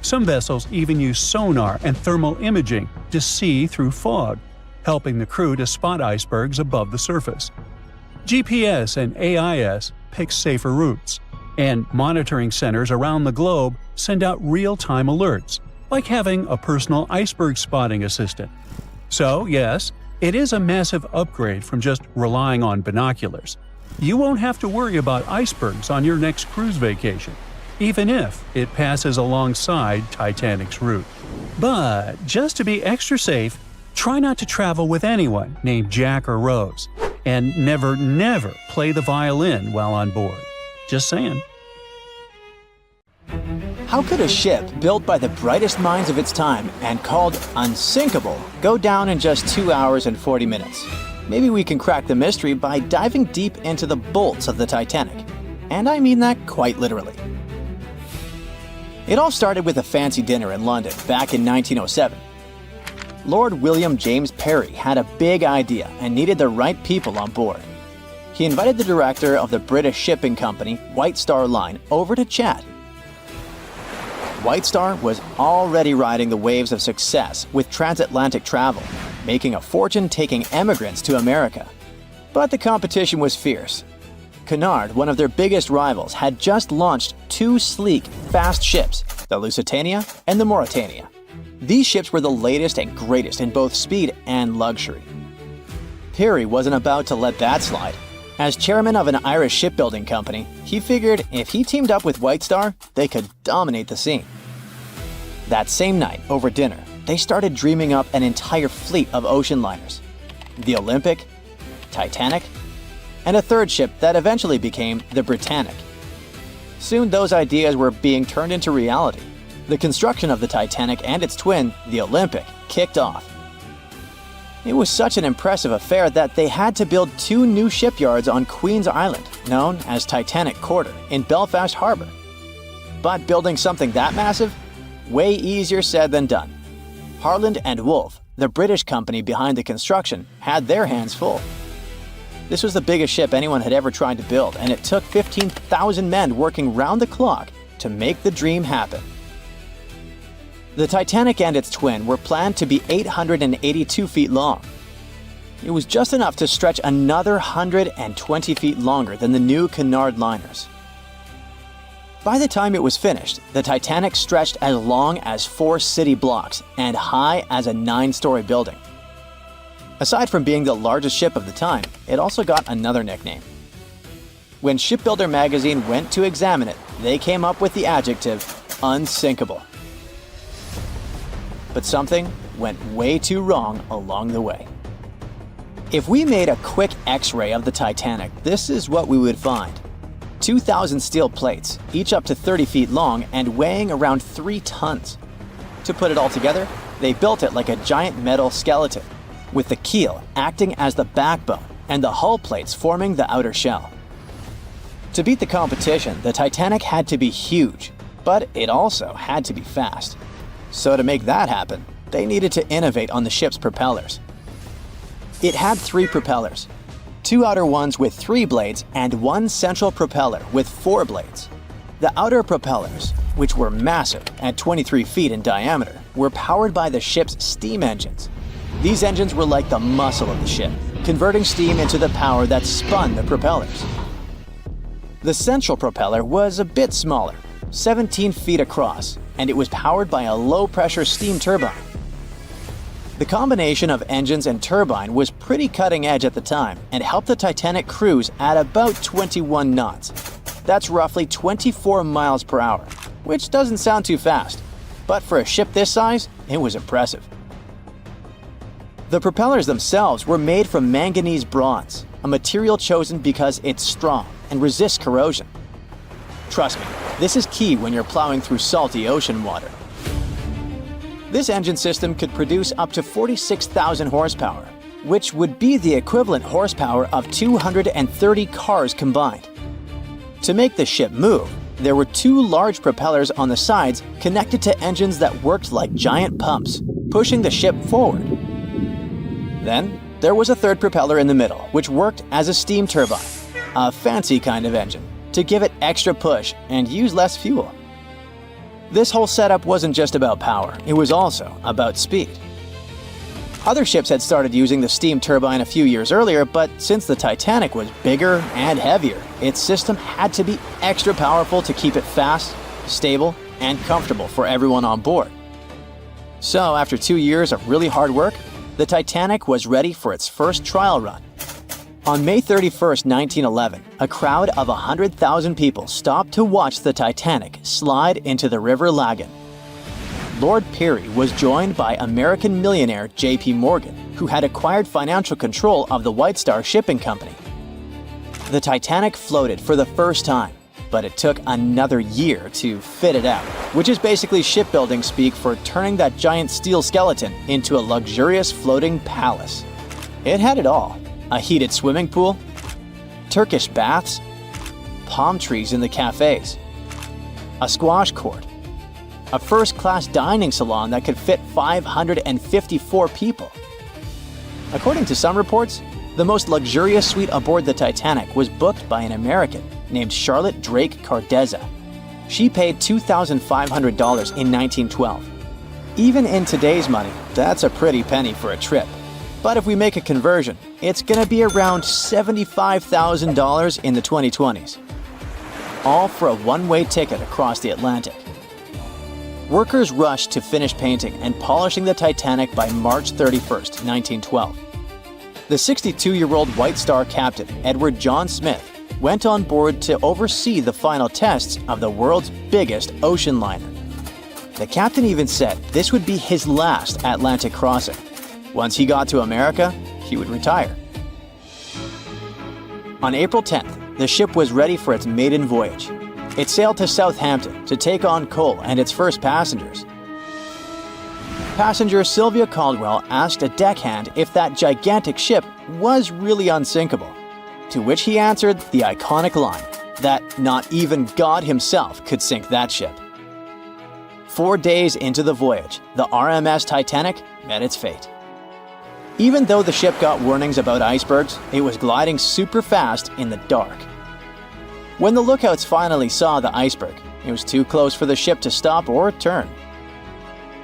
Some vessels even use sonar and thermal imaging to see through fog, helping the crew to spot icebergs above the surface. GPS and AIS pick safer routes, and monitoring centers around the globe send out real-time alerts, like having a personal iceberg spotting assistant. So, yes, it is a massive upgrade from just relying on binoculars. You won't have to worry about icebergs on your next cruise vacation, even if it passes alongside Titanic's route. But just to be extra safe, try not to travel with anyone named Jack or Rose, and never play the violin while on board. Just saying. How could a ship built by the brightest minds of its time and called unsinkable go down in just 2 hours and 40 minutes? Maybe we can crack the mystery by diving deep into the bolts of the Titanic. And I mean that quite literally. It all started with a fancy dinner in London back in 1907. Lord William James Parry had a big idea and needed the right people on board. He invited the director of the British shipping company, White Star Line, over to chat. White Star was already riding the waves of success with transatlantic travel, making a fortune taking emigrants to America. But the competition was fierce. Cunard, one of their biggest rivals, had just launched two sleek, fast ships, the Lusitania and the Mauretania. These ships were the latest and greatest in both speed and luxury. Parry wasn't about to let that slide. As chairman of an Irish shipbuilding company, he figured if he teamed up with White Star, they could dominate the scene. That same night, over dinner, they started dreaming up an entire fleet of ocean liners: the Olympic, Titanic, and a third ship that eventually became the Britannic. Soon those ideas were being turned into reality. The construction of the Titanic and its twin, the Olympic, kicked off. It was such an impressive affair that they had to build two new shipyards on Queen's Island, known as Titanic Quarter, in Belfast Harbour. But building something that massive? Way easier said than done. Harland and Wolff, the British company behind the construction, had their hands full. This was the biggest ship anyone had ever tried to build, and it took 15,000 men working round the clock to make the dream happen. The Titanic and its twin were planned to be 882 feet long. It was just enough to stretch another 120 feet longer than the new Cunard liners. By the time it was finished, the Titanic stretched as long as 4 city blocks and high as a 9-story building. Aside from being the largest ship of the time, it also got another nickname. When Shipbuilder magazine went to examine it, they came up with the adjective unsinkable. But something went way too wrong along the way. If we made a quick X-ray of the Titanic, this is what we would find. 2,000 steel plates, each up to 30 feet long and weighing around 3 tons. To put it all together, they built it like a giant metal skeleton, with the keel acting as the backbone and the hull plates forming the outer shell. To beat the competition, the Titanic had to be huge, but it also had to be fast. So to make that happen, they needed to innovate on the ship's propellers. It had 3 propellers, 2 outer ones with 3 blades and 1 central propeller with 4 blades. The outer propellers, which were massive at 23 feet in diameter, were powered by the ship's steam engines. These engines were like the muscle of the ship, converting steam into the power that spun the propellers. The central propeller was a bit smaller, 17 feet across, and it was powered by a low-pressure steam turbine. The combination of engines and turbine was pretty cutting edge at the time and helped the Titanic cruise at about 21 knots. That's roughly 24 miles per hour, which doesn't sound too fast, but for a ship this size, it was impressive. The propellers themselves were made from manganese bronze, a material chosen because it's strong and resists corrosion. Trust me, this is key when you're plowing through salty ocean water. This engine system could produce up to 46,000 horsepower, which would be the equivalent horsepower of 230 cars combined. To make the ship move, there were 2 large propellers on the sides connected to engines that worked like giant pumps, pushing the ship forward. Then, there was a 3rd propeller in the middle, which worked as a steam turbine, a fancy kind of engine, to give it extra push and use less fuel. This whole setup wasn't just about power, it was also about speed. Other ships had started using the steam turbine a few years earlier, but since the Titanic was bigger and heavier, its system had to be extra powerful to keep it fast, stable, and comfortable for everyone on board. So after 2 years of really hard work, the Titanic was ready for its first trial run. On May 31, 1911, a crowd of 100,000 people stopped to watch the Titanic slide into the River Lagan. Lord Peary was joined by American millionaire J.P. Morgan, who had acquired financial control of the White Star Shipping Company. The Titanic floated for the first time, but it took another year to fit it out, which is basically shipbuilding speak for turning that giant steel skeleton into a luxurious floating palace. It had it all. A heated swimming pool, Turkish baths, palm trees in the cafes, a squash court, a first-class dining salon that could fit 554 people. According to some reports, the most luxurious suite aboard the Titanic was booked by an American named Charlotte Drake Cardezza. She paid $2,500 in 1912. Even in today's money, that's a pretty penny for a trip. But if we make a conversion, it's gonna be around $75,000 in the 2020s. All for a one-way ticket across the Atlantic. Workers rushed to finish painting and polishing the Titanic by March 31, 1912. The 62-year-old White Star captain, Edward John Smith, went on board to oversee the final tests of the world's biggest ocean liner. The captain even said this would be his last Atlantic crossing. Once he got to America, he would retire. On April 10th, the ship was ready for its maiden voyage. It sailed to Southampton to take on coal and its first passengers. Passenger Sylvia Caldwell asked a deckhand if that gigantic ship was really unsinkable, to which he answered the iconic line that not even God himself could sink that ship. 4 days into the voyage, the RMS Titanic met its fate. Even though the ship got warnings about icebergs, it was gliding super fast in the dark. When the lookouts finally saw the iceberg, it was too close for the ship to stop or turn.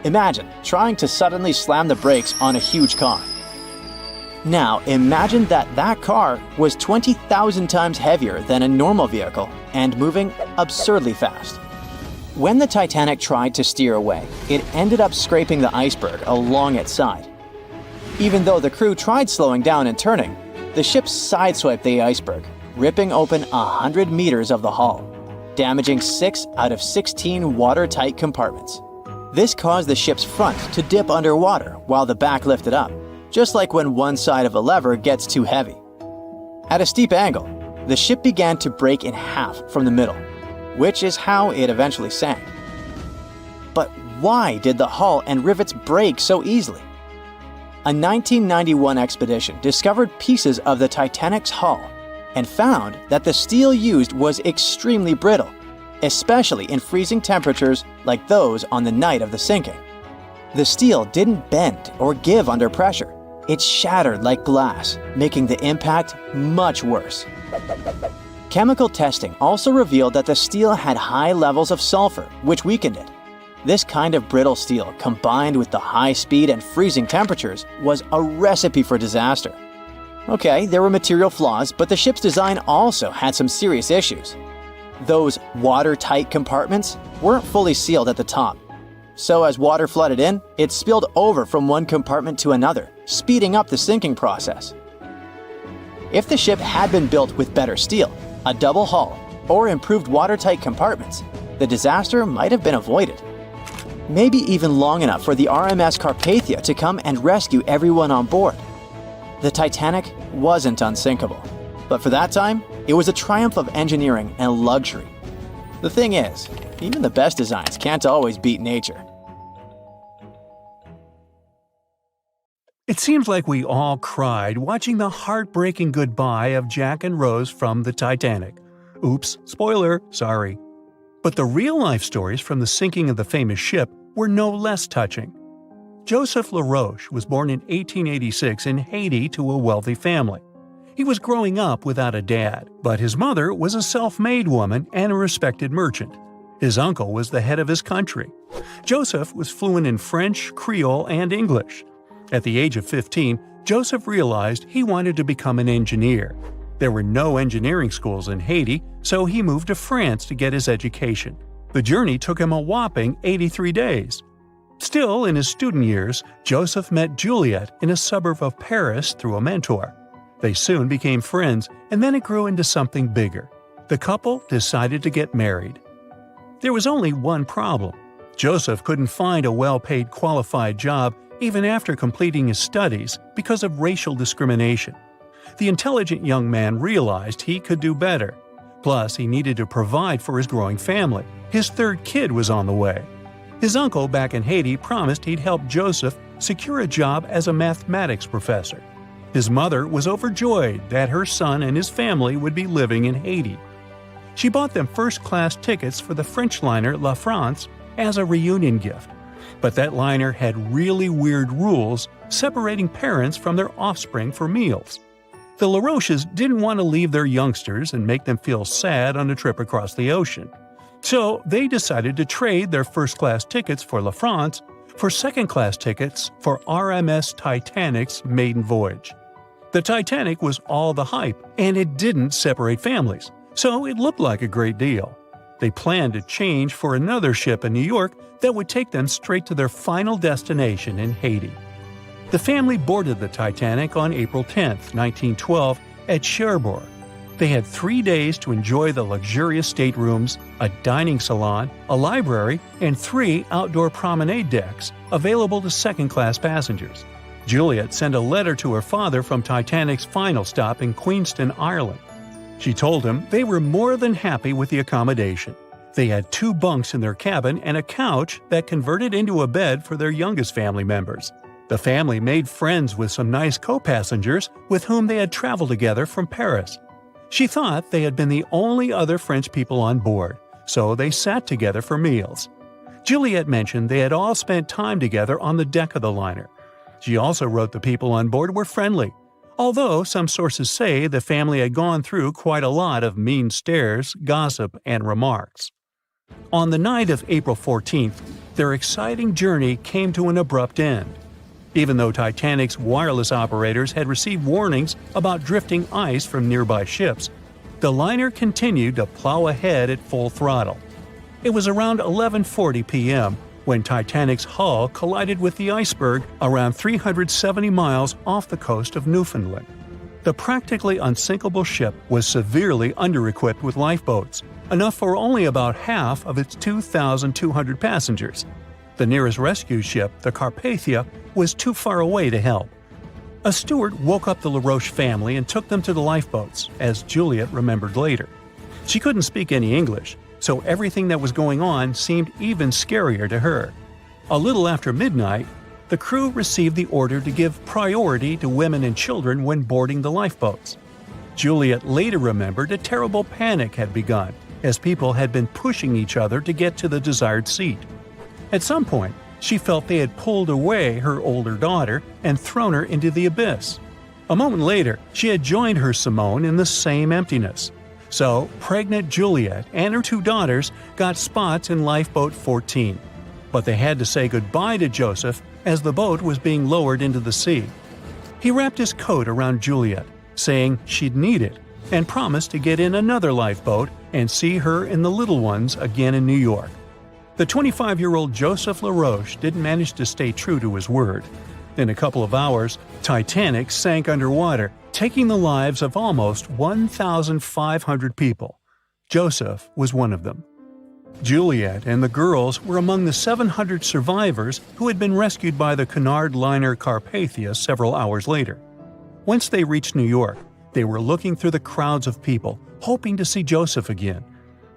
Imagine trying to suddenly slam the brakes on a huge car. Now, imagine that car was 20,000 times heavier than a normal vehicle and moving absurdly fast. When the Titanic tried to steer away, it ended up scraping the iceberg along its side. Even though the crew tried slowing down and turning, the ship sideswiped the iceberg, ripping open 100 meters of the hull, damaging 6 out of 16 watertight compartments. This caused the ship's front to dip underwater while the back lifted up, just like when one side of a lever gets too heavy. At a steep angle, the ship began to break in half from the middle, which is how it eventually sank. But why did the hull and rivets break so easily? A 1991 expedition discovered pieces of the Titanic's hull and found that the steel used was extremely brittle, especially in freezing temperatures like those on the night of the sinking. The steel didn't bend or give under pressure. It shattered like glass, making the impact much worse. Chemical testing also revealed that the steel had high levels of sulfur, which weakened it. This kind of brittle steel, combined with the high speed and freezing temperatures, was a recipe for disaster. Okay, there were material flaws, but the ship's design also had some serious issues. Those watertight compartments weren't fully sealed at the top. So as water flooded in, it spilled over from one compartment to another, speeding up the sinking process. If the ship had been built with better steel, a double hull, or improved watertight compartments, the disaster might have been avoided. Maybe even long enough for the RMS Carpathia to come and rescue everyone on board. The Titanic wasn't unsinkable, but for that time, it was a triumph of engineering and luxury. The thing is, even the best designs can't always beat nature. It seems like we all cried watching the heartbreaking goodbye of Jack and Rose from the Titanic. Oops, spoiler, sorry. But the real-life stories from the sinking of the famous ship were no less touching. Joseph LaRoche was born in 1886 in Haiti to a wealthy family. He was growing up without a dad, but his mother was a self-made woman and a respected merchant. His uncle was the head of his country. Joseph was fluent in French, Creole, and English. At the age of 15, Joseph realized he wanted to become an engineer. There were no engineering schools in Haiti, so he moved to France to get his education. The journey took him a whopping 83 days. Still, in his student years, Joseph met Juliet in a suburb of Paris through a mentor. They soon became friends, and then it grew into something bigger. The couple decided to get married. There was only one problem. Joseph couldn't find a well-paid qualified job even after completing his studies because of racial discrimination. The intelligent young man realized he could do better. Plus, he needed to provide for his growing family. His third kid was on the way. His uncle back in Haiti promised he'd help Joseph secure a job as a mathematics professor. His mother was overjoyed that her son and his family would be living in Haiti. She bought them first-class tickets for the French liner La France as a reunion gift. But that liner had really weird rules separating parents from their offspring for meals. The LaRoches didn't want to leave their youngsters and make them feel sad on a trip across the ocean. So they decided to trade their first-class tickets for La France for second-class tickets for RMS Titanic's maiden voyage. The Titanic was all the hype, and it didn't separate families, so it looked like a great deal. They planned to change for another ship in New York that would take them straight to their final destination in Haiti. The family boarded the Titanic on April 10, 1912, at Cherbourg. They had 3 days to enjoy the luxurious staterooms, a dining salon, a library, and 3 outdoor promenade decks available to second-class passengers. Juliet sent a letter to her father from Titanic's final stop in Queenston, Ireland. She told him they were more than happy with the accommodation. They had 2 bunks in their cabin and a couch that converted into a bed for their youngest family members. The family made friends with some nice co-passengers with whom they had traveled together from Paris. She thought they had been the only other French people on board, so they sat together for meals. Juliet mentioned they had all spent time together on the deck of the liner. She also wrote the people on board were friendly, although some sources say the family had gone through quite a lot of mean stares, gossip, and remarks. On the night of April 14th, their exciting journey came to an abrupt end. Even though Titanic's wireless operators had received warnings about drifting ice from nearby ships, the liner continued to plow ahead at full throttle. It was around 11:40 p.m. when Titanic's hull collided with the iceberg around 370 miles off the coast of Newfoundland. The practically unsinkable ship was severely under-equipped with lifeboats, enough for only about half of its 2,200 passengers. The nearest rescue ship, the Carpathia, was too far away to help. A steward woke up the LaRoche family and took them to the lifeboats, as Juliet remembered later. She couldn't speak any English, so everything that was going on seemed even scarier to her. A little after midnight, the crew received the order to give priority to women and children when boarding the lifeboats. Juliet later remembered a terrible panic had begun, as people had been pushing each other to get to the desired seat. At some point, she felt they had pulled away her older daughter and thrown her into the abyss. A moment later, she had joined her Simone in the same emptiness. So, pregnant Juliet and her two daughters got spots in Lifeboat 14. But they had to say goodbye to Joseph as the boat was being lowered into the sea. He wrapped his coat around Juliet, saying she'd need it, and promised to get in another lifeboat and see her and the little ones again in New York. The 25-year-old Joseph LaRoche didn't manage to stay true to his word. In a couple of hours, Titanic sank underwater, taking the lives of almost 1,500 people. Joseph was one of them. Juliet and the girls were among the 700 survivors who had been rescued by the Cunard liner Carpathia several hours later. Once they reached New York, they were looking through the crowds of people, hoping to see Joseph again.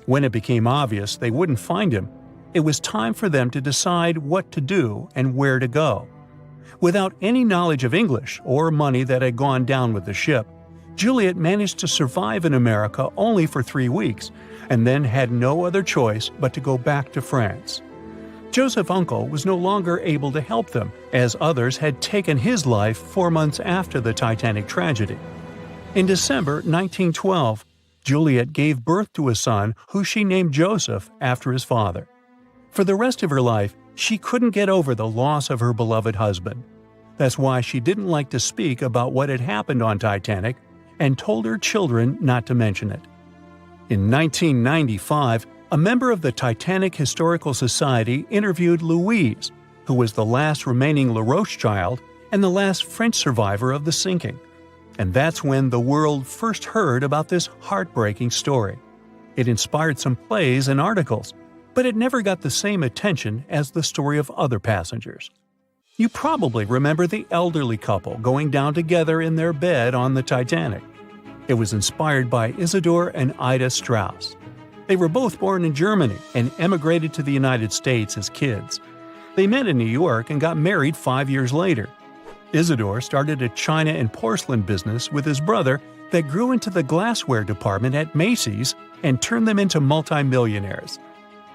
When it became obvious they wouldn't find him, it was time for them to decide what to do and where to go. Without any knowledge of English or money that had gone down with the ship, Juliet managed to survive in America only for 3 weeks, and then had no other choice but to go back to France. Joseph's uncle was no longer able to help them, as others had taken his life 4 months after the Titanic tragedy. In December 1912, Juliet gave birth to a son who she named Joseph after his father. For the rest of her life, she couldn't get over the loss of her beloved husband. That's why she didn't like to speak about what had happened on Titanic and told her children not to mention it. In 1995, a member of the Titanic Historical Society interviewed Louise, who was the last remaining LaRoche child and the last French survivor of the sinking. And that's when the world first heard about this heartbreaking story. It inspired some plays and articles, but it never got the same attention as the story of other passengers. You probably remember the elderly couple going down together in their bed on the Titanic. It was inspired by Isidor and Ida Strauss. They were both born in Germany and emigrated to the United States as kids. They met in New York and got married 5 years later. Isidor started a china and porcelain business with his brother that grew into the glassware department at Macy's and turned them into multimillionaires.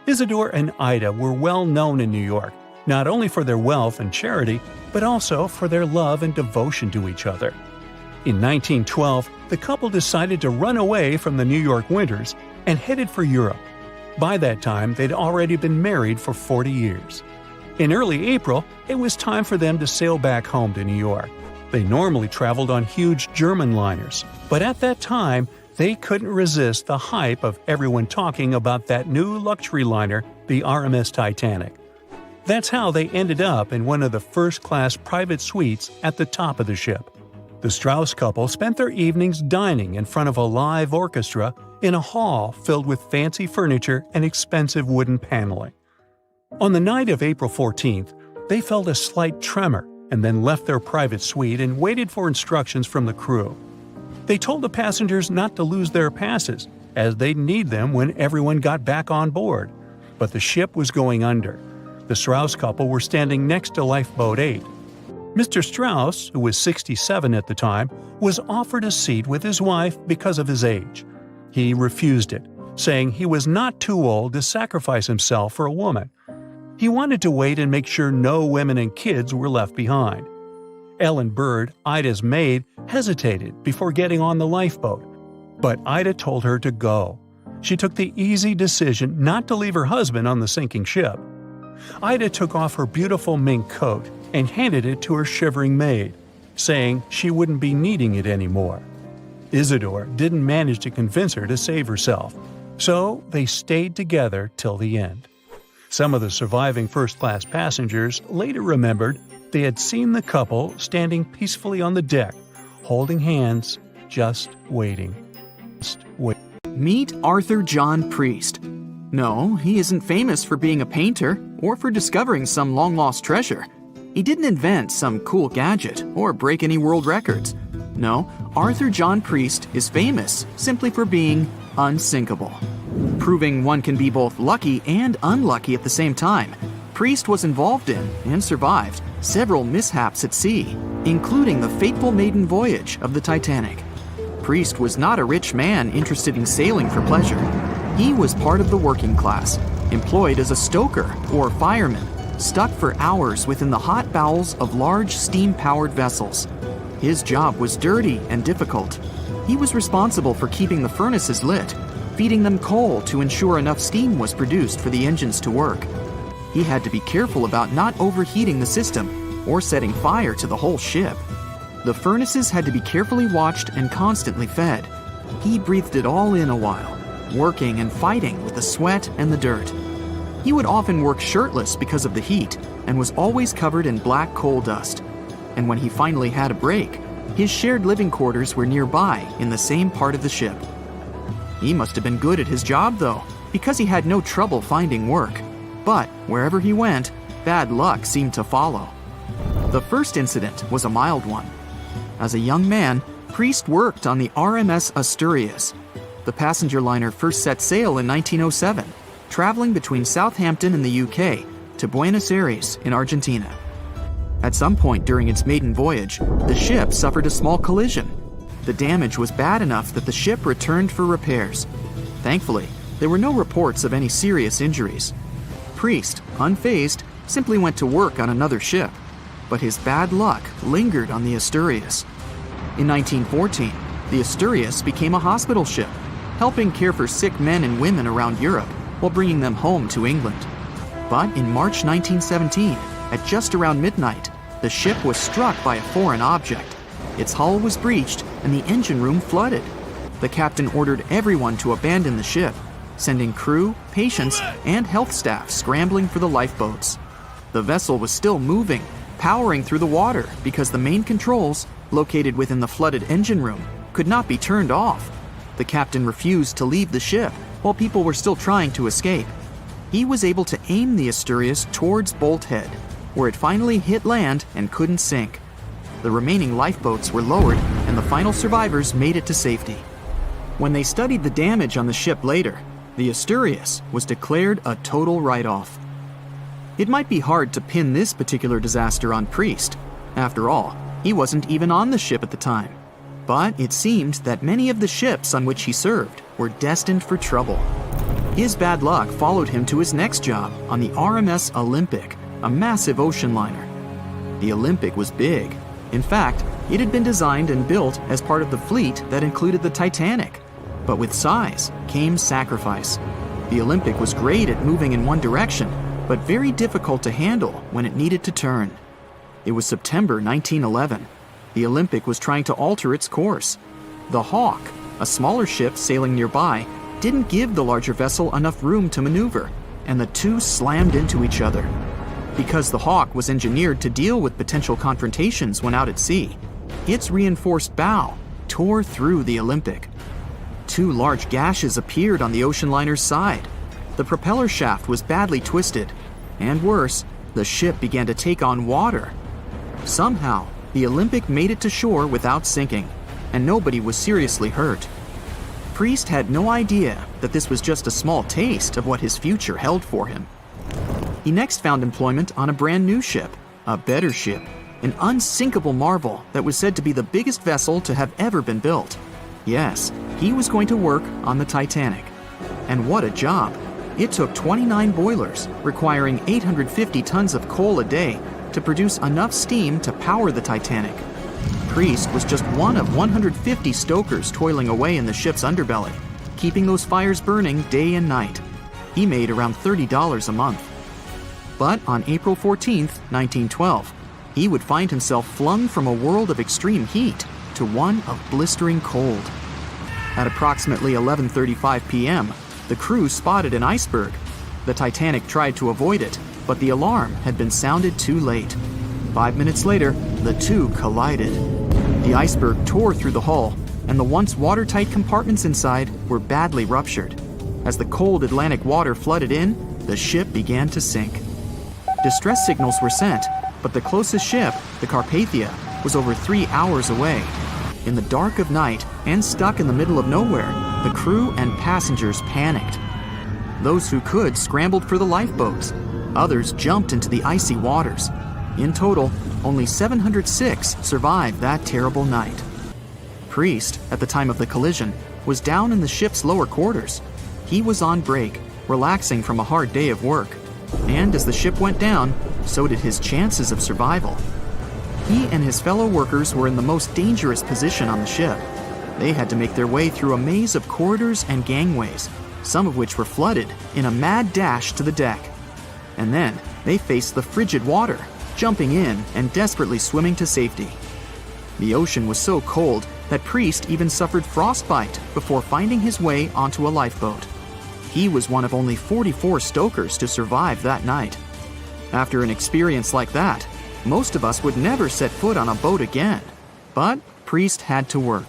Isidor and Ida were well known in New York, not only for their wealth and charity, but also for their love and devotion to each other. In 1912, the couple decided to run away from the New York winters and headed for Europe. By that time, they'd already been married for 40 years. In early April, it was time for them to sail back home to New York. They normally traveled on huge German liners, but at that time, they couldn't resist the hype of everyone talking about that new luxury liner, the RMS Titanic. That's how they ended up in one of the first-class private suites at the top of the ship. The Strauss couple spent their evenings dining in front of a live orchestra in a hall filled with fancy furniture and expensive wooden paneling. On the night of April 14th, they felt a slight tremor and then left their private suite and waited for instructions from the crew. They told the passengers not to lose their passes, as they'd need them when everyone got back on board. But the ship was going under. The Strauss couple were standing next to Lifeboat 8. Mr. Strauss, who was 67 at the time, was offered a seat with his wife because of his age. He refused it, saying he was not too old to sacrifice himself for a woman. He wanted to wait and make sure no women and kids were left behind. Ellen Bird, Ida's maid, hesitated before getting on the lifeboat, but Ida told her to go. she took the easy decision not to leave her husband on the sinking ship. Ida took off her beautiful mink coat and handed it to her shivering maid, saying she wouldn't be needing it anymore. Isidore didn't manage to convince her to save herself, so they stayed together till the end. Some of the surviving first-class passengers later remembered they had seen the couple standing peacefully on the deck, holding hands, just waiting. Meet Arthur John Priest. No, he isn't famous for being a painter or for discovering some long-lost treasure. He didn't invent some cool gadget or break any world records. No, Arthur John Priest is famous simply for being unsinkable. Proving one can be both lucky and unlucky at the same time, Priest was involved in and survived several mishaps at sea, including the fateful maiden voyage of the Titanic. Priest was not a rich man interested in sailing for pleasure. He was part of the working class, employed as a stoker or fireman, stuck for hours within the hot bowels of large steam-powered vessels. His job was dirty and difficult. He was responsible for keeping the furnaces lit, feeding them coal to ensure enough steam was produced for the engines to work. He had to be careful about not overheating the system or setting fire to the whole ship. The furnaces had to be carefully watched and constantly fed. He breathed it all in a while, working and fighting with the sweat and the dirt. He would often work shirtless because of the heat and was always covered in black coal dust. And when he finally had a break, his shared living quarters were nearby in the same part of the ship. He must have been good at his job, though, because he had no trouble finding work. But wherever he went, bad luck seemed to follow. The first incident was a mild one. As a young man, Priest worked on the RMS Asturias. The passenger liner first set sail in 1907, traveling between Southampton in the UK to Buenos Aires in Argentina. At some point during its maiden voyage, the ship suffered a small collision. The damage was bad enough that the ship returned for repairs. Thankfully, there were no reports of any serious injuries. Priest, unfazed, simply went to work on another ship, but his bad luck lingered on the Asturias. In 1914, the Asturias became a hospital ship, helping care for sick men and women around Europe while bringing them home to England. But in March 1917, at just around midnight, the ship was struck by a foreign object. Its hull was breached and the engine room flooded. The captain ordered everyone to abandon the ship, sending crew, patients, and health staff scrambling for the lifeboats. The vessel was still moving, powering through the water because the main controls, located within the flooded engine room, could not be turned off. The captain refused to leave the ship while people were still trying to escape. He was able to aim the Asturias towards Bolt Head, where it finally hit land and couldn't sink. The remaining lifeboats were lowered and the final survivors made it to safety. When they studied the damage on the ship later, the Asturias was declared a total write-off. It might be hard to pin this particular disaster on Priest. After all, he wasn't even on the ship at the time. But it seemed that many of the ships on which he served were destined for trouble. His bad luck followed him to his next job on the RMS Olympic, a massive ocean liner. The Olympic was big. In fact, it had been designed and built as part of the fleet that included the Titanic. But with size came sacrifice. The Olympic was great at moving in one direction, but very difficult to handle when it needed to turn. It was September 1911. The Olympic was trying to alter its course. The Hawk, a smaller ship sailing nearby, didn't give the larger vessel enough room to maneuver, and the two slammed into each other. Because the Hawk was engineered to deal with potential confrontations when out at sea, its reinforced bow tore through the Olympic. Two large gashes appeared on the ocean liner's side. The propeller shaft was badly twisted, and worse, the ship began to take on water. Somehow, the Olympic made it to shore without sinking, and nobody was seriously hurt. Priest had no idea that this was just a small taste of what his future held for him. He next found employment on a brand new ship, a better ship, an unsinkable marvel that was said to be the biggest vessel to have ever been built. Yes, he was going to work on the Titanic. And what a job! It took 29 boilers, requiring 850 tons of coal a day to produce enough steam to power the Titanic. Priest was just one of 150 stokers toiling away in the ship's underbelly. keeping those fires burning day and night. He made around $30 a month. But on April 14, 1912, he would find himself flung from a world of extreme heat to one of blistering cold. At approximately 11:35 p.m., the crew spotted an iceberg. The Titanic tried to avoid it, but the alarm had been sounded too late. 5 minutes later, the two collided. The iceberg tore through the hull, and the once watertight compartments inside were badly ruptured. As the cold Atlantic water flooded in, the ship began to sink. Distress signals were sent, but the closest ship, the Carpathia, was over 3 hours away. In the dark of night and stuck in the middle of nowhere, the crew and passengers panicked. Those who could scrambled for the lifeboats. Others jumped into the icy waters. In total, only 706 survived that terrible night. Priest, at the time of the collision, was down in the ship's lower quarters. He was on break, relaxing from a hard day of work. And as the ship went down, so did his chances of survival. He and his fellow workers were in the most dangerous position on the ship. They had to make their way through a maze of corridors and gangways, some of which were flooded, in a mad dash to the deck. And then they faced the frigid water, jumping in and desperately swimming to safety. The ocean was so cold that Priest even suffered frostbite before finding his way onto a lifeboat. He was one of only 44 stokers to survive that night. After an experience like that, most of us would never set foot on a boat again. But Priest had to work.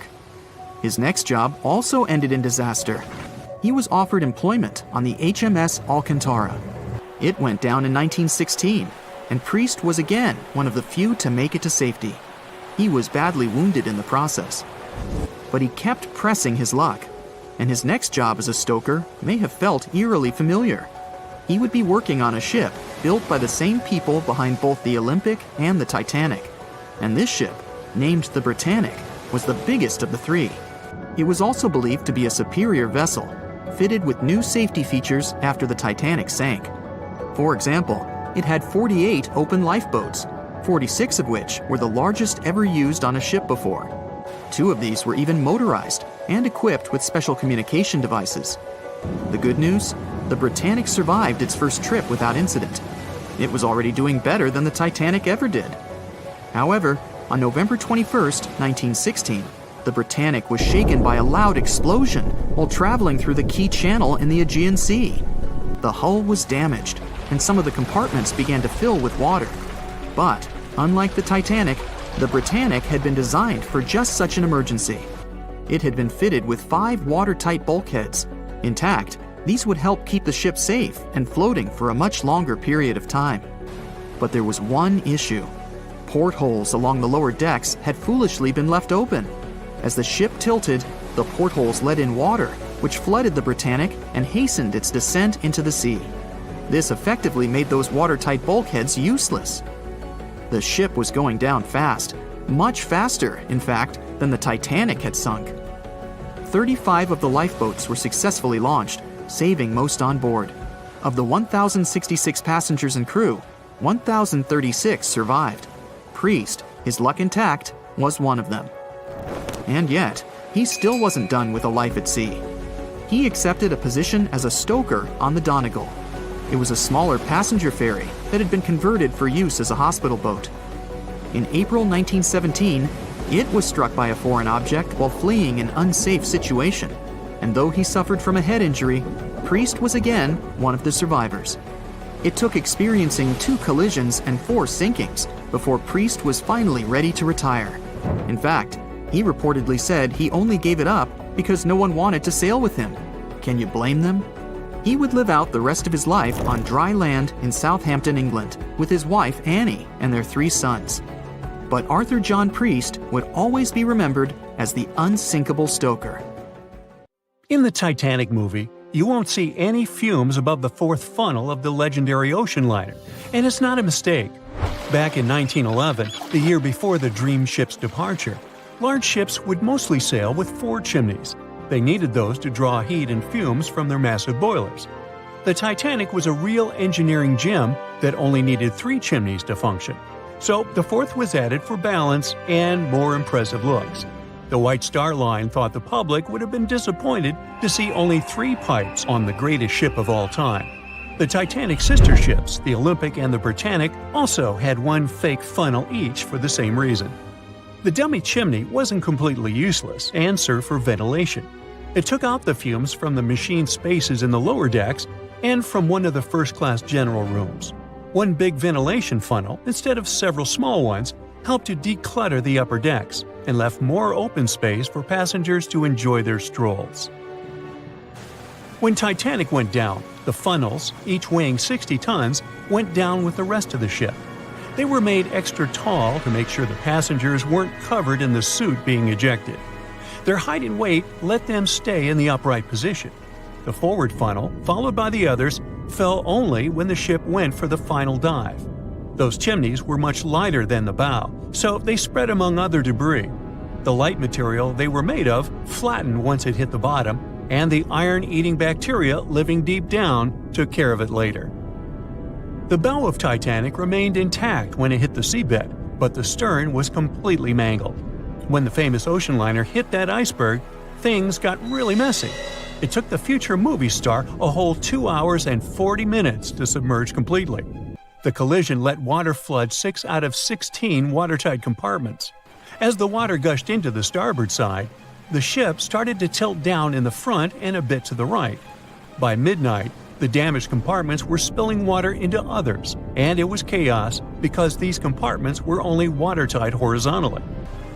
His next job also ended in disaster. He was offered employment on the HMS Alcantara. It went down in 1916, and Priest was again one of the few to make it to safety. He was badly wounded in the process. But he kept pressing his luck, and his next job as a stoker may have felt eerily familiar. He would be working on a ship built by the same people behind both the Olympic and the Titanic. And this ship, named the Britannic, was the biggest of the three. It was also believed to be a superior vessel, fitted with new safety features after the Titanic sank. For example, it had 48 open lifeboats, 46 of which were the largest ever used on a ship before. 2 of these were even motorized and equipped with special communication devices. The good news? The Britannic survived its first trip without incident. It was already doing better than the Titanic ever did. However, on November 21st, 1916, the Britannic was shaken by a loud explosion while traveling through the key channel in the Aegean Sea. The hull was damaged, and some of the compartments began to fill with water. But, unlike the Titanic, the Britannic had been designed for just such an emergency. It had been fitted with 5 watertight bulkheads. Intact, these would help keep the ship safe and floating for a much longer period of time. But there was one issue. Portholes along the lower decks had foolishly been left open. As the ship tilted, the portholes let in water, which flooded the Britannic and hastened its descent into the sea. This effectively made those watertight bulkheads useless. The ship was going down fast, much faster, in fact, than the Titanic had sunk. 35 of the lifeboats were successfully launched, saving most on board. Of the 1,066 passengers and crew, 1,036 survived. Priest, his luck intact, was one of them. And yet, he still wasn't done with a life at sea. He accepted a position as a stoker on the Donegal. It was a smaller passenger ferry that had been converted for use as a hospital boat. In April 1917, it was struck by a foreign object while fleeing an unsafe situation, and though he suffered from a head injury, Priest was again one of the survivors. It took experiencing 2 collisions and 4 sinkings before Priest was finally ready to retire. In fact, he reportedly said he only gave it up because no one wanted to sail with him. Can you blame them? He would live out the rest of his life on dry land in Southampton, England, with his wife Annie and their 3 sons. But Arthur John Priest would always be remembered as the unsinkable stoker. In the Titanic movie, you won't see any fumes above the 4th funnel of the legendary ocean liner, and it's not a mistake. Back in 1911, the year before the Dream ship's departure, large ships would mostly sail with 4 chimneys. They needed those to draw heat and fumes from their massive boilers. The Titanic was a real engineering gem that only needed 3 chimneys to function. So the 4th was added for balance and more impressive looks. The White Star Line thought the public would have been disappointed to see only 3 pipes on the greatest ship of all time. The Titanic sister ships, the Olympic and the Britannic, also had 1 fake funnel each for the same reason. The dummy chimney wasn't completely useless and served for ventilation. It took out the fumes from the machine spaces in the lower decks and from one of the first-class general rooms. 1 big ventilation funnel, instead of several small ones, helped to declutter the upper decks and left more open space for passengers to enjoy their strolls. When Titanic went down, the funnels, each weighing 60 tons, went down with the rest of the ship. They were made extra tall to make sure the passengers weren't covered in the soot being ejected. Their height and weight let them stay in the upright position. The forward funnel, followed by the others, fell only when the ship went for the final dive. Those chimneys were much lighter than the bow, so they spread among other debris. The light material they were made of flattened once it hit the bottom, and the iron-eating bacteria living deep down took care of it later. The bow of Titanic remained intact when it hit the seabed, but the stern was completely mangled. When the famous ocean liner hit that iceberg, things got really messy. It took the future movie star a whole 2 hours and 40 minutes to submerge completely. The collision let water flood 6 out of 16 watertight compartments. As the water gushed into the starboard side, the ship started to tilt down in the front and a bit to the right. By midnight, the damaged compartments were spilling water into others, and it was chaos because these compartments were only watertight horizontally.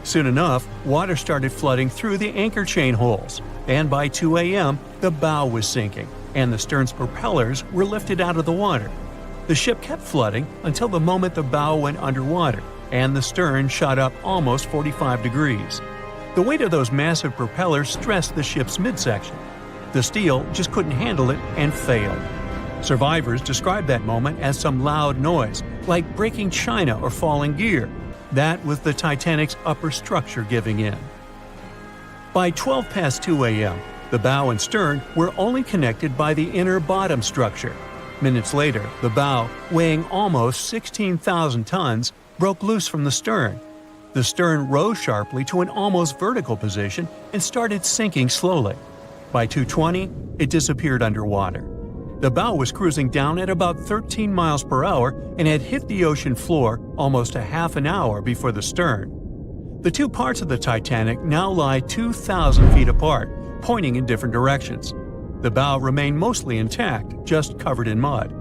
Soon enough, water started flooding through the anchor chain holes, and by 2 a.m., the bow was sinking, and the stern's propellers were lifted out of the water. The ship kept flooding until the moment the bow went underwater, and the stern shot up almost 45 degrees. The weight of those massive propellers stressed the ship's midsection. The steel just couldn't handle it and failed. Survivors described that moment as some loud noise, like breaking china or falling gear. That was the Titanic's upper structure giving in. By 12 past 2 a.m., the bow and stern were only connected by the inner bottom structure. Minutes later, the bow, weighing almost 16,000 tons, broke loose from the stern. The stern rose sharply to an almost vertical position and started sinking slowly. By 2:20, it disappeared underwater. The bow was cruising down at about 13 miles per hour and had hit the ocean floor almost a half an hour before the stern. The 2 parts of the Titanic now lie 2,000 feet apart, pointing in different directions. The bow remained mostly intact, just covered in mud.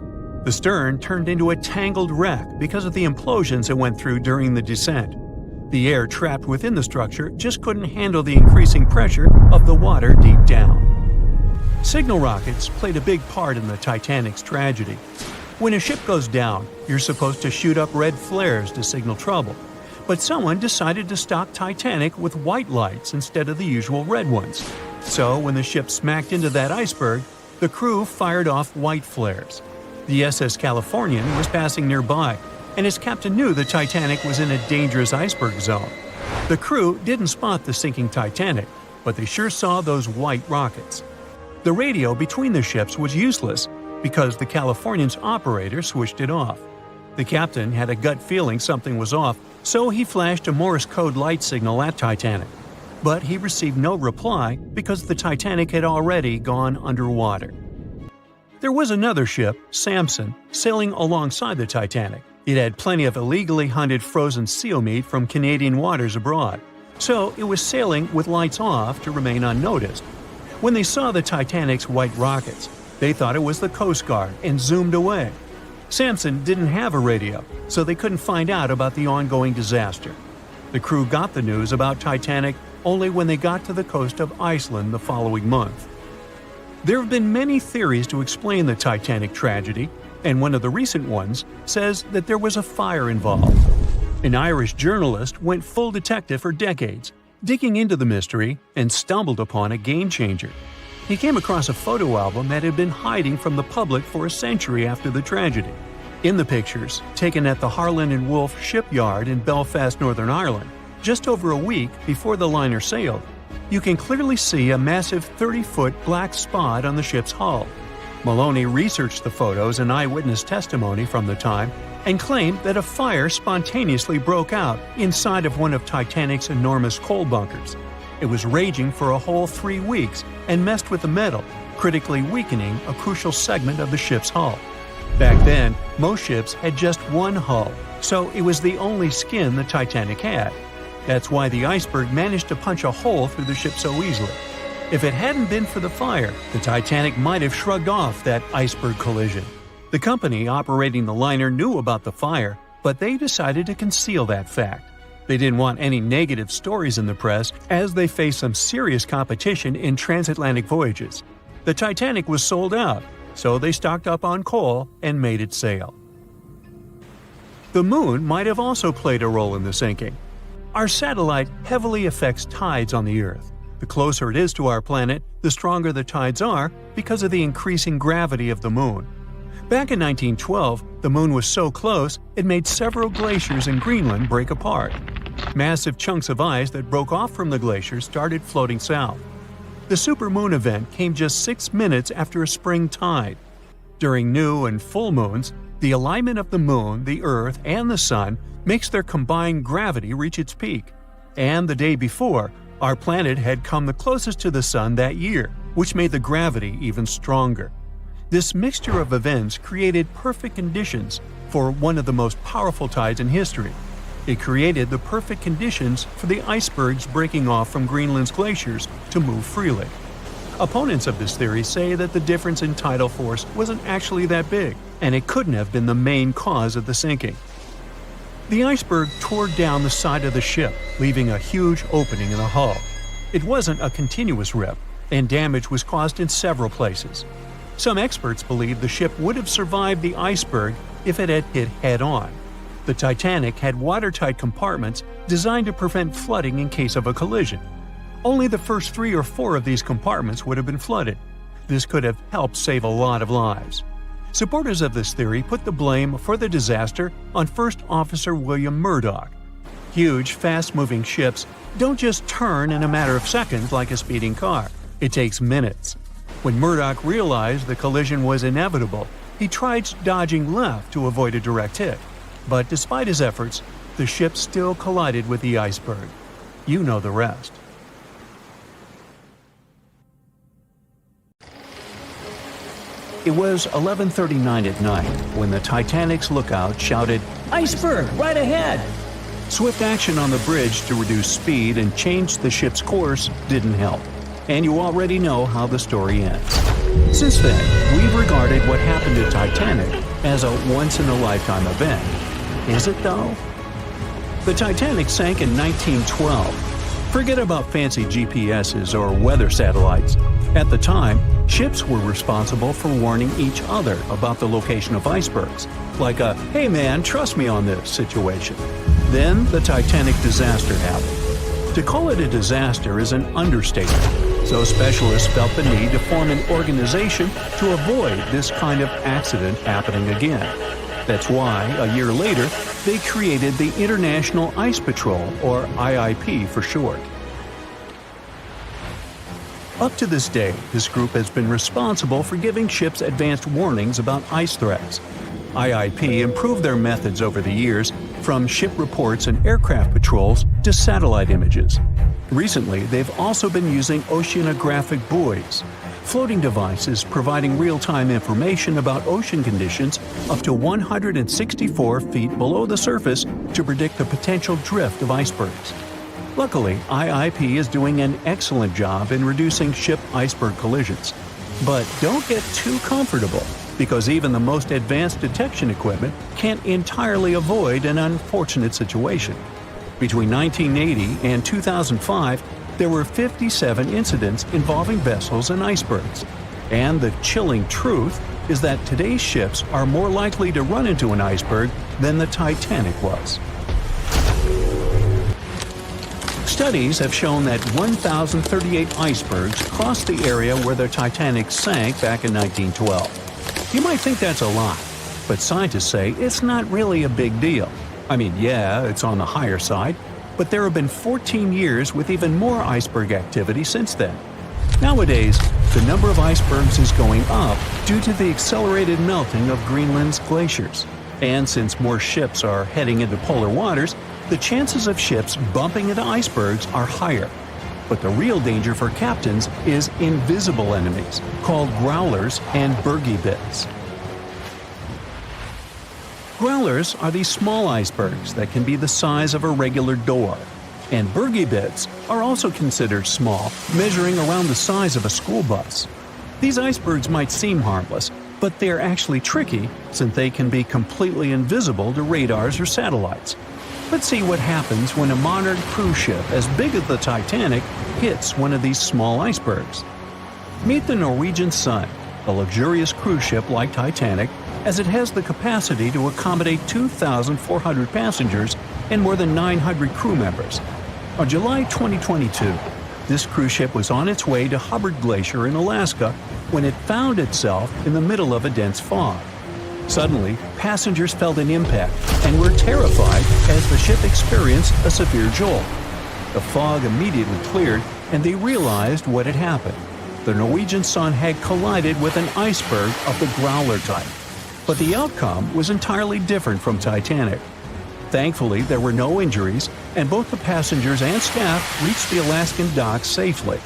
The stern turned into a tangled wreck because of the implosions it went through during the descent. The air trapped within the structure just couldn't handle the increasing pressure of the water deep down. Signal rockets played a big part in the Titanic's tragedy. When a ship goes down, you're supposed to shoot up red flares to signal trouble. But someone decided to stock Titanic with white lights instead of the usual red ones. So when the ship smacked into that iceberg, the crew fired off white flares. The SS Californian was passing nearby, and his captain knew the Titanic was in a dangerous iceberg zone. The crew didn't spot the sinking Titanic, but they sure saw those white rockets. The radio between the ships was useless because the Californian's operator switched it off. The captain had a gut feeling something was off, so he flashed a Morse code light signal at Titanic. But he received no reply because the Titanic had already gone underwater. There was another ship, Samson, sailing alongside the Titanic. It had plenty of illegally hunted frozen seal meat from Canadian waters abroad, so it was sailing with lights off to remain unnoticed. When they saw the Titanic's white rockets, they thought it was the Coast Guard and zoomed away. Samson didn't have a radio, so they couldn't find out about the ongoing disaster. The crew got the news about Titanic only when they got to the coast of Iceland the following month. There have been many theories to explain the Titanic tragedy, and one of the recent ones says that there was a fire involved. An Irish journalist went full detective for decades, digging into the mystery, and stumbled upon a game-changer. He came across a photo album that had been hiding from the public for a century after the tragedy. In the pictures, taken at the Harland and Wolff shipyard in Belfast, Northern Ireland, just over a week before the liner sailed, you can clearly see a massive 30-foot black spot on the ship's hull. Maloney researched the photos and eyewitness testimony from the time and claimed that a fire spontaneously broke out inside of one of Titanic's enormous coal bunkers. It was raging for a whole 3 weeks and messed with the metal, critically weakening a crucial segment of the ship's hull. Back then, most ships had just one hull, so it was the only skin the Titanic had. That's why the iceberg managed to punch a hole through the ship so easily. If it hadn't been for the fire, the Titanic might have shrugged off that iceberg collision. The company operating the liner knew about the fire, but they decided to conceal that fact. They didn't want any negative stories in the press as they faced some serious competition in transatlantic voyages. The Titanic was sold out, so they stocked up on coal and made it sail. The moon might have also played a role in the sinking. Our satellite heavily affects tides on the Earth. The closer it is to our planet, the stronger the tides are because of the increasing gravity of the moon. Back in 1912, the moon was so close it made several glaciers in Greenland break apart. Massive chunks of ice that broke off from the glaciers started floating south. The supermoon event came just 6 minutes after a spring tide. During new and full moons, the alignment of the moon, the Earth, and the Sun makes their combined gravity reach its peak. And the day before, our planet had come the closest to the Sun that year, which made the gravity even stronger. This mixture of events created perfect conditions for one of the most powerful tides in history. It created the perfect conditions for the icebergs breaking off from Greenland's glaciers to move freely. Opponents of this theory say that the difference in tidal force wasn't actually that big, and it couldn't have been the main cause of the sinking. The iceberg tore down the side of the ship, leaving a huge opening in the hull. It wasn't a continuous rip, and damage was caused in several places. Some experts believe the ship would have survived the iceberg if it had hit head-on. The Titanic had watertight compartments designed to prevent flooding in case of a collision. Only the first 3 or 4 of these compartments would have been flooded. This could have helped save a lot of lives. Supporters of this theory put the blame for the disaster on First Officer William Murdoch. Huge, fast-moving ships don't just turn in a matter of seconds like a speeding car. It takes minutes. When Murdoch realized the collision was inevitable, he tried dodging left to avoid a direct hit. But despite his efforts, the ship still collided with the iceberg. You know the rest. It was 11:39 at night when the Titanic's lookout shouted, "Iceberg, right ahead!" Swift action on the bridge to reduce speed and change the ship's course didn't help, and you already know how the story ends. Since then, we've regarded what happened to Titanic as a once-in-a-lifetime event. Is it though? The Titanic sank in 1912. Forget about fancy GPSs or weather satellites. At the time, ships were responsible for warning each other about the location of icebergs, like a "hey man, trust me on this" situation. Then the Titanic disaster happened. To call it a disaster is an understatement, so specialists felt the need to form an organization to avoid this kind of accident happening again. That's why, a year later, they created the International Ice Patrol, or IIP for short. Up to this day, this group has been responsible for giving ships advanced warnings about ice threats. IIP improved their methods over the years, from ship reports and aircraft patrols to satellite images. Recently, they've also been using oceanographic buoys, floating devices providing real-time information about ocean conditions up to 164 feet below the surface to predict the potential drift of icebergs. Luckily, IIP is doing an excellent job in reducing ship iceberg collisions. But don't get too comfortable, because even the most advanced detection equipment can't entirely avoid an unfortunate situation. Between 1980 and 2005, there were 57 incidents involving vessels and icebergs. And the chilling truth is that today's ships are more likely to run into an iceberg than the Titanic was. Studies have shown that 1,038 icebergs crossed the area where the Titanic sank back in 1912. You might think that's a lot, but scientists say it's not really a big deal. I mean, yeah, it's on the higher side, but there have been 14 years with even more iceberg activity since then. Nowadays, the number of icebergs is going up due to the accelerated melting of Greenland's glaciers. And since more ships are heading into polar waters, the chances of ships bumping into icebergs are higher. But the real danger for captains is invisible enemies, called growlers and bits. Growlers are these small icebergs that can be the size of a regular door. And bits are also considered small, measuring around the size of a school bus. These icebergs might seem harmless, but they're actually tricky since they can be completely invisible to radars or satellites. Let's see what happens when a modern cruise ship as big as the Titanic hits one of these small icebergs. Meet the Norwegian Sun, a luxurious cruise ship like Titanic, as it has the capacity to accommodate 2,400 passengers and more than 900 crew members. On July 2022, this cruise ship was on its way to Hubbard Glacier in Alaska when it found itself in the middle of a dense fog. Suddenly, passengers felt an impact and were terrified as the ship experienced a severe jolt. The fog immediately cleared and they realized what had happened. The Norwegian Sun had collided with an iceberg of the growler type. But the outcome was entirely different from Titanic. Thankfully, there were no injuries, and both the passengers and staff reached the Alaskan docks safely.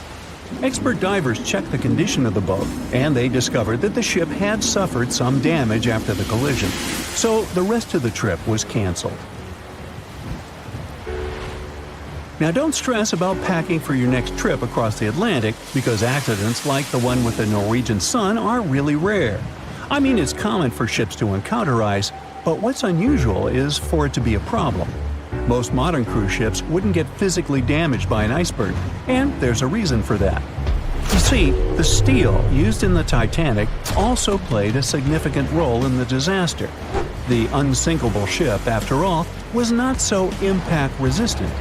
Expert divers checked the condition of the boat, and they discovered that the ship had suffered some damage after the collision, so the rest of the trip was canceled. Now don't stress about packing for your next trip across the Atlantic, because accidents like the one with the Norwegian Sun are really rare. I mean, it's common for ships to encounter ice, but what's unusual is for it to be a problem. Most modern cruise ships wouldn't get physically damaged by an iceberg, and there's a reason for that. You see, the steel used in the Titanic also played a significant role in the disaster. The unsinkable ship, after all, was not so impact-resistant.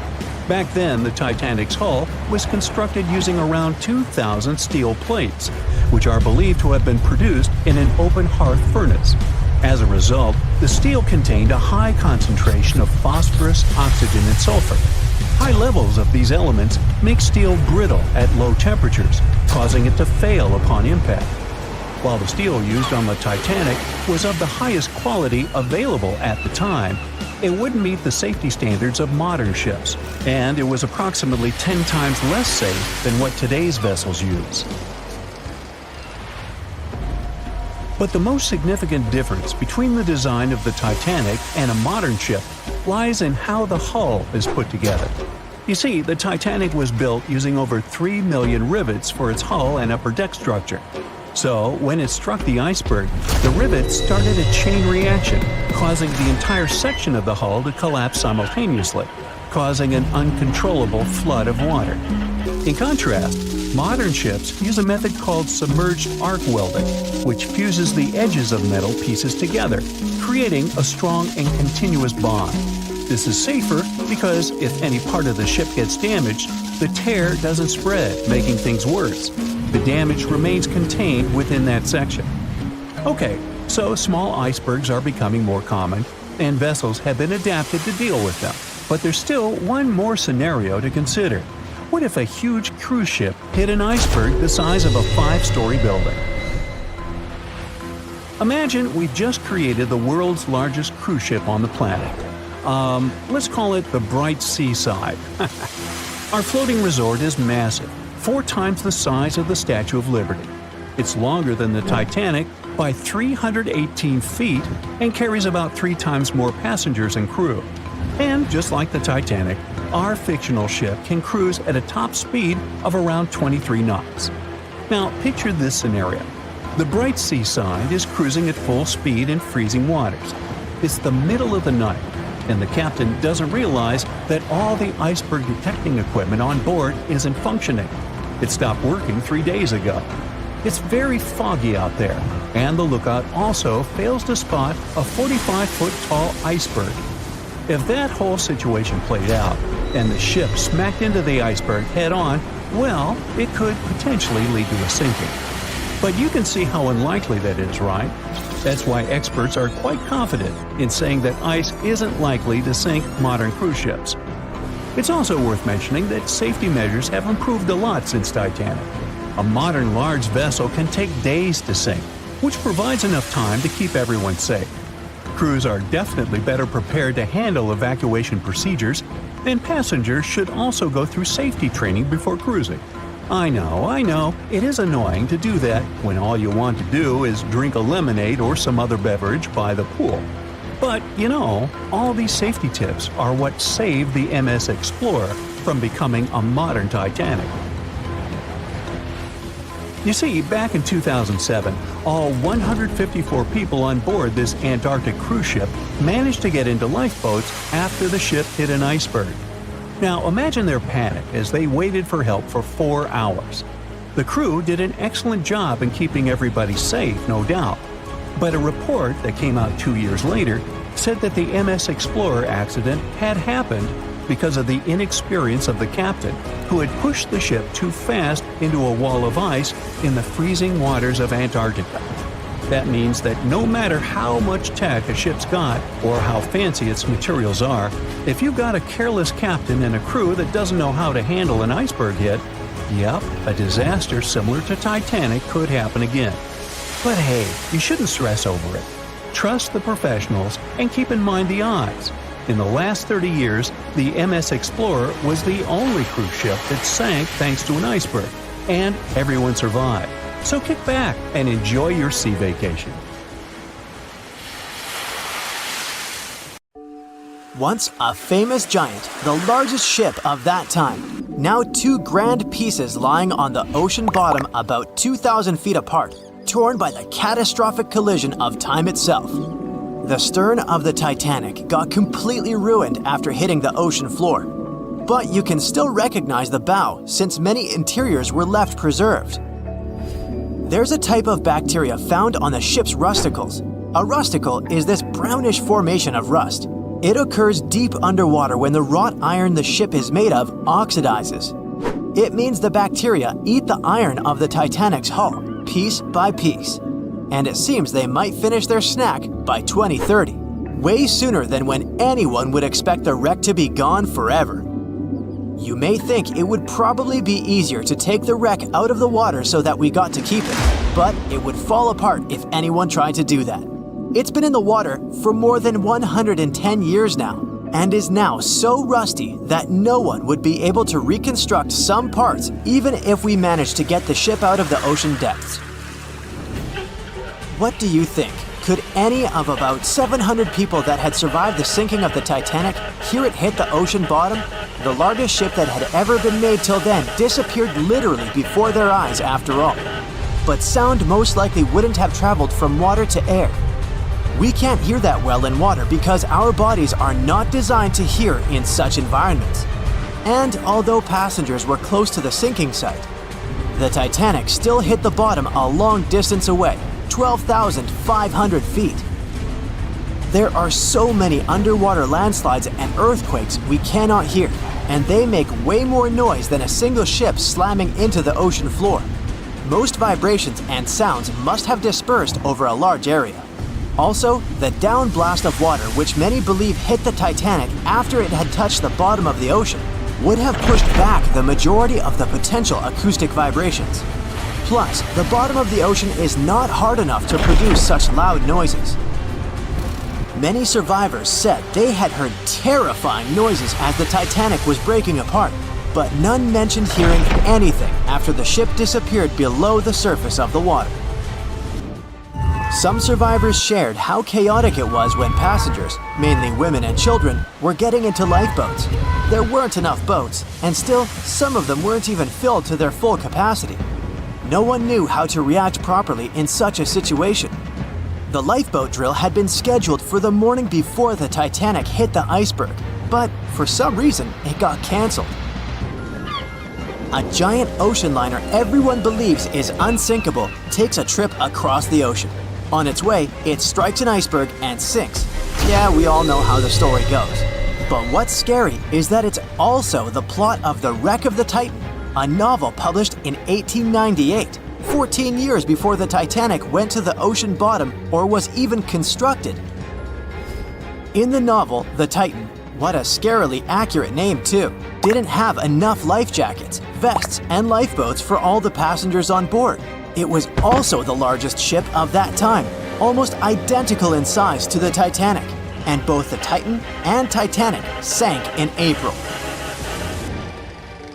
Back then, the Titanic's hull was constructed using around 2,000 steel plates, which are believed to have been produced in an open hearth furnace. As a result, the steel contained a high concentration of phosphorus, oxygen, and sulfur. High levels of these elements make steel brittle at low temperatures, causing it to fail upon impact. While the steel used on the Titanic was of the highest quality available at the time, it wouldn't meet the safety standards of modern ships, and it was approximately 10 times less safe than what today's vessels use. But the most significant difference between the design of the Titanic and a modern ship lies in how the hull is put together. You see, the Titanic was built using over 3 million rivets for its hull and upper deck structure. So, when it struck the iceberg, the rivets started a chain reaction, causing the entire section of the hull to collapse simultaneously, causing an uncontrollable flood of water. In contrast, modern ships use a method called submerged arc welding, which fuses the edges of metal pieces together, creating a strong and continuous bond. This is safer because if any part of the ship gets damaged, the tear doesn't spread, making things worse. The damage remains contained within that section. Okay, so small icebergs are becoming more common, and vessels have been adapted to deal with them. But there's still one more scenario to consider. What if a huge cruise ship hit an iceberg the size of a 5-story building? Imagine we've just created the world's largest cruise ship on the planet. Let's call it the Bright Seaside. Our floating resort is massive, 4 times the size of the Statue of Liberty. It's longer than the Titanic by 318 feet and carries about 3 times more passengers and crew. And just like the Titanic, our fictional ship can cruise at a top speed of around 23 knots. Now, picture this scenario. The Bright Seaside is cruising at full speed in freezing waters. It's the middle of the night, and the captain doesn't realize that all the iceberg detecting equipment on board isn't functioning. It stopped working 3 days ago. It's very foggy out there, and the lookout also fails to spot a 45-foot tall iceberg. If that whole situation played out, and the ship smacked into the iceberg head-on, well, it could potentially lead to a sinking. But you can see how unlikely that is, right? That's why experts are quite confident in saying that ice isn't likely to sink modern cruise ships. It's also worth mentioning that safety measures have improved a lot since Titanic. A modern large vessel can take days to sink, which provides enough time to keep everyone safe. Crews are definitely better prepared to handle evacuation procedures, And passengers should also go through safety training before cruising. I know, it is annoying to do that when all you want to do is drink a lemonade or some other beverage by the pool. But, all these safety tips are what saved the MS Explorer from becoming a modern Titanic. You see, back in 2007, all 154 people on board this Antarctic cruise ship managed to get into lifeboats after the ship hit an iceberg. Now imagine their panic as they waited for help for 4 hours. The crew did an excellent job in keeping everybody safe, no doubt. But a report that came out 2 years later said that the MS Explorer accident had happened because of the inexperience of the captain, who had pushed the ship too fast into a wall of ice in the freezing waters of Antarctica. That means that no matter how much tech a ship's got or how fancy its materials are, if you've got a careless captain and a crew that doesn't know how to handle an iceberg hit, a disaster similar to Titanic could happen again. But hey, you shouldn't stress over it. Trust the professionals and keep in mind the odds. In the last 30 years, the MS Explorer was the only cruise ship that sank thanks to an iceberg, and everyone survived. So kick back and enjoy your sea vacation. Once a famous giant, the largest ship of that time. Now 2 grand pieces lying on the ocean bottom about 2,000 feet apart, torn by the catastrophic collision of time itself. The stern of the Titanic got completely ruined after hitting the ocean floor. But you can still recognize the bow since many interiors were left preserved. There's a type of bacteria found on the ship's rusticles. A rusticle is this brownish formation of rust. It occurs deep underwater when the wrought iron the ship is made of oxidizes. It means the bacteria eat the iron of the Titanic's hull, piece by piece. And it seems they might finish their snack by 2030, way sooner than when anyone would expect the wreck to be gone forever. You may think it would probably be easier to take the wreck out of the water so that we got to keep it, but it would fall apart if anyone tried to do that. It's been in the water for more than 110 years now, and is now so rusty that no one would be able to reconstruct some parts even if we managed to get the ship out of the ocean depths. What do you think? Could any of about 700 people that had survived the sinking of the Titanic hear it hit the ocean bottom? The largest ship that had ever been made till then disappeared literally before their eyes after all. But sound most likely wouldn't have traveled from water to air. We can't hear that well in water because our bodies are not designed to hear in such environments. And although passengers were close to the sinking site, the Titanic still hit the bottom a long distance away, 12,500 feet. There are so many underwater landslides and earthquakes we cannot hear, and they make way more noise than a single ship slamming into the ocean floor. Most vibrations and sounds must have dispersed over a large area. Also, the downblast of water, which many believe hit the Titanic after it had touched the bottom of the ocean, would have pushed back the majority of the potential acoustic vibrations. Plus, the bottom of the ocean is not hard enough to produce such loud noises. Many survivors said they had heard terrifying noises as the Titanic was breaking apart, but none mentioned hearing anything after the ship disappeared below the surface of the water. Some survivors shared how chaotic it was when passengers, mainly women and children, were getting into lifeboats. There weren't enough boats, and still, some of them weren't even filled to their full capacity. No one knew how to react properly in such a situation. The lifeboat drill had been scheduled for the morning before the Titanic hit the iceberg, but for some reason, it got canceled. A giant ocean liner everyone believes is unsinkable takes a trip across the ocean. On its way, it strikes an iceberg and sinks. Yeah, we all know how the story goes. But what's scary is that it's also the plot of The Wreck of the Titan, a novel published in 1898, 14 years before the Titanic went to the ocean bottom or was even constructed. In the novel, The Titan, what a scarily accurate name too, didn't have enough life jackets, vests, and lifeboats for all the passengers on board. It was also the largest ship of that time, almost identical in size to the Titanic. and both the Titan and Titanic sank in April.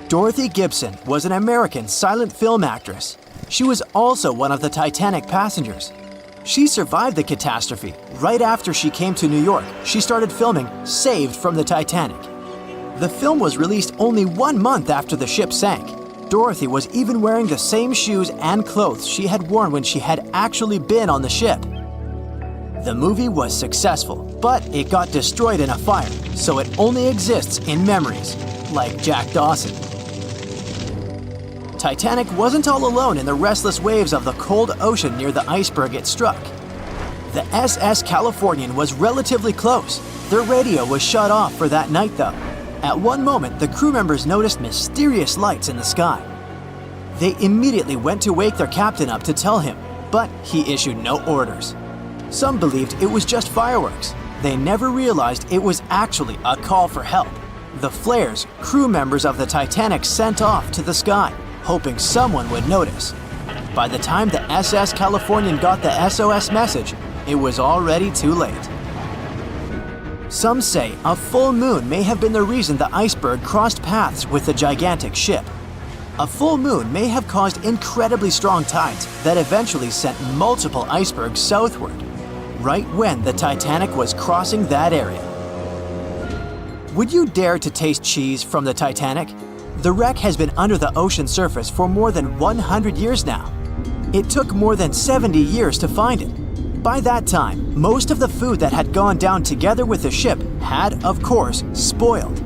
Dorothy Gibson was an American silent film actress. She was also one of the Titanic passengers. She survived the catastrophe. Right after she came to New York, she started filming Saved from the Titanic. The film was released only 1 month after the ship sank. Dorothy was even wearing the same shoes and clothes she had worn when she had actually been on the ship. The movie was successful, but it got destroyed in a fire, so it only exists in memories, like Jack Dawson. Titanic wasn't all alone in the restless waves of the cold ocean near the iceberg it struck. The SS Californian was relatively close. Their radio was shut off for that night though. At one moment, the crew members noticed mysterious lights in the sky. They immediately went to wake their captain up to tell him, but he issued no orders. Some believed it was just fireworks. They never realized it was actually a call for help. The flares crew members of the Titanic sent off to the sky, hoping someone would notice. By the time the SS Californian got the SOS message, it was already too late. Some say a full moon may have been the reason the iceberg crossed paths with the gigantic ship. A full moon may have caused incredibly strong tides that eventually sent multiple icebergs southward, right when the Titanic was crossing that area. Would you dare to taste cheese from the Titanic? The wreck has been under the ocean surface for more than 100 years now. It took more than 70 years to find it. By that time, most of the food that had gone down together with the ship had, of course, spoiled.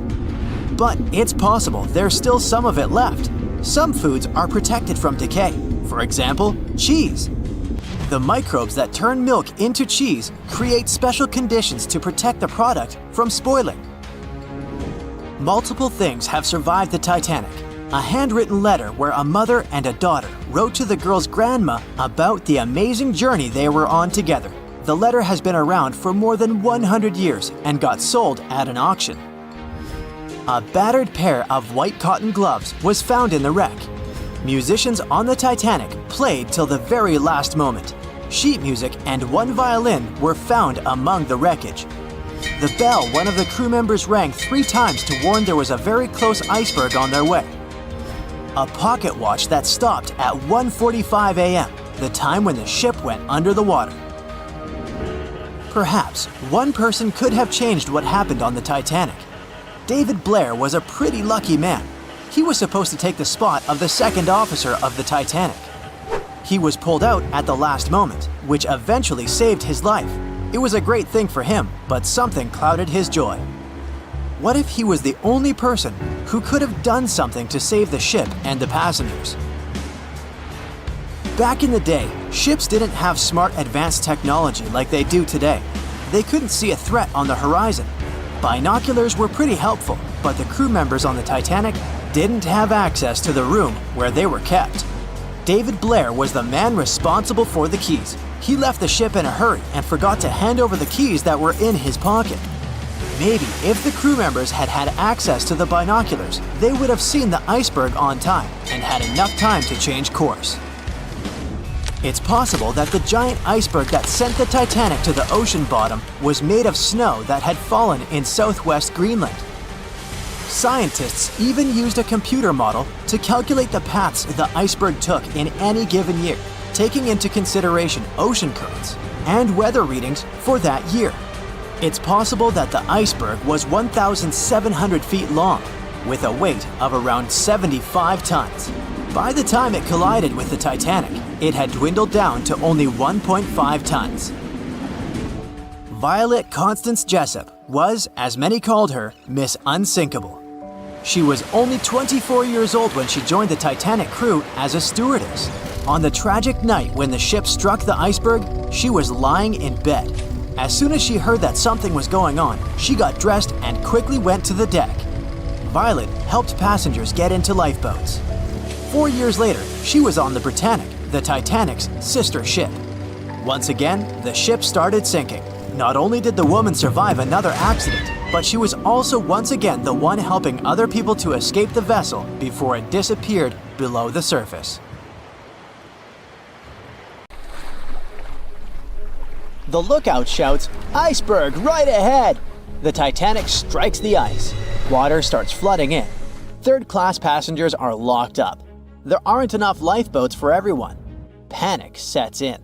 But it's possible there's still some of it left. Some foods are protected from decay. For example, cheese. The microbes that turn milk into cheese create special conditions to protect the product from spoiling. Multiple things have survived the Titanic. A handwritten letter where a mother and a daughter wrote to the girl's grandma about the amazing journey they were on together. The letter has been around for more than 100 years and got sold at an auction. A battered pair of white cotton gloves was found in the wreck. Musicians on the Titanic played till the very last moment. Sheet music and one violin were found among the wreckage. The bell one of the crew members rang 3 times to warn there was a very close iceberg on their way. A pocket watch that stopped at 1:45 a.m., the time when the ship went under the water. Perhaps one person could have changed what happened on the Titanic. David Blair was a pretty lucky man. He was supposed to take the spot of the second officer of the Titanic. He was pulled out at the last moment, which eventually saved his life. It was a great thing for him, but something clouded his joy. What if he was the only person who could have done something to save the ship and the passengers? Back in the day, ships didn't have smart advanced technology like they do today. They couldn't see a threat on the horizon. Binoculars were pretty helpful, but the crew members on the Titanic didn't have access to the room where they were kept. David Blair was the man responsible for the keys. He left the ship in a hurry and forgot to hand over the keys that were in his pocket. Maybe if the crew members had had access to the binoculars, they would have seen the iceberg on time and had enough time to change course. It's possible that the giant iceberg that sent the Titanic to the ocean bottom was made of snow that had fallen in southwest Greenland. Scientists even used a computer model to calculate the paths the iceberg took in any given year, taking into consideration ocean currents and weather readings for that year. It's possible that the iceberg was 1,700 feet long, with a weight of around 75 tons. By the time it collided with the Titanic, it had dwindled down to only 1.5 tons. Violet Constance Jessup was, as many called her, Miss Unsinkable. She was only 24 years old when she joined the Titanic crew as a stewardess. On the tragic night when the ship struck the iceberg, she was lying in bed. As soon as she heard that something was going on, she got dressed and quickly went to the deck. Violet helped passengers get into lifeboats. 4 years later, she was on the Britannic, the Titanic's sister ship. Once again, the ship started sinking. Not only did the woman survive another accident, but she was also once again the one helping other people to escape the vessel before it disappeared below the surface. The lookout shouts, "Iceberg right ahead!" The Titanic strikes the ice. Water starts flooding in. Third-class passengers are locked up. There aren't enough lifeboats for everyone. Panic sets in.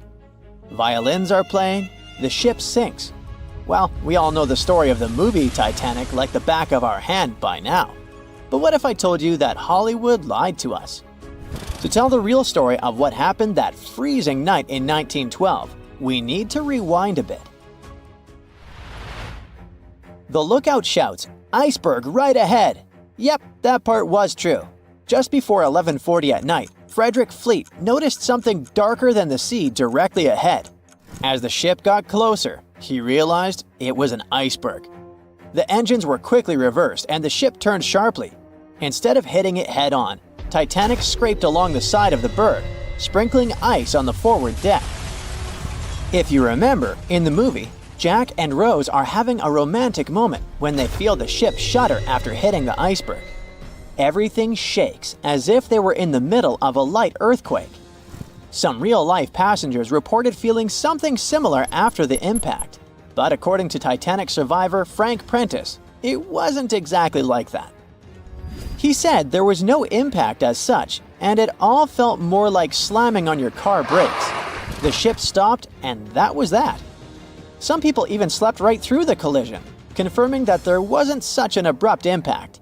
Violins are playing. The ship sinks. Well, we all know the story of the movie Titanic like the back of our hand by now. But what if I told you that Hollywood lied to us? To tell the real story of what happened that freezing night in 1912, we need to rewind a bit. The lookout shouts, "Iceberg right ahead!" Yep, that part was true. Just before 11:40 at night, Frederick Fleet noticed something darker than the sea directly ahead. As the ship got closer, he realized it was an iceberg. The engines were quickly reversed and the ship turned sharply. Instead of hitting it head-on, Titanic scraped along the side of the berg, sprinkling ice on the forward deck. If you remember, in the movie, Jack and Rose are having a romantic moment when they feel the ship shudder after hitting the iceberg. Everything shakes as if they were in the middle of a light earthquake. Some real-life passengers reported feeling something similar after the impact, but according to Titanic survivor Frank Prentice, it wasn't exactly like that. He said there was no impact as such, and it all felt more like slamming on your car brakes. The ship stopped, and that was that. Some people even slept right through the collision, confirming that there wasn't such an abrupt impact.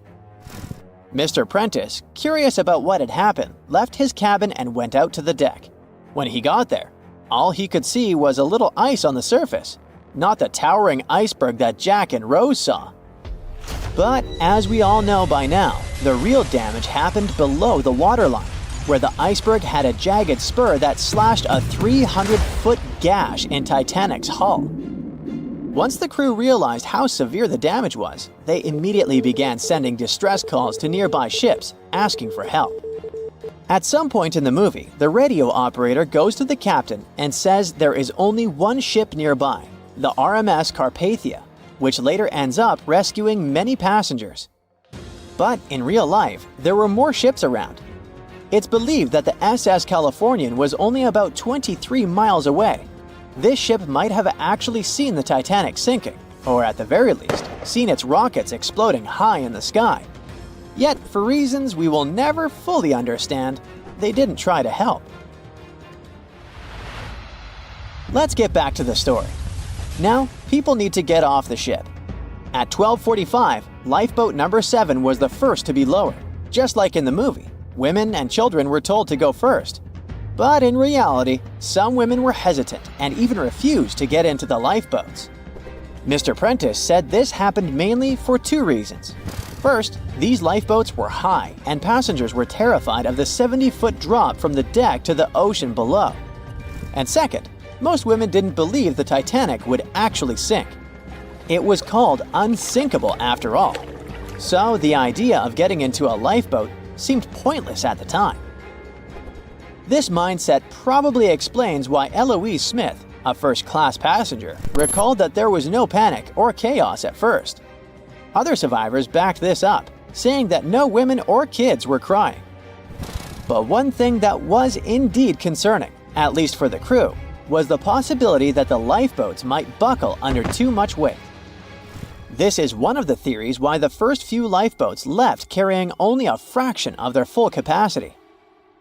Mr. Prentice, curious about what had happened, left his cabin and went out to the deck. When he got there, all he could see was a little ice on the surface, not the towering iceberg that Jack and Rose saw. But as we all know by now, the real damage happened below the waterline, where the iceberg had a jagged spur that slashed a 300-foot gash in Titanic's hull. Once the crew realized how severe the damage was, they immediately began sending distress calls to nearby ships, asking for help. At some point in the movie, the radio operator goes to the captain and says there is only one ship nearby, the RMS Carpathia, which later ends up rescuing many passengers. But in real life, there were more ships around. It's believed that the SS Californian was only about 23 miles away. This ship might have actually seen the Titanic sinking, or at the very least, seen its rockets exploding high in the sky. Yet, for reasons we will never fully understand, they didn't try to help. Let's get back to the story. Now, people need to get off the ship. At 12:45, lifeboat number 7 was the first to be lowered. Just like in the movie, women and children were told to go first. But in reality, some women were hesitant and even refused to get into the lifeboats. Mr. Prentice said this happened mainly for two reasons. First, these lifeboats were high and passengers were terrified of the 70-foot drop from the deck to the ocean below. And second, most women didn't believe the Titanic would actually sink. It was called unsinkable after all. So the idea of getting into a lifeboat seemed pointless at the time. This mindset probably explains why Eloise Smith, a first-class passenger, recalled that there was no panic or chaos at first. Other survivors backed this up, saying that no women or kids were crying. But one thing that was indeed concerning, at least for the crew, was the possibility that the lifeboats might buckle under too much weight. This is one of the theories why the first few lifeboats left carrying only a fraction of their full capacity.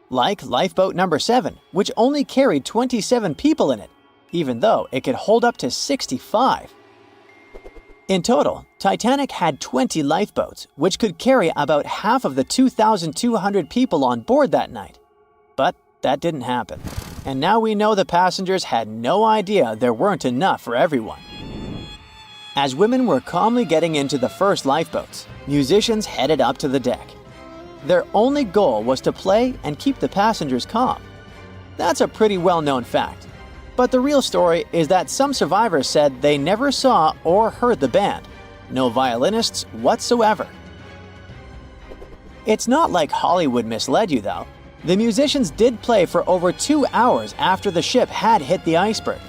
Like lifeboat number 7, which only carried 27 people in it, even though it could hold up to 65. In total, Titanic had 20 lifeboats, which could carry about half of the 2,200 people on board that night. But that didn't happen. And now we know the passengers had no idea there weren't enough for everyone. As women were calmly getting into the first lifeboats, musicians headed up to the deck. Their only goal was to play and keep the passengers calm. That's a pretty well-known fact. But the real story is that some survivors said they never saw or heard the band. No violinists whatsoever. It's not like Hollywood misled you though. The musicians did play for over 2 hours after the ship had hit the iceberg.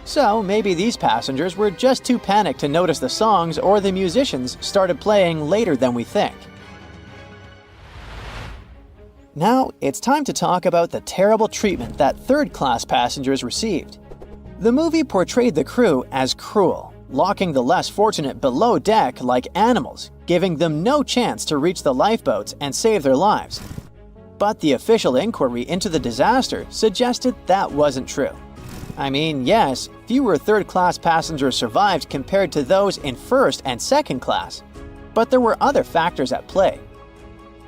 So maybe these passengers were just too panicked to notice the songs, or the musicians started playing later than we think. Now, it's time to talk about the terrible treatment that third-class passengers received. The movie portrayed the crew as cruel, locking the less fortunate below deck like animals, giving them no chance to reach the lifeboats and save their lives. But the official inquiry into the disaster suggested that wasn't true. I mean, yes, fewer third-class passengers survived compared to those in first and second class, but there were other factors at play.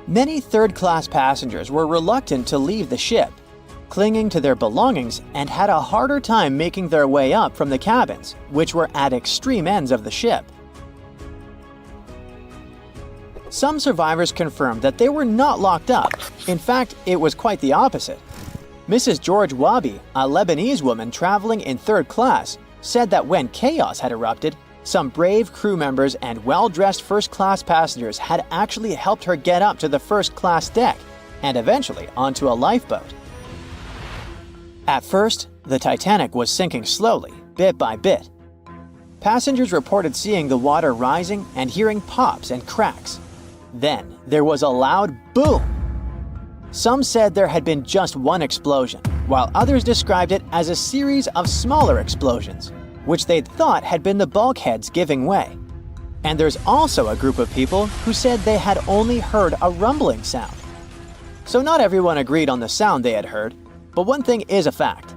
Many third-class passengers were reluctant to leave the ship, clinging to their belongings, and had a harder time making their way up from the cabins, which were at extreme ends of the ship. Some survivors confirmed that they were not locked up. In fact, it was quite the opposite. Mrs. George Wabi, a Lebanese woman traveling in third class, said that when chaos had erupted, some brave crew members and well-dressed first-class passengers had actually helped her get up to the first-class deck and eventually onto a lifeboat. At first, the Titanic was sinking slowly, bit by bit. Passengers reported seeing the water rising and hearing pops and cracks. Then, there was a loud boom. Some said there had been just one explosion, while others described it as a series of smaller explosions, which they'd thought had been the bulkheads giving way. And there's also a group of people who said they had only heard a rumbling sound. So not everyone agreed on the sound they had heard, but one thing is a fact.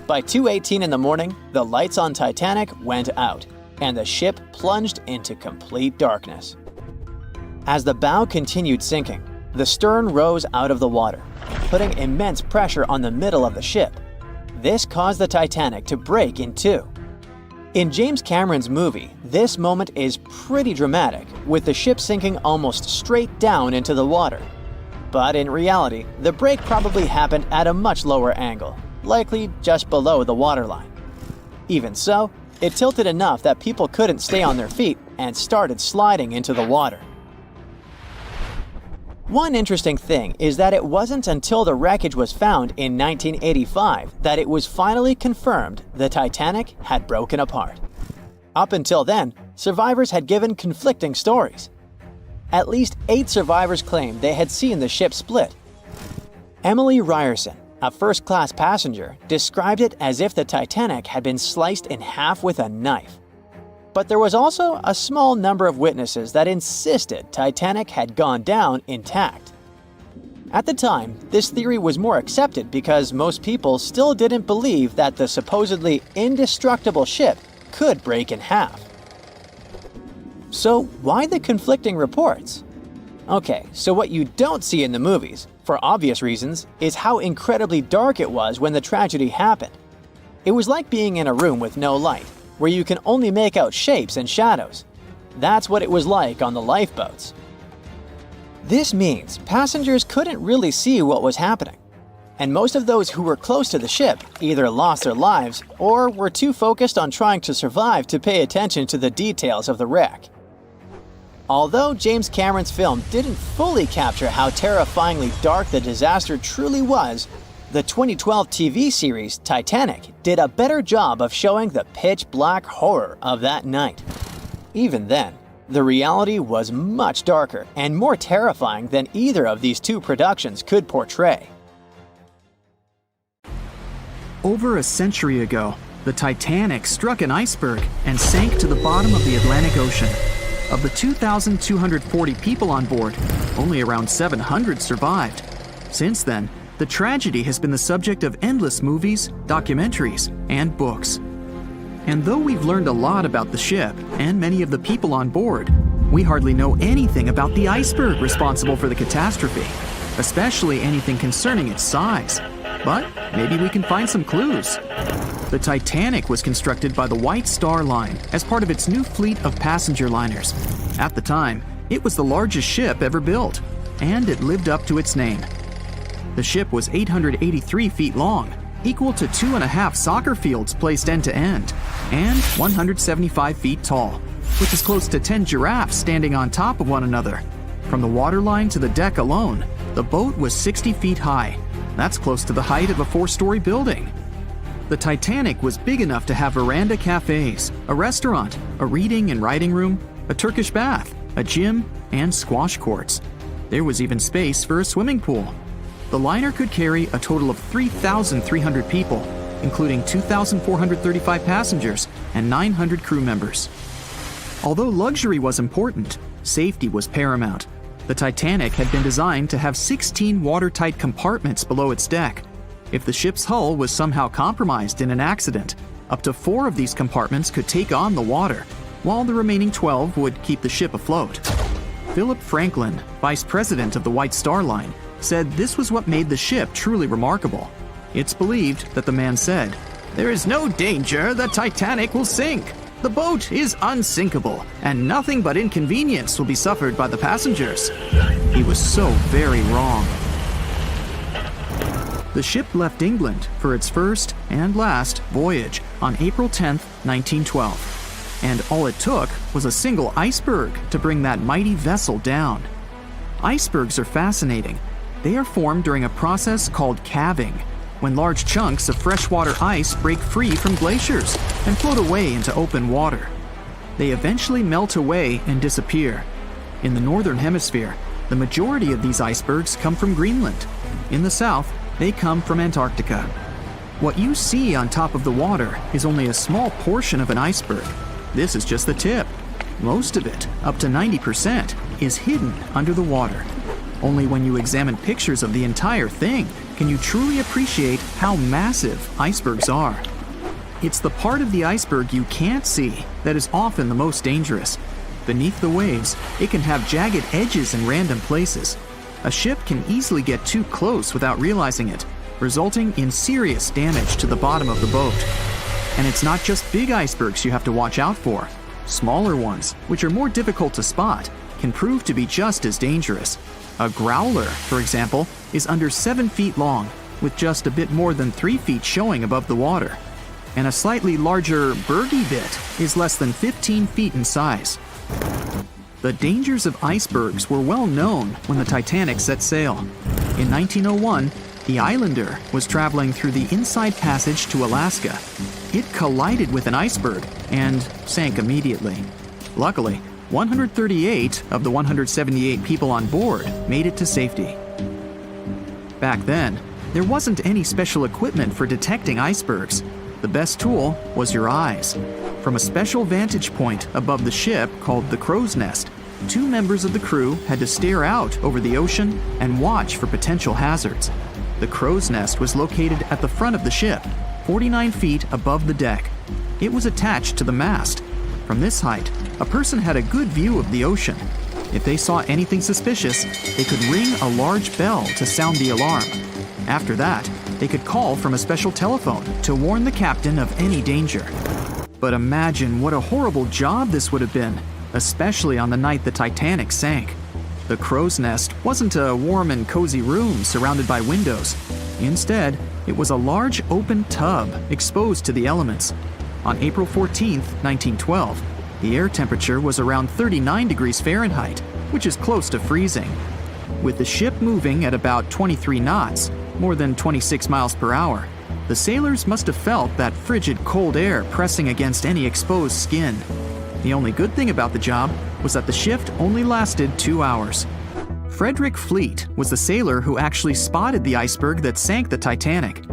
By 2:18 in the morning, the lights on Titanic went out, and the ship plunged into complete darkness. As the bow continued sinking, the stern rose out of the water, putting immense pressure on the middle of the ship. This caused the Titanic to break in two. In James Cameron's movie, this moment is pretty dramatic, with the ship sinking almost straight down into the water. But in reality, the break probably happened at a much lower angle, likely just below the waterline. Even so, it tilted enough that people couldn't stay on their feet and started sliding into the water. One interesting thing is that it wasn't until the wreckage was found in 1985 that it was finally confirmed the Titanic had broken apart. Up until then, survivors had given conflicting stories. At least 8 survivors claimed they had seen the ship split. Emily Ryerson, a first-class passenger, described it as if the Titanic had been sliced in half with a knife. But there was also a small number of witnesses that insisted Titanic had gone down intact. At the time, this theory was more accepted because most people still didn't believe that the supposedly indestructible ship could break in half. So why the conflicting reports? Okay, so what you don't see in the movies, for obvious reasons, is how incredibly dark it was when the tragedy happened. It was like being in a room with no light, where you can only make out shapes and shadows. That's what it was like on the lifeboats. This means passengers couldn't really see what was happening, and most of those who were close to the ship either lost their lives or were too focused on trying to survive to pay attention to the details of the wreck. Although James Cameron's film didn't fully capture how terrifyingly dark the disaster truly was, the 2012 TV series Titanic did a better job of showing the pitch-black horror of that night. Even then, the reality was much darker and more terrifying than either of these two productions could portray. Over a century ago, the Titanic struck an iceberg and sank to the bottom of the Atlantic Ocean. Of the 2,240 people on board, only around 700 survived. Since then, the tragedy has been the subject of endless movies, documentaries, and books. And though we've learned a lot about the ship and many of the people on board, we hardly know anything about the iceberg responsible for the catastrophe, especially anything concerning its size. But maybe we can find some clues. The Titanic was constructed by the White Star Line as part of its new fleet of passenger liners. At the time, it was the largest ship ever built, and it lived up to its name. The ship was 883 feet long, equal to 2.5 soccer fields placed end to end, and 175 feet tall, which is close to 10 giraffes standing on top of one another. From the waterline to the deck alone, the boat was 60 feet high. That's close to the height of a 4-story building. The Titanic was big enough to have veranda cafes, a restaurant, a reading and writing room, a Turkish bath, a gym, and squash courts. There was even space for a swimming pool. The liner could carry a total of 3,300 people, including 2,435 passengers and 900 crew members. Although luxury was important, safety was paramount. The Titanic had been designed to have 16 watertight compartments below its deck. If the ship's hull was somehow compromised in an accident, up to 4 of these compartments could take on the water, while the remaining 12 would keep the ship afloat. Philip Franklin, vice president of the White Star Line, said this was what made the ship truly remarkable. It's believed that the man said, "There is no danger the Titanic will sink. The boat is unsinkable, and nothing but inconvenience will be suffered by the passengers." He was so very wrong. The ship left England for its first and last voyage on April 10, 1912. And all it took was a single iceberg to bring that mighty vessel down. Icebergs are fascinating. They are formed during a process called calving, when large chunks of freshwater ice break free from glaciers and float away into open water. They eventually melt away and disappear. In the northern hemisphere, the majority of these icebergs come from Greenland. In the south, they come from Antarctica. What you see on top of the water is only a small portion of an iceberg. This is just the tip. Most of it, up to 90%, is hidden under the water. Only when you examine pictures of the entire thing can you truly appreciate how massive icebergs are. It's the part of the iceberg you can't see that is often the most dangerous. Beneath the waves, it can have jagged edges in random places. A ship can easily get too close without realizing it, resulting in serious damage to the bottom of the boat. And it's not just big icebergs you have to watch out for. Smaller ones, which are more difficult to spot, can prove to be just as dangerous. A growler, for example, is under 7 feet long, with just a bit more than 3 feet showing above the water. And a slightly larger bergy bit is less than 15 feet in size. The dangers of icebergs were well known when the Titanic set sail. In 1901, the Islander was traveling through the inside passage to Alaska. It collided with an iceberg and sank immediately. Luckily, 138 of the 178 people on board made it to safety. Back then, there wasn't any special equipment for detecting icebergs. The best tool was your eyes. From a special vantage point above the ship called the crow's nest, 2 members of the crew had to stare out over the ocean and watch for potential hazards. The crow's nest was located at the front of the ship, 49 feet above the deck. It was attached to the mast. From this height, a person had a good view of the ocean. If they saw anything suspicious, they could ring a large bell to sound the alarm. After that, they could call from a special telephone to warn the captain of any danger. But imagine what a horrible job this would have been, especially on the night the Titanic sank. The crow's nest wasn't a warm and cozy room surrounded by windows. Instead, it was a large open tub exposed to the elements. On April 14, 1912, the air temperature was around 39 degrees Fahrenheit, which is close to freezing. With the ship moving at about 23 knots, more than 26 miles per hour, the sailors must have felt that frigid cold air pressing against any exposed skin. The only good thing about the job was that the shift only lasted 2 hours. Frederick Fleet was the sailor who actually spotted the iceberg that sank the Titanic.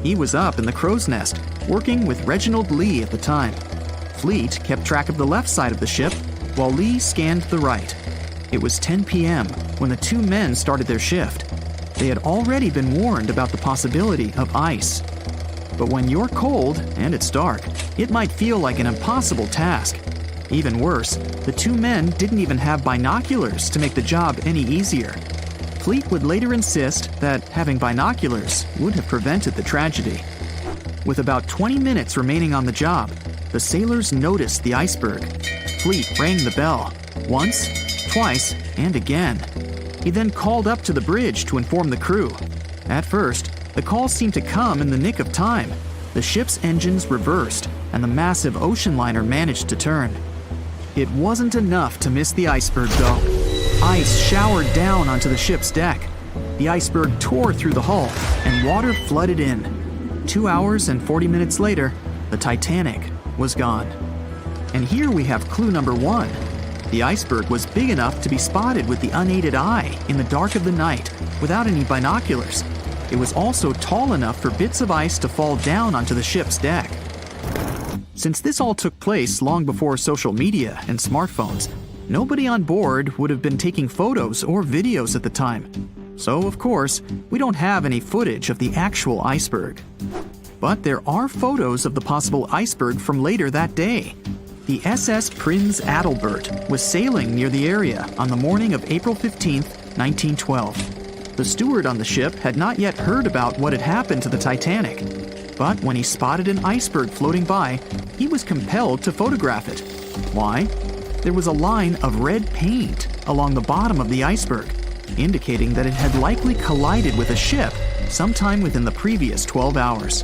He was up in the crow's nest, working with Reginald Lee at the time. Fleet kept track of the left side of the ship, while Lee scanned the right. It was 10 p.m. when the 2 men started their shift. They had already been warned about the possibility of ice. But when you're cold and it's dark, it might feel like an impossible task. Even worse, the 2 men didn't even have binoculars to make the job any easier. Fleet would later insist that having binoculars would have prevented the tragedy. With about 20 minutes remaining on the job, the sailors noticed the iceberg. Fleet rang the bell, once, twice, and again. He then called up to the bridge to inform the crew. At first, the call seemed to come in the nick of time. The ship's engines reversed, and the massive ocean liner managed to turn. It wasn't enough to miss the iceberg, though. Ice showered down onto the ship's deck. The iceberg tore through the hull, and water flooded in. 2 hours and 40 minutes later, the Titanic was gone. And here we have clue number 1. The iceberg was big enough to be spotted with the unaided eye in the dark of the night without any binoculars. it was also tall enough for bits of ice to fall down onto the ship's deck. Since this all took place long before social media and smartphones, nobody on board would have been taking photos or videos at the time. So, of course, we don't have any footage of the actual iceberg. But there are photos of the possible iceberg from later that day. The SS Prinz Adalbert was sailing near the area on the morning of April 15, 1912. The steward on the ship had not yet heard about what had happened to the Titanic. But when he spotted an iceberg floating by, he was compelled to photograph it. Why? There was a line of red paint along the bottom of the iceberg, indicating that it had likely collided with a ship sometime within the previous 12 hours.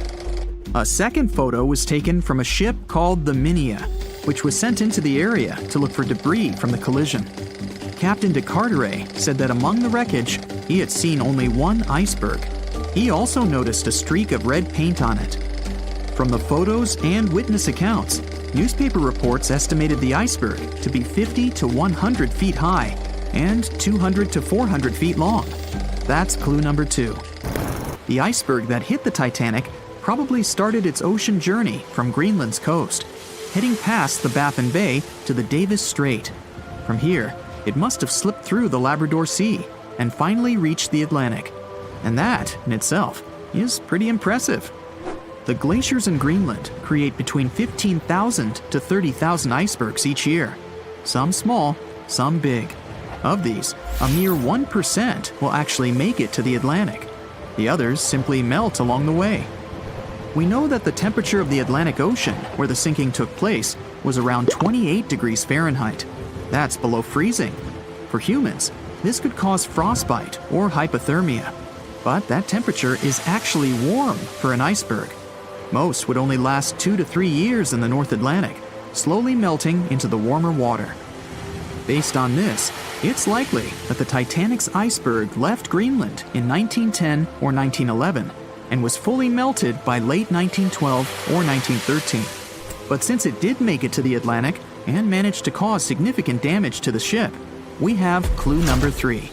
A second photo was taken from a ship called the Minia, which was sent into the area to look for debris from the collision. Captain de Carteret said that among the wreckage, he had seen only one iceberg. He also noticed a streak of red paint on it. From the photos and witness accounts, newspaper reports estimated the iceberg to be 50 to 100 feet high and 200 to 400 feet long. That's clue number 2. The iceberg that hit the Titanic probably started its ocean journey from Greenland's coast, heading past the Baffin Bay to the Davis Strait. From here, it must have slipped through the Labrador Sea and finally reached the Atlantic. And that, in itself, is pretty impressive. The glaciers in Greenland create between 15,000 to 30,000 icebergs each year. Some small, some big. Of these, a mere 1% will actually make it to the Atlantic. The others simply melt along the way. We know that the temperature of the Atlantic Ocean, where the sinking took place, was around 28 degrees Fahrenheit. That's below freezing. For humans, this could cause frostbite or hypothermia. But that temperature is actually warm for an iceberg. Most would only last 2 to 3 years in the North Atlantic, slowly melting into the warmer water. Based on this, it's likely that the Titanic's iceberg left Greenland in 1910 or 1911 and was fully melted by late 1912 or 1913. But since it did make it to the Atlantic and managed to cause significant damage to the ship, we have clue number 3.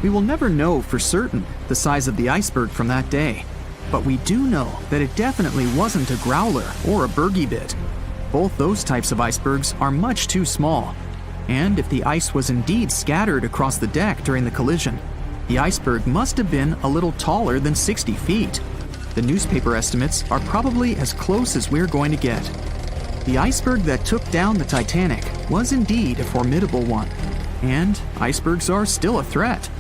We will never know for certain the size of the iceberg from that day, but we do know that it definitely wasn't a growler or a bergy bit. Both those types of icebergs are much too small, and if the ice was indeed scattered across the deck during the collision, the iceberg must have been a little taller than 60 feet. The newspaper estimates are probably as close as we're going to get. The iceberg that took down the Titanic was indeed a formidable one, and icebergs are still a threat.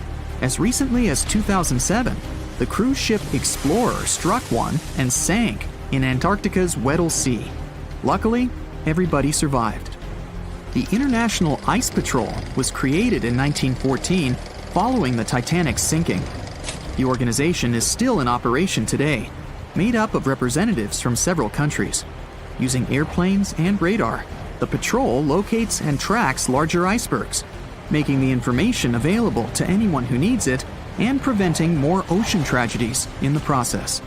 As recently as 2007, the cruise ship Explorer struck one and sank in Antarctica's Weddell Sea. Luckily, everybody survived. The International Ice Patrol was created in 1914 following the Titanic's sinking. The organization is still in operation today, made up of representatives from several countries. Using airplanes and radar, the patrol locates and tracks larger icebergs, making the information available to anyone who needs it and preventing more ocean tragedies in the process.